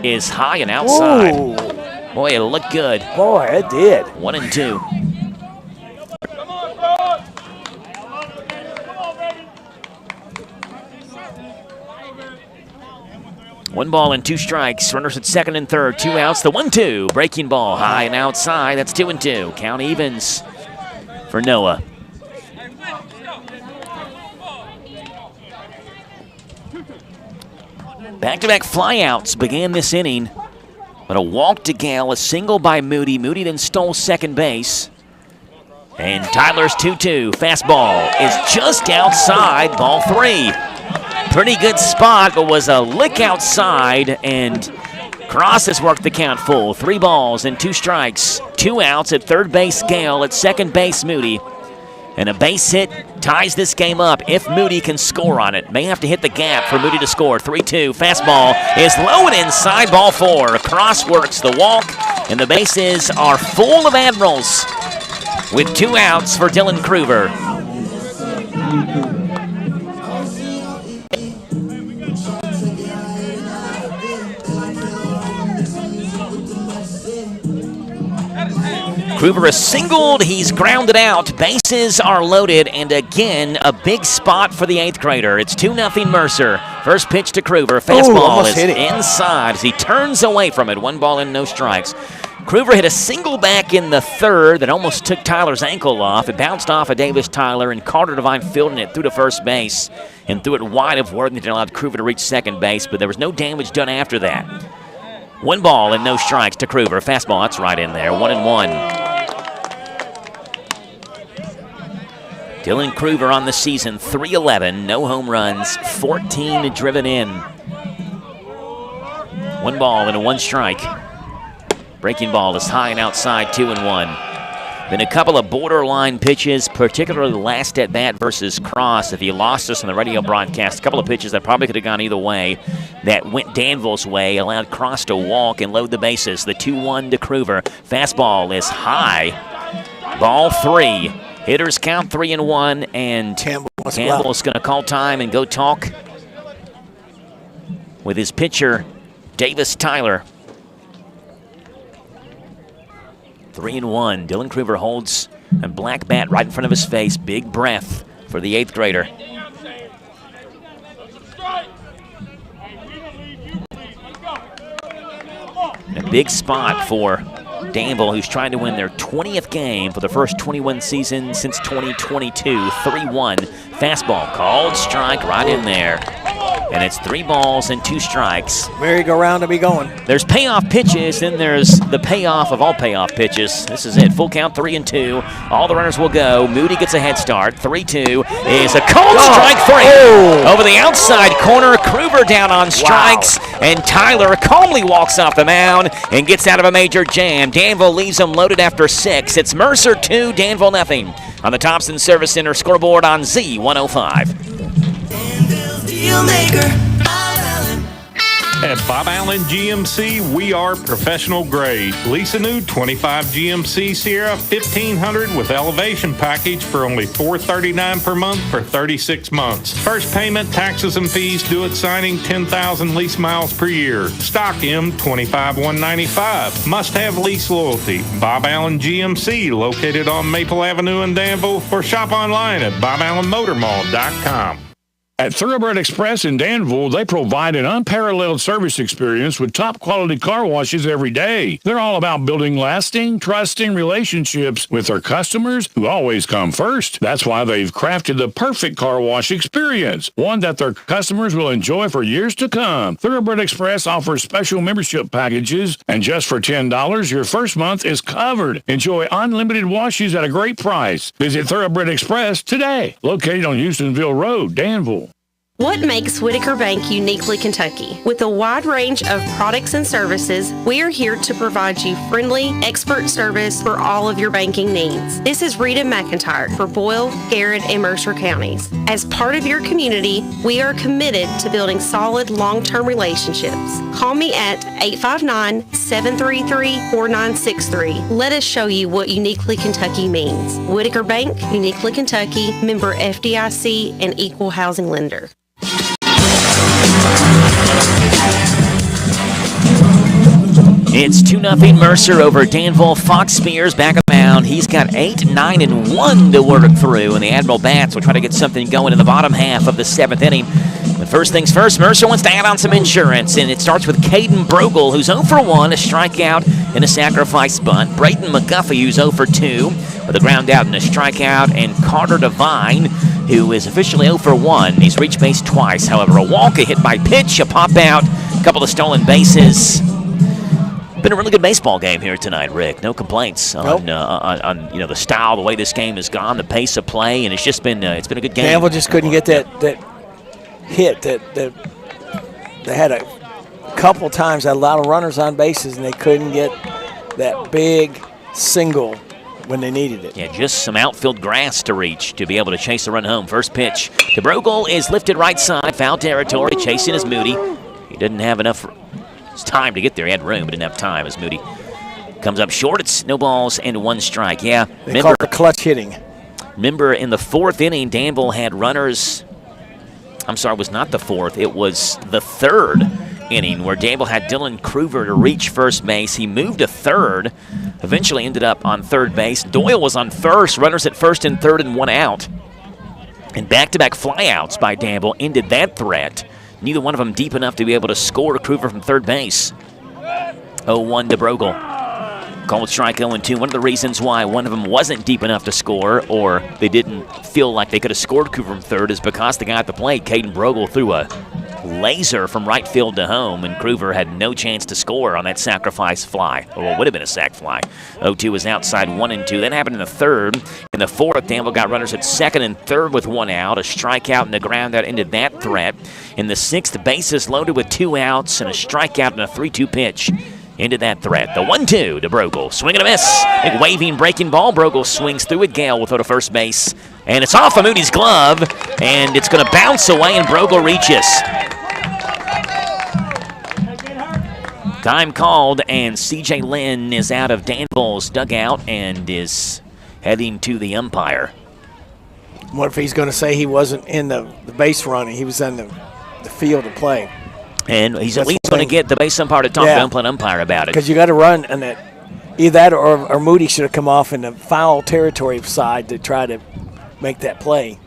is high and outside. Ooh. Boy, it looked good. Boy, it did. 1-2. 1 ball and 2 strikes. Runners at second and third. 2 outs. The 1-2. Breaking ball high and outside. That's 2-2. Count evens for Noah. Back-to-back flyouts began this inning. But a walk to Gale, a single by Moody. Moody then stole second base. And Tyler's 2-2. Fastball is just outside. Ball 3. Pretty good spot, but was a lick outside, and Cross has worked the count full. 3 balls and 2 strikes. 2 outs at third base, Gale. At second base, Moody. And a base hit ties this game up if Moody can score on it. May have to hit the gap for Moody to score. 3-2. Fastball is low and inside. Ball 4. Cross works the walk, and the bases are full of Admirals with 2 outs for Dylan Kruger. Kruger is singled. He's grounded out. Bases are loaded. And again, a big spot for the 8th grader. It's 2-0 Mercer. First pitch to Kruger. Fastball is inside as he turns away from it. 1 ball and no strikes. Kruger hit a single back in the 3rd that almost took Tyler's ankle off. It bounced off of Davis Tyler, and Carter Devine fielding it through to first base and threw it wide of Worthington, allowed Kruger to reach second base, but there was no damage done after that. 1 ball and no strikes to Kruger. Fastball, that's right in there. 1-1. Dylan Kruger on the season, 311, no home runs, 14 driven in. 1 ball and a 1 strike. Breaking ball is high and outside, 2-1. Been a couple of borderline pitches, particularly the last at bat versus Cross. If you lost us on the radio broadcast, a couple of pitches that probably could have gone either way that went Danville's way, allowed Cross to walk and load the bases. The 2-1 to Kruger. Fastball is high. Ball 3. Hitters count 3-1, and Campbell's going to call time and go talk with his pitcher, Davis Tyler. 3-1. Dylan Kruger holds a black bat right in front of his face. Big breath for the 8th grader. And a big spot for Danville, who's trying to win their 20th game for the first 21 season since 2022. 3-1. Fastball called strike right in there. And it's 3 balls and 2 strikes. Merry-go-round to be going. There's payoff pitches, then there's the payoff of all payoff pitches. This is it. Full count, 3-2. All the runners will go. Moody gets a head start. 3-2 is a called strike 3. Over the outside corner, Kruger down on strikes, and Tyler calmly walks off the mound and gets out of a major jam. Danville leaves them loaded after 6. It's Mercer 2, Danville nothing. On the Thompson Service Center scoreboard on Z105. At Bob Allen GMC, we are professional grade. Lease a new 25 GMC Sierra 1500 with elevation package for only $439 per month for 36 months. First payment, taxes and fees due at signing, 10,000 lease miles per year. Stock M 25,195. Must have lease loyalty. Bob Allen GMC, located on Maple Avenue in Danville, or shop online at boballenmotormall.com. At Thoroughbred Express in Danville, they provide an unparalleled service experience with top-quality car washes every day. They're all about building lasting, trusting relationships with their customers who always come first. That's why they've crafted the perfect car wash experience, one that their customers will enjoy for years to come. Thoroughbred Express offers special membership packages, and just for $10, your first month is covered. Enjoy unlimited washes at a great price. Visit Thoroughbred Express today, located on Houstonville Road, Danville. What makes Whitaker Bank uniquely Kentucky? With a wide range of products and services, we are here to provide you friendly, expert service for all of your banking needs. This is Rita McIntyre for Boyle, Garrett, and Mercer counties. As part of your community, we are committed to building solid, long-term relationships. Call me at 859-733-4963. Let us show you what uniquely Kentucky means. Whitaker Bank, uniquely Kentucky, member FDIC, and equal housing lender. It's 2-0 Mercer over Danville. Fox Spears back of mound. He's got 8, 9, and 1 to work through, and the Admiral Bats will try to get something going in the bottom half of the 7th inning. But first things first, Mercer wants to add on some insurance, and it starts with Caden Brogel, who's 0 for 1, a strikeout and a sacrifice bunt. Braden McGuffey, who's 0 for 2, with a ground out and a strikeout, and Carter Devine, who is officially 0 for 1. He's reached base twice. However, a walk, a hit by pitch, a pop out, a couple of stolen bases. Been a really good baseball game here tonight, Rick. No complaints on the style, the way this game has gone, the pace of play, and it's just been it's been a good game. Danville just couldn't get that hit that they had a couple times, had a lot of runners on bases, and they couldn't get that big single when they needed it. Yeah, just some outfield grass to reach to be able to chase a run home. First pitch to Brogel is lifted right side, foul territory, chasing is Moody. He didn't have enough time to get there. He had room, but didn't have time as Moody comes up short. It's no balls and 1 strike. Yeah, they call it the clutch hitting. Remember, in the 4th inning, Danville had runners. I'm sorry, it was not the 4th. It was the 3rd. inning where Danville had Dylan Kruger to reach first base. He moved to third, eventually ended up on third base. Doyle was on first, runners at first and third and one out. And back-to-back flyouts by Danville ended that threat. Neither one of them deep enough to be able to score to Kruger from third base. 0-1 to Brogel. Called strike 0-2. One of the reasons why one of them wasn't deep enough to score, or they didn't feel like they could have scored Kruger from third, is because the guy at the plate, Caden Brogel, threw a laser from right field to home, and Kruger had no chance to score on that sacrifice fly, or what would have been a sac fly. 0-2 was outside 1-2. That happened in the third. In the fourth, Danville got runners at second and third with one out. A strikeout and the ground out ended that threat. In the sixth, bases loaded with 2 outs and a strikeout and a 3-2 pitch into that threat. The 1-2 to Brogel. Swing and a miss. Big waving, breaking ball. Brogel swings through it. Gale will throw to first base. And it's off of Moody's glove. And it's going to bounce away, and Brogel reaches. Time called, and C.J. Lynn is out of Danville's dugout and is heading to the umpire. What if he's going to say he wasn't in the base running? He was in the field to play. And he's at least going to get the base umpire to talk to the umpire about it. Because you got to run on that. Either that or Moody should have come off in the foul territory side to try to make that play.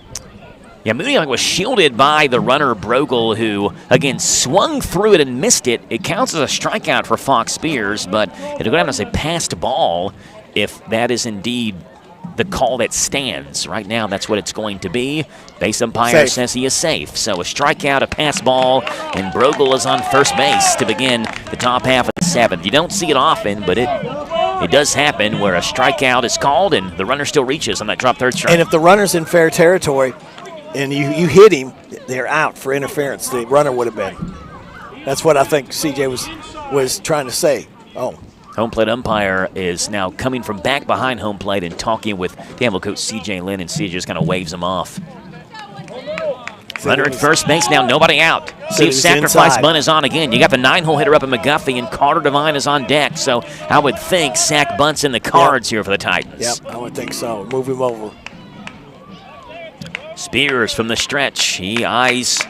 Yeah, Moody was shielded by the runner Brogel, who, again, swung through it and missed it. It counts as a strikeout for Fox Spears, but it'll go down as a passed ball if that is indeed the call that stands. Right now, that's what it's going to be. Base umpire says he is safe. So a strikeout, a pass ball, and Brogel is on first base to begin the top half of the seventh. You don't see it often, but it does happen where a strikeout is called and the runner still reaches on that drop third strike. And if the runner's in fair territory and you hit him, they're out for interference. The runner would have been. That's what I think CJ was trying to say. Home plate umpire is now coming from back behind home plate and talking with Danville coach C.J. Lynn, and C.J. just kind of waves him off. Runner at first base now, nobody out. See if sacrifice bunt is on again. You got the 9-hole hitter up at McGuffey, and Carter Devine is on deck. So I would think sac bunt's in the cards here for the Titans. Yep, I would think so. Move him over. Spears from the stretch. He eyes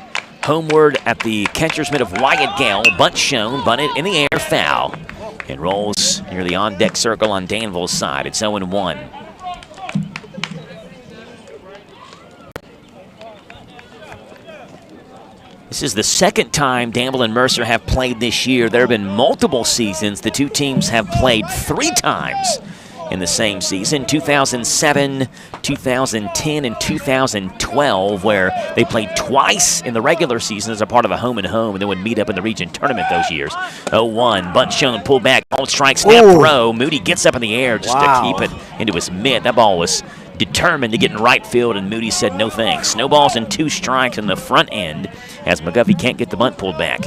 homeward at the catcher's mitt of Wyatt Gale. Bunt shown, bunted in the air, foul. It rolls near the on-deck circle on Danville's side. It's 0-1. This is the second time Danville and Mercer have played this year. There have been multiple seasons. The two teams have played 3 times in the same season, 2007, 2010, and 2012, where they played twice in the regular season as a part of a home-and-home, and then would meet up in the region tournament those years. 0-1, bunt shown, pull back, called strike, snap throw. Moody gets up in the air just to keep it into his mitt. That ball was determined to get in right field, and Moody said no thanks. No balls and 2 strikes in the front end as McGuffey can't get the bunt pulled back.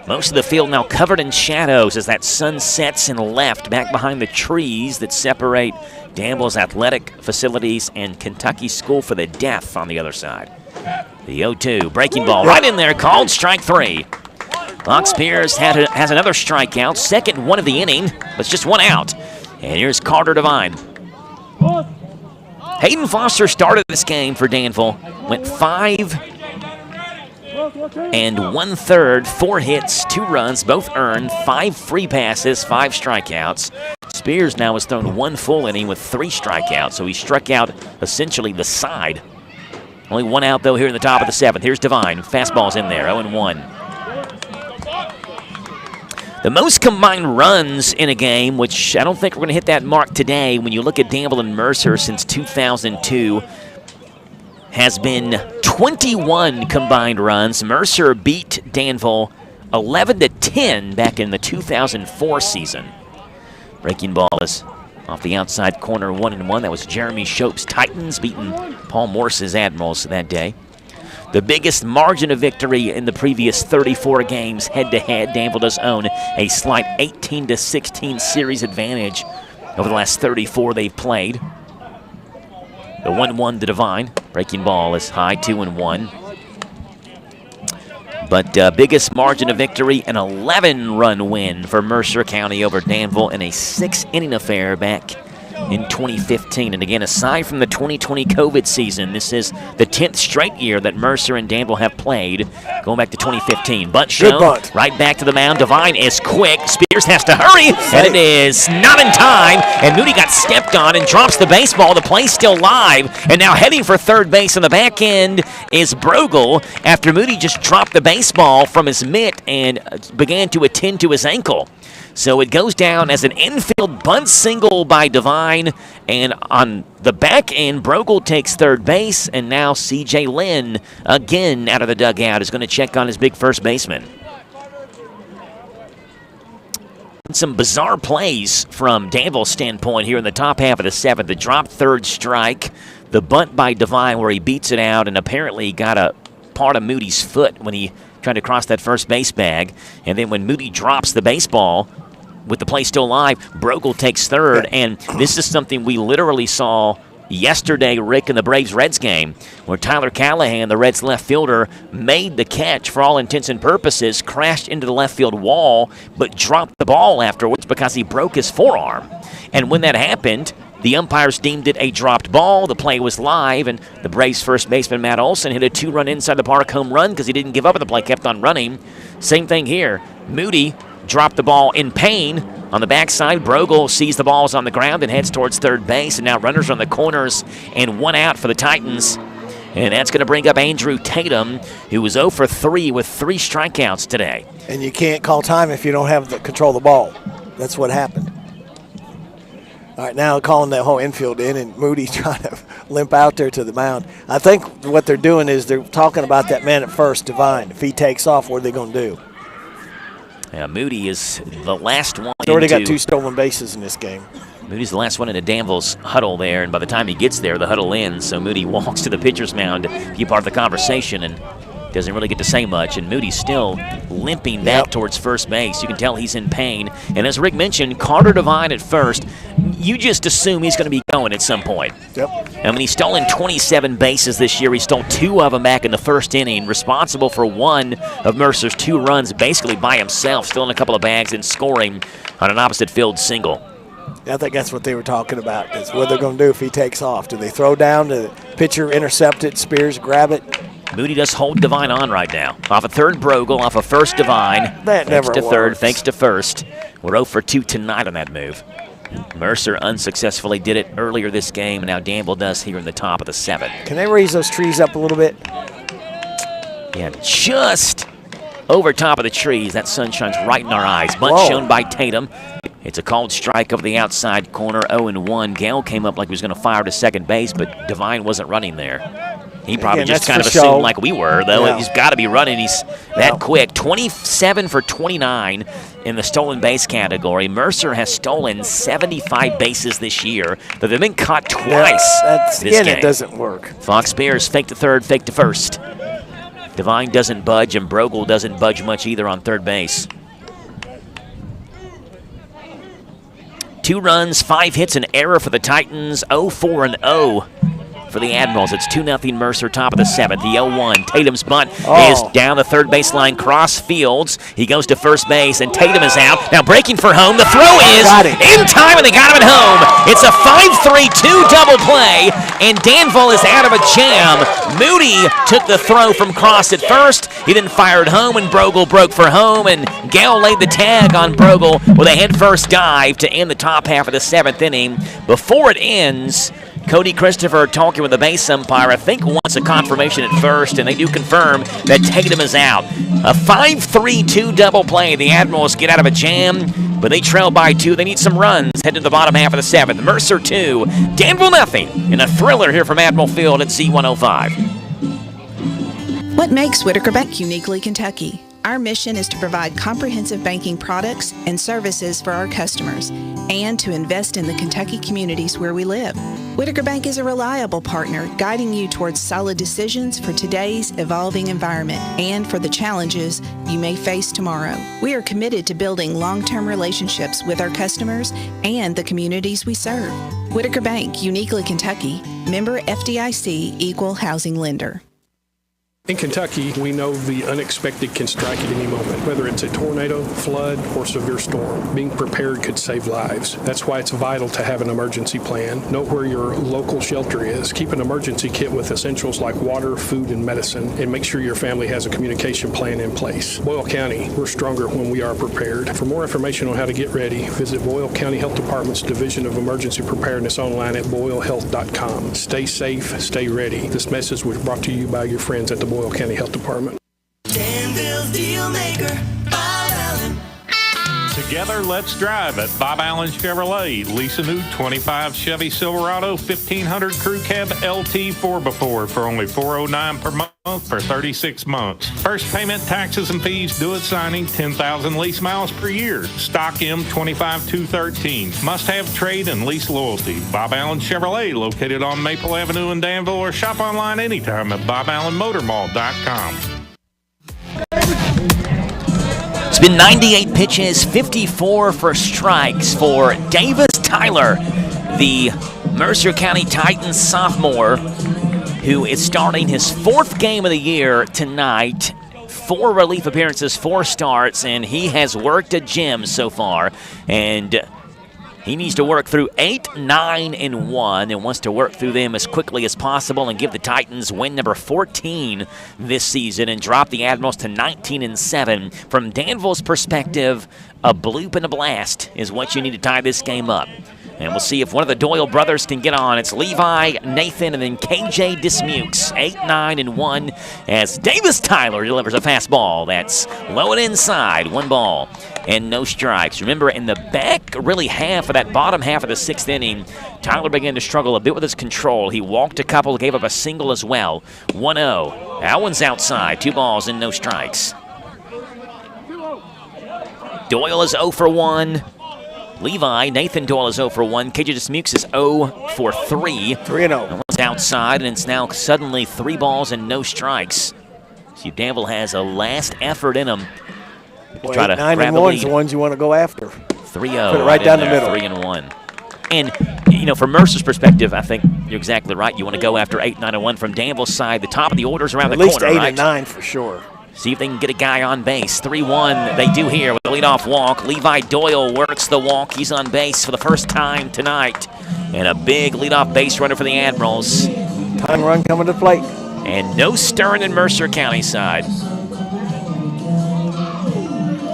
Most of the field now covered in shadows as that sun sets in left back behind the trees that separate Danville's athletic facilities and Kentucky School for the Deaf on the other side. The 0-2, breaking ball right in there, called strike 3. Fox Spears has another strikeout, second one of the inning, but it's just 1 out. And here's Carter Devine. Hayden Foster started this game for Danville, went 5 1/3, 4 hits, 2 runs, both earned, 5 free passes, 5 strikeouts. Spears now has thrown 1 full inning with 3 strikeouts, so he struck out essentially the side. Only 1 out, though, here in the top of the 7th. Here's Devine. Fastball's in there, 0-1. The most combined runs in a game, which I don't think we're going to hit that mark today when you look at Danville and Mercer since 2002, has been 21 combined runs. Mercer beat Danville 11-10 back in the 2004 season. Breaking ball is off the outside corner, 1-1. That was Jeremy Shope's Titans beating Paul Morse's Admirals that day. The biggest margin of victory in the previous 34 games head-to-head. Danville does own a slight 18-16 series advantage over the last 34 they've played. The 1-1 to Devine. Breaking ball is high, 2-1. But biggest margin of victory, an 11-run win for Mercer County over Danville in a 6-inning affair back in 2015. And again, aside from the 2020 COVID season, this is the 10th straight year that Mercer and Danville have played, going back to 2015. Bunt shown, right back to the mound. Devine is quick. Spears has to hurry, and it is not in time. And Moody got stepped on and drops the baseball. The play's still live, and now heading for third base on the back end is Brogel after Moody just dropped the baseball from his mitt and began to attend to his ankle. So it goes down as an infield bunt single by Devine, and on the back end, Brogel takes third base, and now C.J. Lynn, again out of the dugout, is going to check on his big first baseman. Some bizarre plays from Danville's standpoint here in the top half of the seventh. The drop third strike, the bunt by Devine where he beats it out and apparently got a part of Moody's foot when he tried to cross that first base bag. And then when Moody drops the baseball, with the play still live, Brogel takes third, and this is something we literally saw yesterday, Rick, in the Braves-Reds game, where Tyler Callahan, the Reds left fielder, made the catch for all intents and purposes, crashed into the left field wall, but dropped the ball afterwards because he broke his forearm. And when that happened, the umpires deemed it a dropped ball. The play was live, and the Braves first baseman, Matt Olson, hit a two-run inside the park home run because he didn't give up on the play, kept on running. Same thing here. Moody dropped the ball in pain on the backside. Brogel sees the ball is on the ground and heads towards third base, and now runners on the corners and one out for the Titans. And that's going to bring up Andrew Tatum, who was 0 for 3 with 3 strikeouts today. And you can't call time if you don't have the control of the ball. That's what happened. All right, now calling that whole infield in, and Moody trying to limp out there to the mound. I think what they're doing is they're talking about that man at first, Devine. If he takes off, what are they going to do? Yeah, Moody is the last one. He's already got 2 stolen bases in this game. Moody's the last one into Danville's huddle there, and by the time he gets there, the huddle ends. So Moody walks to the pitcher's mound to be part of the conversation and doesn't really get to say much. And Moody's still limping back towards first base. You can tell he's in pain. And as Rick mentioned, Carter Devine at first, you just assume he's going to be going at some point. Yep. I mean, he's stolen 27 bases this year. He stole 2 of them back in the first inning, responsible for 1 of Mercer's 2 runs basically by himself, stealing a couple of bags and scoring on an opposite field single. I think that's what they were talking about, is what they're going to do if he takes off. Do they throw down, the pitcher intercept it, Spears grab it? Moody does hold Devine on right now. Off a third, Brogel. Off a first, Devine. That never to works. Third, thanks to first. We're 0 for 2 tonight on that move. Mercer unsuccessfully did it earlier this game, and now Danville does here in the top of the 7th. Can they raise those trees up a little bit? Yeah, just over top of the trees. That sun shines right in our eyes. Bunt shown by Tatum. It's a called strike over the outside corner, 0-1. Gale came up like he was going to fire to second base, but Devine wasn't running there. He probably just kind of assumed like we were, though. Yeah. He's got to be running. He's that quick. 27 for 29 in the stolen base category. Mercer has stolen 75 bases this year, but they've been caught twice this game. It doesn't work. Fox Spears fake to third, fake to first. Devine doesn't budge, and Brogel doesn't budge much either on third base. 2 runs, 5 hits, an error for the Titans. 0-4-0 for the Admirals. It's 2-0 Mercer, top of the 7th. The 0-1. Tatum's bunt is down the third baseline, cross fields. He goes to first base, and Tatum is out. Now breaking for home. The throw is in time, and they got him at home. It's a 5-3-2 double play, and Danville is out of a jam. Moody took the throw from cross at first. He then fired home, and Brogel broke for home, and Gale laid the tag on Brogel with a head-first dive to end the top half of the 7th inning. Before it ends, Cody Christopher talking with the base umpire, I think wants a confirmation at first, and they do confirm that Tatum is out. A 5-3-2 double play. The Admirals get out of a jam, but they trail by 2. They need some runs. Head to the bottom half of the 7th. Mercer 2, Danville nothing. In a thriller here from Admiral Field at Z105. What makes Whitaker Bank uniquely Kentucky? Our mission is to provide comprehensive banking products and services for our customers and to invest in the Kentucky communities where we live. Whitaker Bank is a reliable partner guiding you towards solid decisions for today's evolving environment and for the challenges you may face tomorrow. We are committed to building long-term relationships with our customers and the communities we serve. Whitaker Bank, uniquely Kentucky, member FDIC, equal housing lender. In Kentucky, we know the unexpected can strike at any moment, whether it's a tornado, flood, or severe storm. Being prepared could save lives. That's why it's vital to have an emergency plan. Know where your local shelter is. Keep an emergency kit with essentials like water, food, and medicine, and make sure your family has a communication plan in place. Boyle County, we're stronger when we are prepared. For more information on how to get ready, visit Boyle County Health Department's Division of Emergency Preparedness online at boylehealth.com. Stay safe, stay ready. This message was brought to you by your friends at the Boyle County Health Department. Danville's deal maker, Bob Allen. Together, let's drive at Bob Allen Chevrolet. Lease a new 25 Chevy Silverado 1500 Crew Cab LT 4x4 for only $409 per month for 36 months. First payment, taxes, and fees due at signing, 10,000 lease miles per year. Stock M 25213. Must have trade and lease loyalty. Bob Allen Chevrolet, located on Maple Avenue in Danville, or shop online anytime at boballenmotormall.com. It's been 98 pitches, 54 for strikes for Davis Tyler, the Mercer County Titans sophomore, who is starting his fourth game of the year tonight. 4 relief appearances, 4 starts, and he has worked a gym so far. And he needs to work through 8, 9, and 1 and wants to work through them as quickly as possible and give the Titans win number 14 this season and drop the Admirals to 19-7. From Danville's perspective, a bloop and a blast is what you need to tie this game up. And we'll see if one of the Doyle brothers can get on. It's Levi, Nathan, and then KJ Dismukes. 8, 9, and 1 as Davis Tyler delivers a fastball that's low and inside. 1 ball and no strikes. Remember, in the back really half of that bottom half of the 6th inning, Tyler began to struggle a bit with his control. He walked a couple, gave up a single as well. 1-0. That one's outside. 2 balls and no strikes. Doyle is 0 for 1. Levi, Nathan Doyle is 0 for 1. KJ Dismukes is 0 for 3. 3-0. And one's outside, and it's now suddenly 3 balls and no strikes. So Danville has a last effort in them. Boy, Try to 9 grab and a 1 is lead. the ones you want to go after. 3-0. Put it right down the middle. 3-1. And, you know, from Mercer's perspective, I think you're exactly right. You want to go after 8, 9, and 1. From Danville's side, the top of the order's around At the least corner, 8 right? and 9 for sure. See if they can get a guy on base. 3-1, they do here with the leadoff walk. Levi Doyle works the walk. He's on base for the first time tonight. And a big leadoff base runner for the Admirals. Time run coming to the plate. And no stirring in Mercer County side.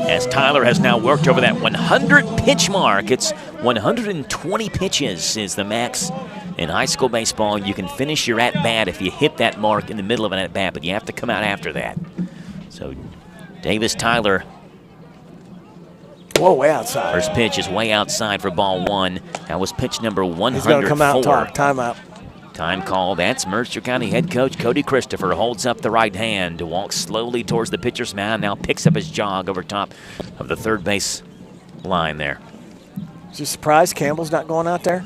As Tyler has now worked over that 100-pitch mark. It's 120 pitches is the max in high school baseball. You can finish your at-bat if you hit that mark in the middle of an at-bat, but you have to come out after that. So Davis Tyler. Whoa, way outside. First pitch is way outside for ball 1. That was pitch number 104. He's going to come out and talk. Timeout. Time call. That's Mercer County head coach Cody Christopher. Holds up the right hand, walks slowly towards the pitcher's mound, now picks up his jog over top of the third base line there. Is you surprised Campbell's not going out there?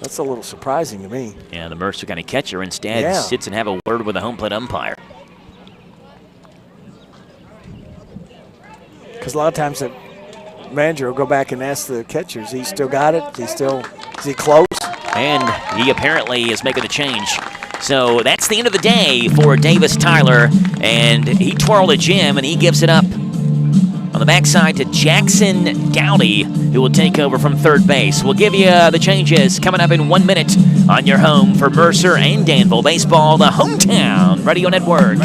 That's a little surprising to me. Yeah, the Mercer County catcher instead sits and have a word with the home plate umpire. Because a lot of times the manager will go back and ask the catchers, he still got it? Is he close? And he apparently is making a change. So that's the end of the day for Davis Tyler. And he twirled a gym and he gives it up on the backside to Jackson Dowdy, who will take over from third base. We'll give you the changes coming up in 1 minute on your home for Mercer and Danville Baseball, the Hometown Radio Network.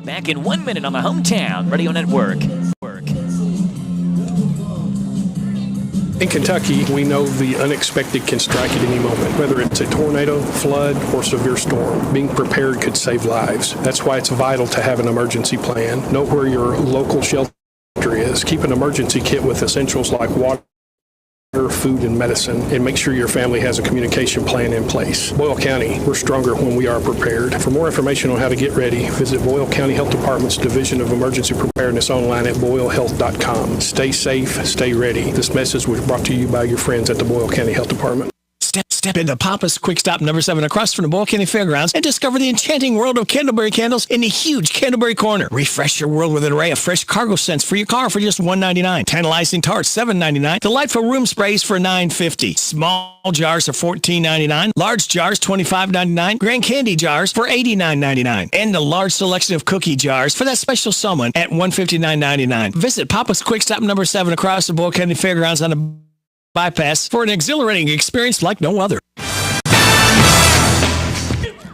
Back in 1 minute on the Hometown Radio Network. In Kentucky, we know the unexpected can strike at any moment, whether it's a tornado, flood, or severe storm. Being prepared could save lives. That's why it's vital to have an emergency plan. Know where your local shelter is. Keep an emergency kit with essentials like water, food, and medicine, and make sure your family has a communication plan in place. Boyle County, we're stronger when we are prepared. For more information on how to get ready, visit Boyle County Health Department's Division of Emergency Preparedness online at boylehealth.com. Stay safe, stay ready. This message was brought to you by your friends at the Boyle County Health Department. Step into Papa's Quick Stop number 7 across from the Boyle County Fairgrounds and discover the enchanting world of Candleberry candles in the huge Candleberry Corner. Refresh your world with an array of fresh cargo scents for your car for just $1.99. Tantalizing tarts, $7.99. Delightful room sprays for $9.50. Small jars are $14.99. Large jars, $25.99. Grand candy jars for $89.99. And a large selection of cookie jars for that special someone at $159.99. Visit Papa's Quick Stop number 7 across the Boyle County Fairgrounds on the bypass for an exhilarating experience like no other.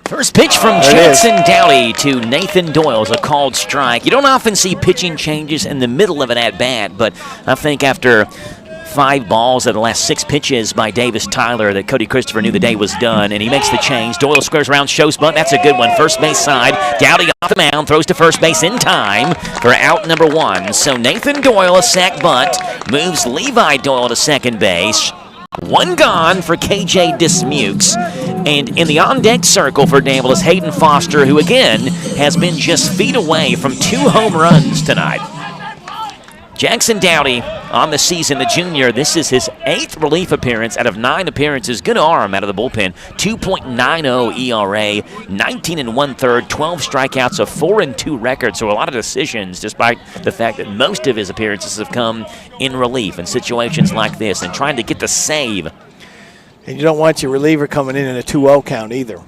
First pitch from Jackson Dowdy to Nathan Doyle is a called strike. You don't often see pitching changes in the middle of an at-bat, but I think after 5 balls of the last 6 pitches by Davis Tyler that Cody Christopher knew the day was done, and he makes the change. Doyle squares around, shows bunt. That's a good one. First base side. Dowdy off the mound, throws to first base in time for out number 1. So Nathan Doyle, a sac bunt, moves Levi Doyle to second base. 1 gone for KJ Dismukes. And in the on-deck circle for Danville is Hayden Foster, who again has been just feet away from 2 home runs tonight. Jackson Dowdy on the season, the junior. This is his 8th relief appearance out of 9 appearances. Good arm out of the bullpen. 2.90 ERA, 19 1/3, 12 strikeouts, a 4-2 record. So a lot of decisions, despite the fact that most of his appearances have come in relief in situations like this and trying to get the save. And you don't want your reliever coming in a 2-0 count either.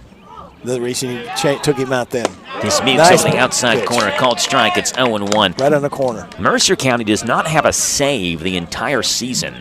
The reason he took him out then. Dismukes Nice on the outside pitch. corner, called strike. It's 0-1. Right on the corner. Mercer County does not have a save the entire season.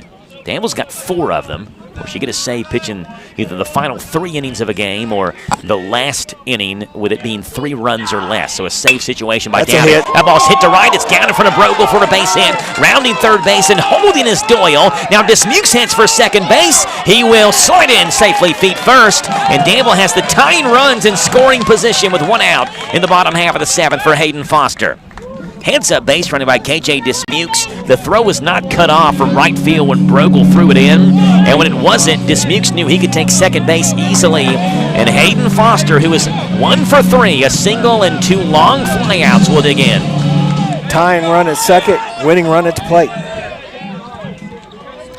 Danville's got 4 of them. Of course, you get a save pitching either the final 3 innings of a game or the last inning with it being 3 runs or less. So a save situation by Dowdy. That ball's hit to right. It's down in front of Brogel for a base hit. Rounding third base and holding is Doyle. Now Dismukes heads for second base. He will slide in safely feet first. And Danville has the tying runs in scoring position with 1 out in the bottom half of the 7th for Hayden Foster. Heads-up base running by KJ Dismukes. The throw was not cut off from right field when Brogel threw it in. And when it wasn't, Dismukes knew he could take second base easily. And Hayden Foster, who is 1 for 3, a single and 2 long flyouts, will dig in. Tying run at second, winning run at the plate.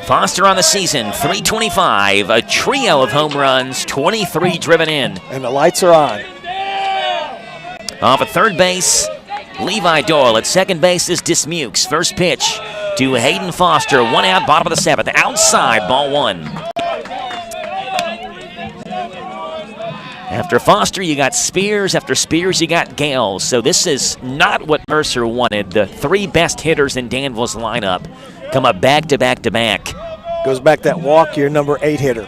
Foster on the season, .325, a trio of home runs, 23 driven in. And the lights are on. Off at third base, Levi Doyle. At second base is Dismukes. First pitch to Hayden Foster. 1 out, bottom of the 7th. Outside, ball 1. After Foster, you got Spears. After Spears, you got Gales. So this is not what Mercer wanted. The 3 best hitters in Danville's lineup come up back to back to back. Goes back that walk, your number 8 hitter.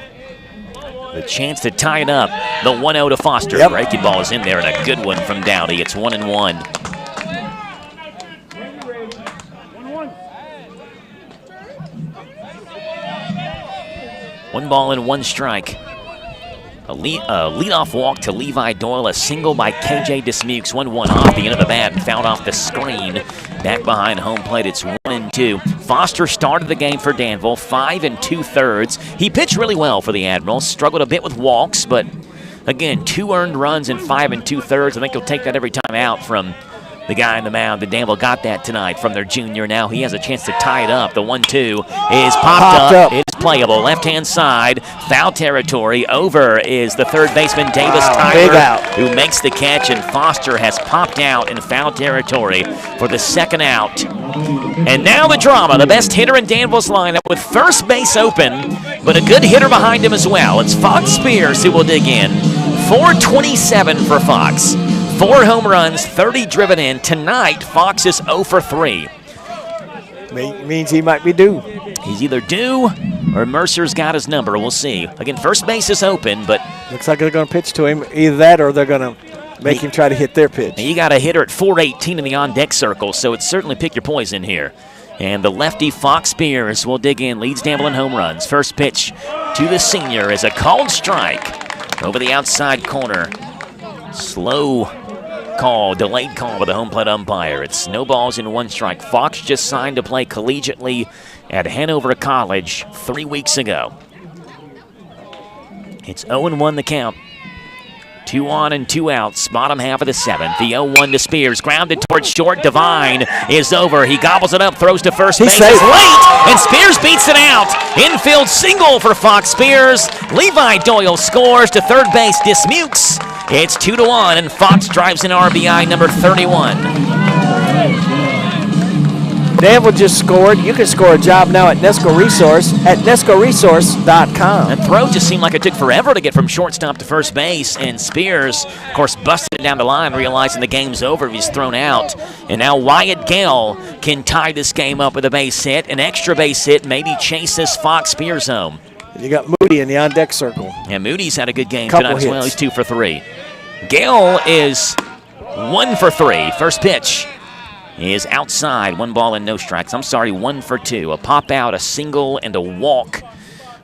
The chance to tie it up. The 1-0 to Foster. Yep. Breaking ball is in there and a good one from Dowdy. It's 1-1. One ball and 1 strike. A leadoff walk to Levi Doyle. A single by KJ Dismukes. 1-1 off the end of the bat and fouled off the screen. Back behind home plate, it's 1-2. Foster started the game for Danville, 5 2/3. He pitched really well for the Admirals. Struggled a bit with walks, but again, 2 earned runs in 5 2/3. I think he'll take that every time out from the guy in the mound. The Danville got that tonight from their junior. Now he has a chance to tie it up. The 1-2 is popped up. It is playable. Left-hand side, foul territory. Over is the third baseman, Davis Tyler, big out. who makes the catch, and Foster has popped out in foul territory for the 2nd out. And now the drama. The best hitter in Danville's lineup with first base open, but a good hitter behind him as well. It's Fox Spears who will dig in. .427 for Fox. 4 home runs, 30 driven in. Tonight, Fox is 0 for 3. Means he might be due. He's either due or Mercer's got his number. We'll see. Again, first base is open, but looks like they're going to pitch to him. Either that or they're going to make him try to hit their pitch. You got a hitter at .418 in the on-deck circle, so it's certainly pick your poison here. And the lefty Fox Spears will dig in, leads Danville in home runs. First pitch to the senior is a called strike over the outside corner. Slow call, delayed call by the home plate umpire. It's no balls and 1 strike. Fox just signed to play collegiately at Hanover College 3 weeks ago. It's 0-1 the count. 2 on and 2 outs, bottom half of the 7th. The 0-1 to Spears, grounded towards short. Divine is over. He gobbles it up, throws to first base. It's late, and Spears beats it out. Infield single for Fox Spears. Levi Doyle scores to third base. Dismukes. It's 2-1, and Fox drives in RBI number 31. Danville just scored. You can score a job now at Nesco Resource at nescoresource.com. That throw just seemed like it took forever to get from shortstop to first base, and Spears, of course, busted it down the line, realizing the game's over. He's thrown out. And now Wyatt Gale can tie this game up with a base hit. An extra base hit maybe chases Fox Spears home. You got Moody in the on-deck circle. Yeah, Moody's had a good game Couple tonight as well. hits. He's 2 for 3. Gale is 1 for 3. First pitch is outside. 1 ball and no strikes. 1 for 2. A pop out, a single, and a walk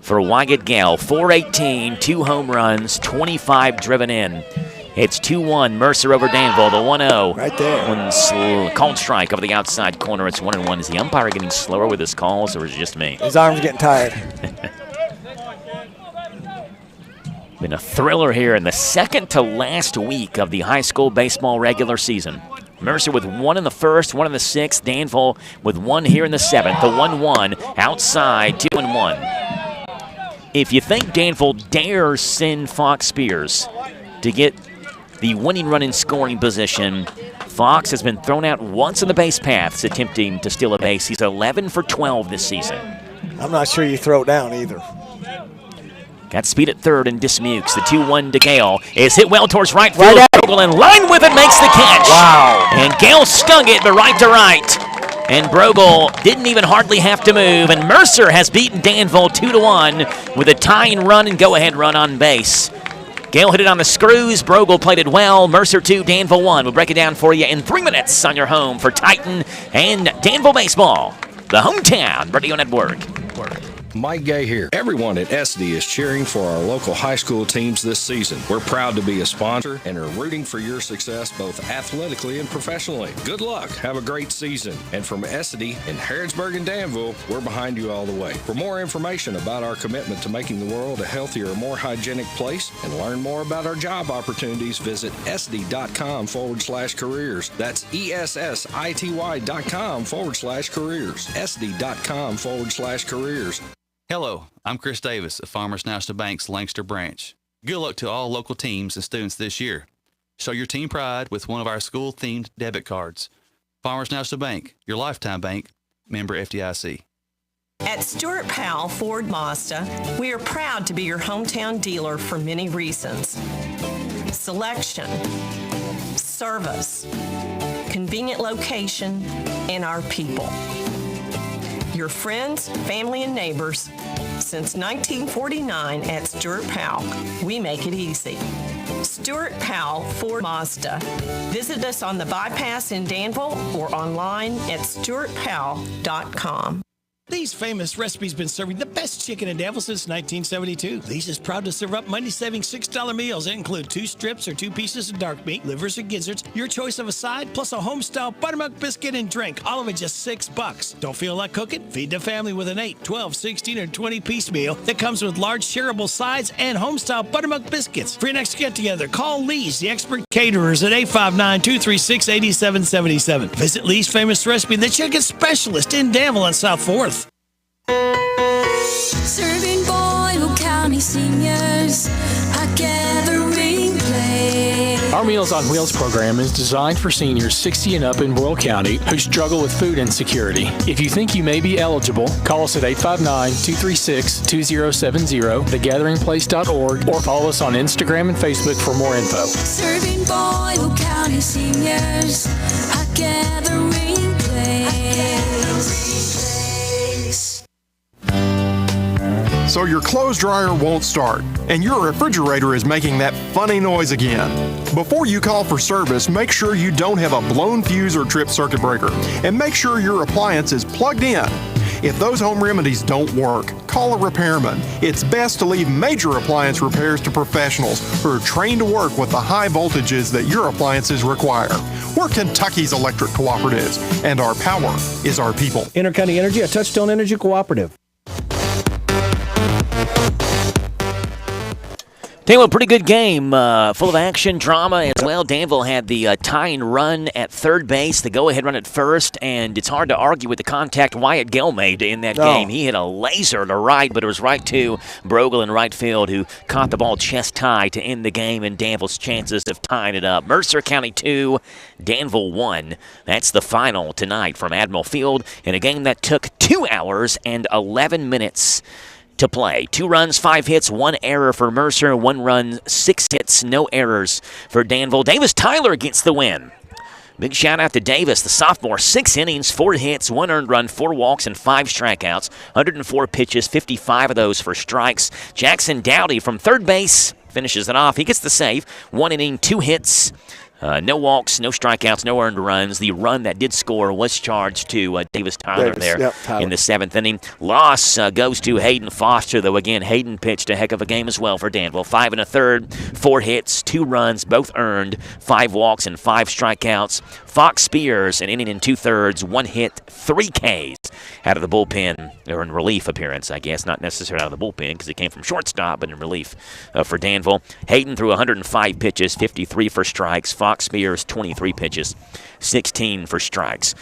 for Wyatt Gale. 418, 2 home runs, 25 driven in. It's 2-1, Mercer over Danville, the 1-0. Right there. One called strike over the outside corner. It's 1-1. Is the umpire getting slower with his calls, or is it just me? His arm's getting tired. Been a thriller here in the second to last week of the high school baseball regular season. Mercer with 1 in the first, 1 in the 6th. Danville with 1 here in the 7th. The 1-1 outside, 2-1. If you think Danville dares send Fox Spears to get the winning run in scoring position, Fox has been thrown out once in the base paths attempting to steal a base. He's 11 for 12 this season. I'm not sure you throw it down either. Got speed at third and Dismukes. The 2-1 to Gale is hit well towards right field. Brogel in line with it, makes the catch. Wow. And Gale stung it, but right to right. And Brogel didn't even hardly have to move. And Mercer has beaten Danville 2-1 with a tying run and go-ahead run on base. Gale hit it on the screws. Brogel played it well. Mercer 2, Danville 1. We'll break it down for you in 3 minutes on your home for Titan and Danville baseball. The hometown radio network. Mike Gay here. Everyone at SD is cheering for our local high school teams this season. We're proud to be a sponsor and are rooting for your success both athletically and professionally. Good luck. Have a great season. And from SD in Harrodsburg and Danville, we're behind you all the way. For more information about our commitment to making the world a healthier, more hygienic place and learn more about our job opportunities, visit sd.com/careers. That's ESSITY.com/careers. sd.com/careers. Hello, I'm Chris Davis of Farmers National Bank's Lancaster branch. Good luck to all local teams and students this year. Show your team pride with one of our school-themed debit cards. Farmers National Bank, your lifetime bank, member FDIC. At Stuart Powell Ford Mazda, we are proud to be your hometown dealer for many reasons. Selection, service, convenient location, and our people. Your friends, family, and neighbors. Since 1949 at Stuart Powell, we make it easy. Stuart Powell Ford Mazda. Visit us on the bypass in Danville or online at stuartpowell.com. Lee's Famous Recipe's been serving the best chicken in Danville since 1972. Lee's is proud to serve up money-saving $6 meals that include 2 strips or 2 pieces of dark meat, livers or gizzards, your choice of a side, plus a home-style buttermilk biscuit and drink, all of it just $6. Don't feel like cooking? Feed the family with an 8, 12, 16, or 20-piece meal that comes with large shareable sides and home-style buttermilk biscuits. For your next get-together, call Lee's, the expert caterers, at 859-236-8777. Visit Lee's Famous Recipe, the chicken specialist in Danville and South 4th. Serving Boyle County seniors a gathering place. Our Meals on Wheels program is designed for seniors 60 and up in Boyle County who struggle with food insecurity. If you think you may be eligible, call us at 859-236-2070, thegatheringplace.org, or follow us on Instagram and Facebook for more info. Serving Boyle County seniors a gathering place. So your clothes dryer won't start, and your refrigerator is making that funny noise again. Before you call for service, make sure you don't have a blown fuse or tripped circuit breaker, and make sure your appliance is plugged in. If those home remedies don't work, call a repairman. It's best to leave major appliance repairs to professionals who are trained to work with the high voltages that your appliances require. We're Kentucky's electric cooperatives, and our power is our people. Intercounty Energy, a Touchstone Energy cooperative. Tell you what, pretty good game, full of action, drama as well. Danville had the tying run at third base, the go-ahead run at first, and it's hard to argue with the contact Wyatt Gale made in that game. He hit a laser to right, but it was right to Brogel in right field who caught the ball chest high to end the game and Danville's chances of tying it up. Mercer County 2, Danville 1. That's the final tonight from Admiral Field in a game that took 2 hours and 11 minutes to play. 2 runs, 5 hits, 1 error for Mercer, 1 run, 6 hits, no errors for Danville. Davis Tyler gets the win. Big shout out to Davis, the sophomore. 6 innings, 4 hits, 1 earned run, 4 walks, and 5 strikeouts. 104 pitches, 55 of those for strikes. Jackson Dowdy from third base finishes it off. He gets the save. 1 inning, 2 hits. No walks, no strikeouts, no earned runs. The run that did score was charged to Davis Tyler in the 7th inning. Loss goes to Hayden Foster, though again, Hayden pitched a heck of a game as well for Danville. 5 1/3, 4 hits, 2 runs, both earned, 5 walks and 5 strikeouts. Fox Spears, an inning and 2/3, 1 hit, 3 Ks out of the bullpen, or in relief appearance, I guess. Not necessarily out of the bullpen because it came from shortstop, but in relief for Danville. Hayden threw 105 pitches, 53 for strikes. Fox Spears, 23 pitches, 16 for strikes.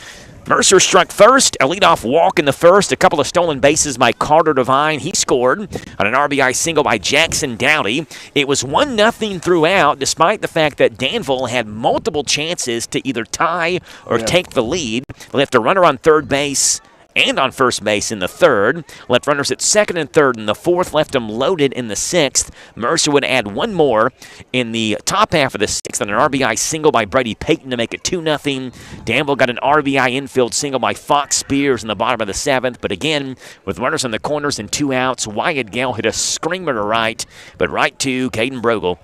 Mercer struck first, a leadoff walk in the first, a couple of stolen bases by Carter Devine. He scored on an RBI single by Jackson Dowdy. It was 1-0 throughout, despite the fact that Danville had multiple chances to either tie or take the lead. Left a runner on third base and on first base in the 3rd. Left runners at 2nd and 3rd in the 4th. Left them loaded in the 6th. Mercer would add 1 more in the top half of the 6th on an RBI single by Brady Payton to make it 2-0. Danville got an RBI infield single by Fox Spears in the bottom of the 7th. But again, with runners on the corners and 2 outs, Wyatt Gale hit a screamer to right, but right to Caden Brogel,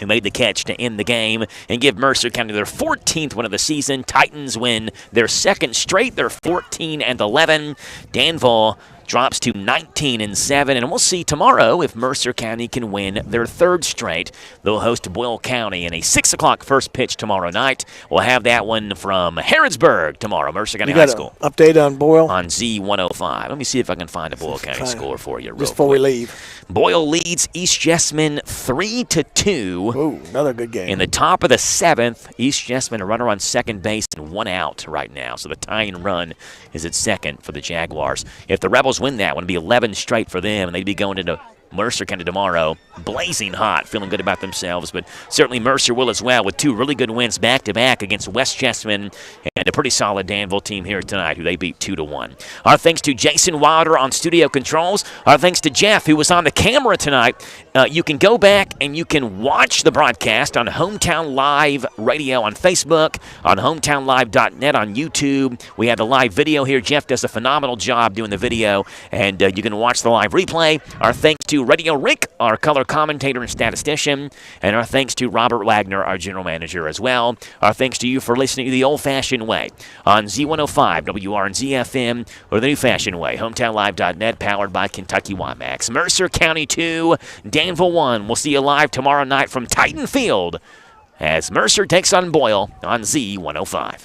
who made the catch to end the game and give Mercer County their 14th win of the season. Titans win their 2nd straight. They're 14-11. Danville drops to 19-7, and we'll see tomorrow if Mercer County can win their 3rd straight. They'll host Boyle County in a 6 o'clock first pitch tomorrow night. We'll have that one from Harrodsburg tomorrow, Mercer County High School. Update on Boyle? On Z105. Let me see if I can find a Boyle County score for you real just before we leave. Boyle leads East Jessamine 3-2. Ooh, another good game. In the top of the 7th, East Jessamine a runner on second base and 1 out right now. So the tying run is at 2nd for the Jaguars. If the Rebels win that one, it'd be 11 straight for them, and they'd be going into Mercer County tomorrow, blazing hot, feeling good about themselves, but certainly Mercer will as well with 2 really good wins back-to-back against West Jessamine and a pretty solid Danville team here tonight, who they beat 2-1. Our thanks to Jason Wilder on studio controls. Our thanks to Jeff, who was on the camera tonight. You can go back and you can watch the broadcast on Hometown Live Radio on Facebook, on hometownlive.net on YouTube. We have the live video here. Jeff does a phenomenal job doing the video, and you can watch the live replay. Our thanks to Radio Rick, our color commentator and statistician, and our thanks to Robert Wagner, our general manager as well. Our thanks to you for listening to the old-fashioned way on Z105, WRNZ FM, or the new-fashioned way, hometownlive.net, powered by Kentucky WiMAX. Mercer County 2, Danville 1. We'll see you live tomorrow night from Titan Field as Mercer takes on Boyle on Z105.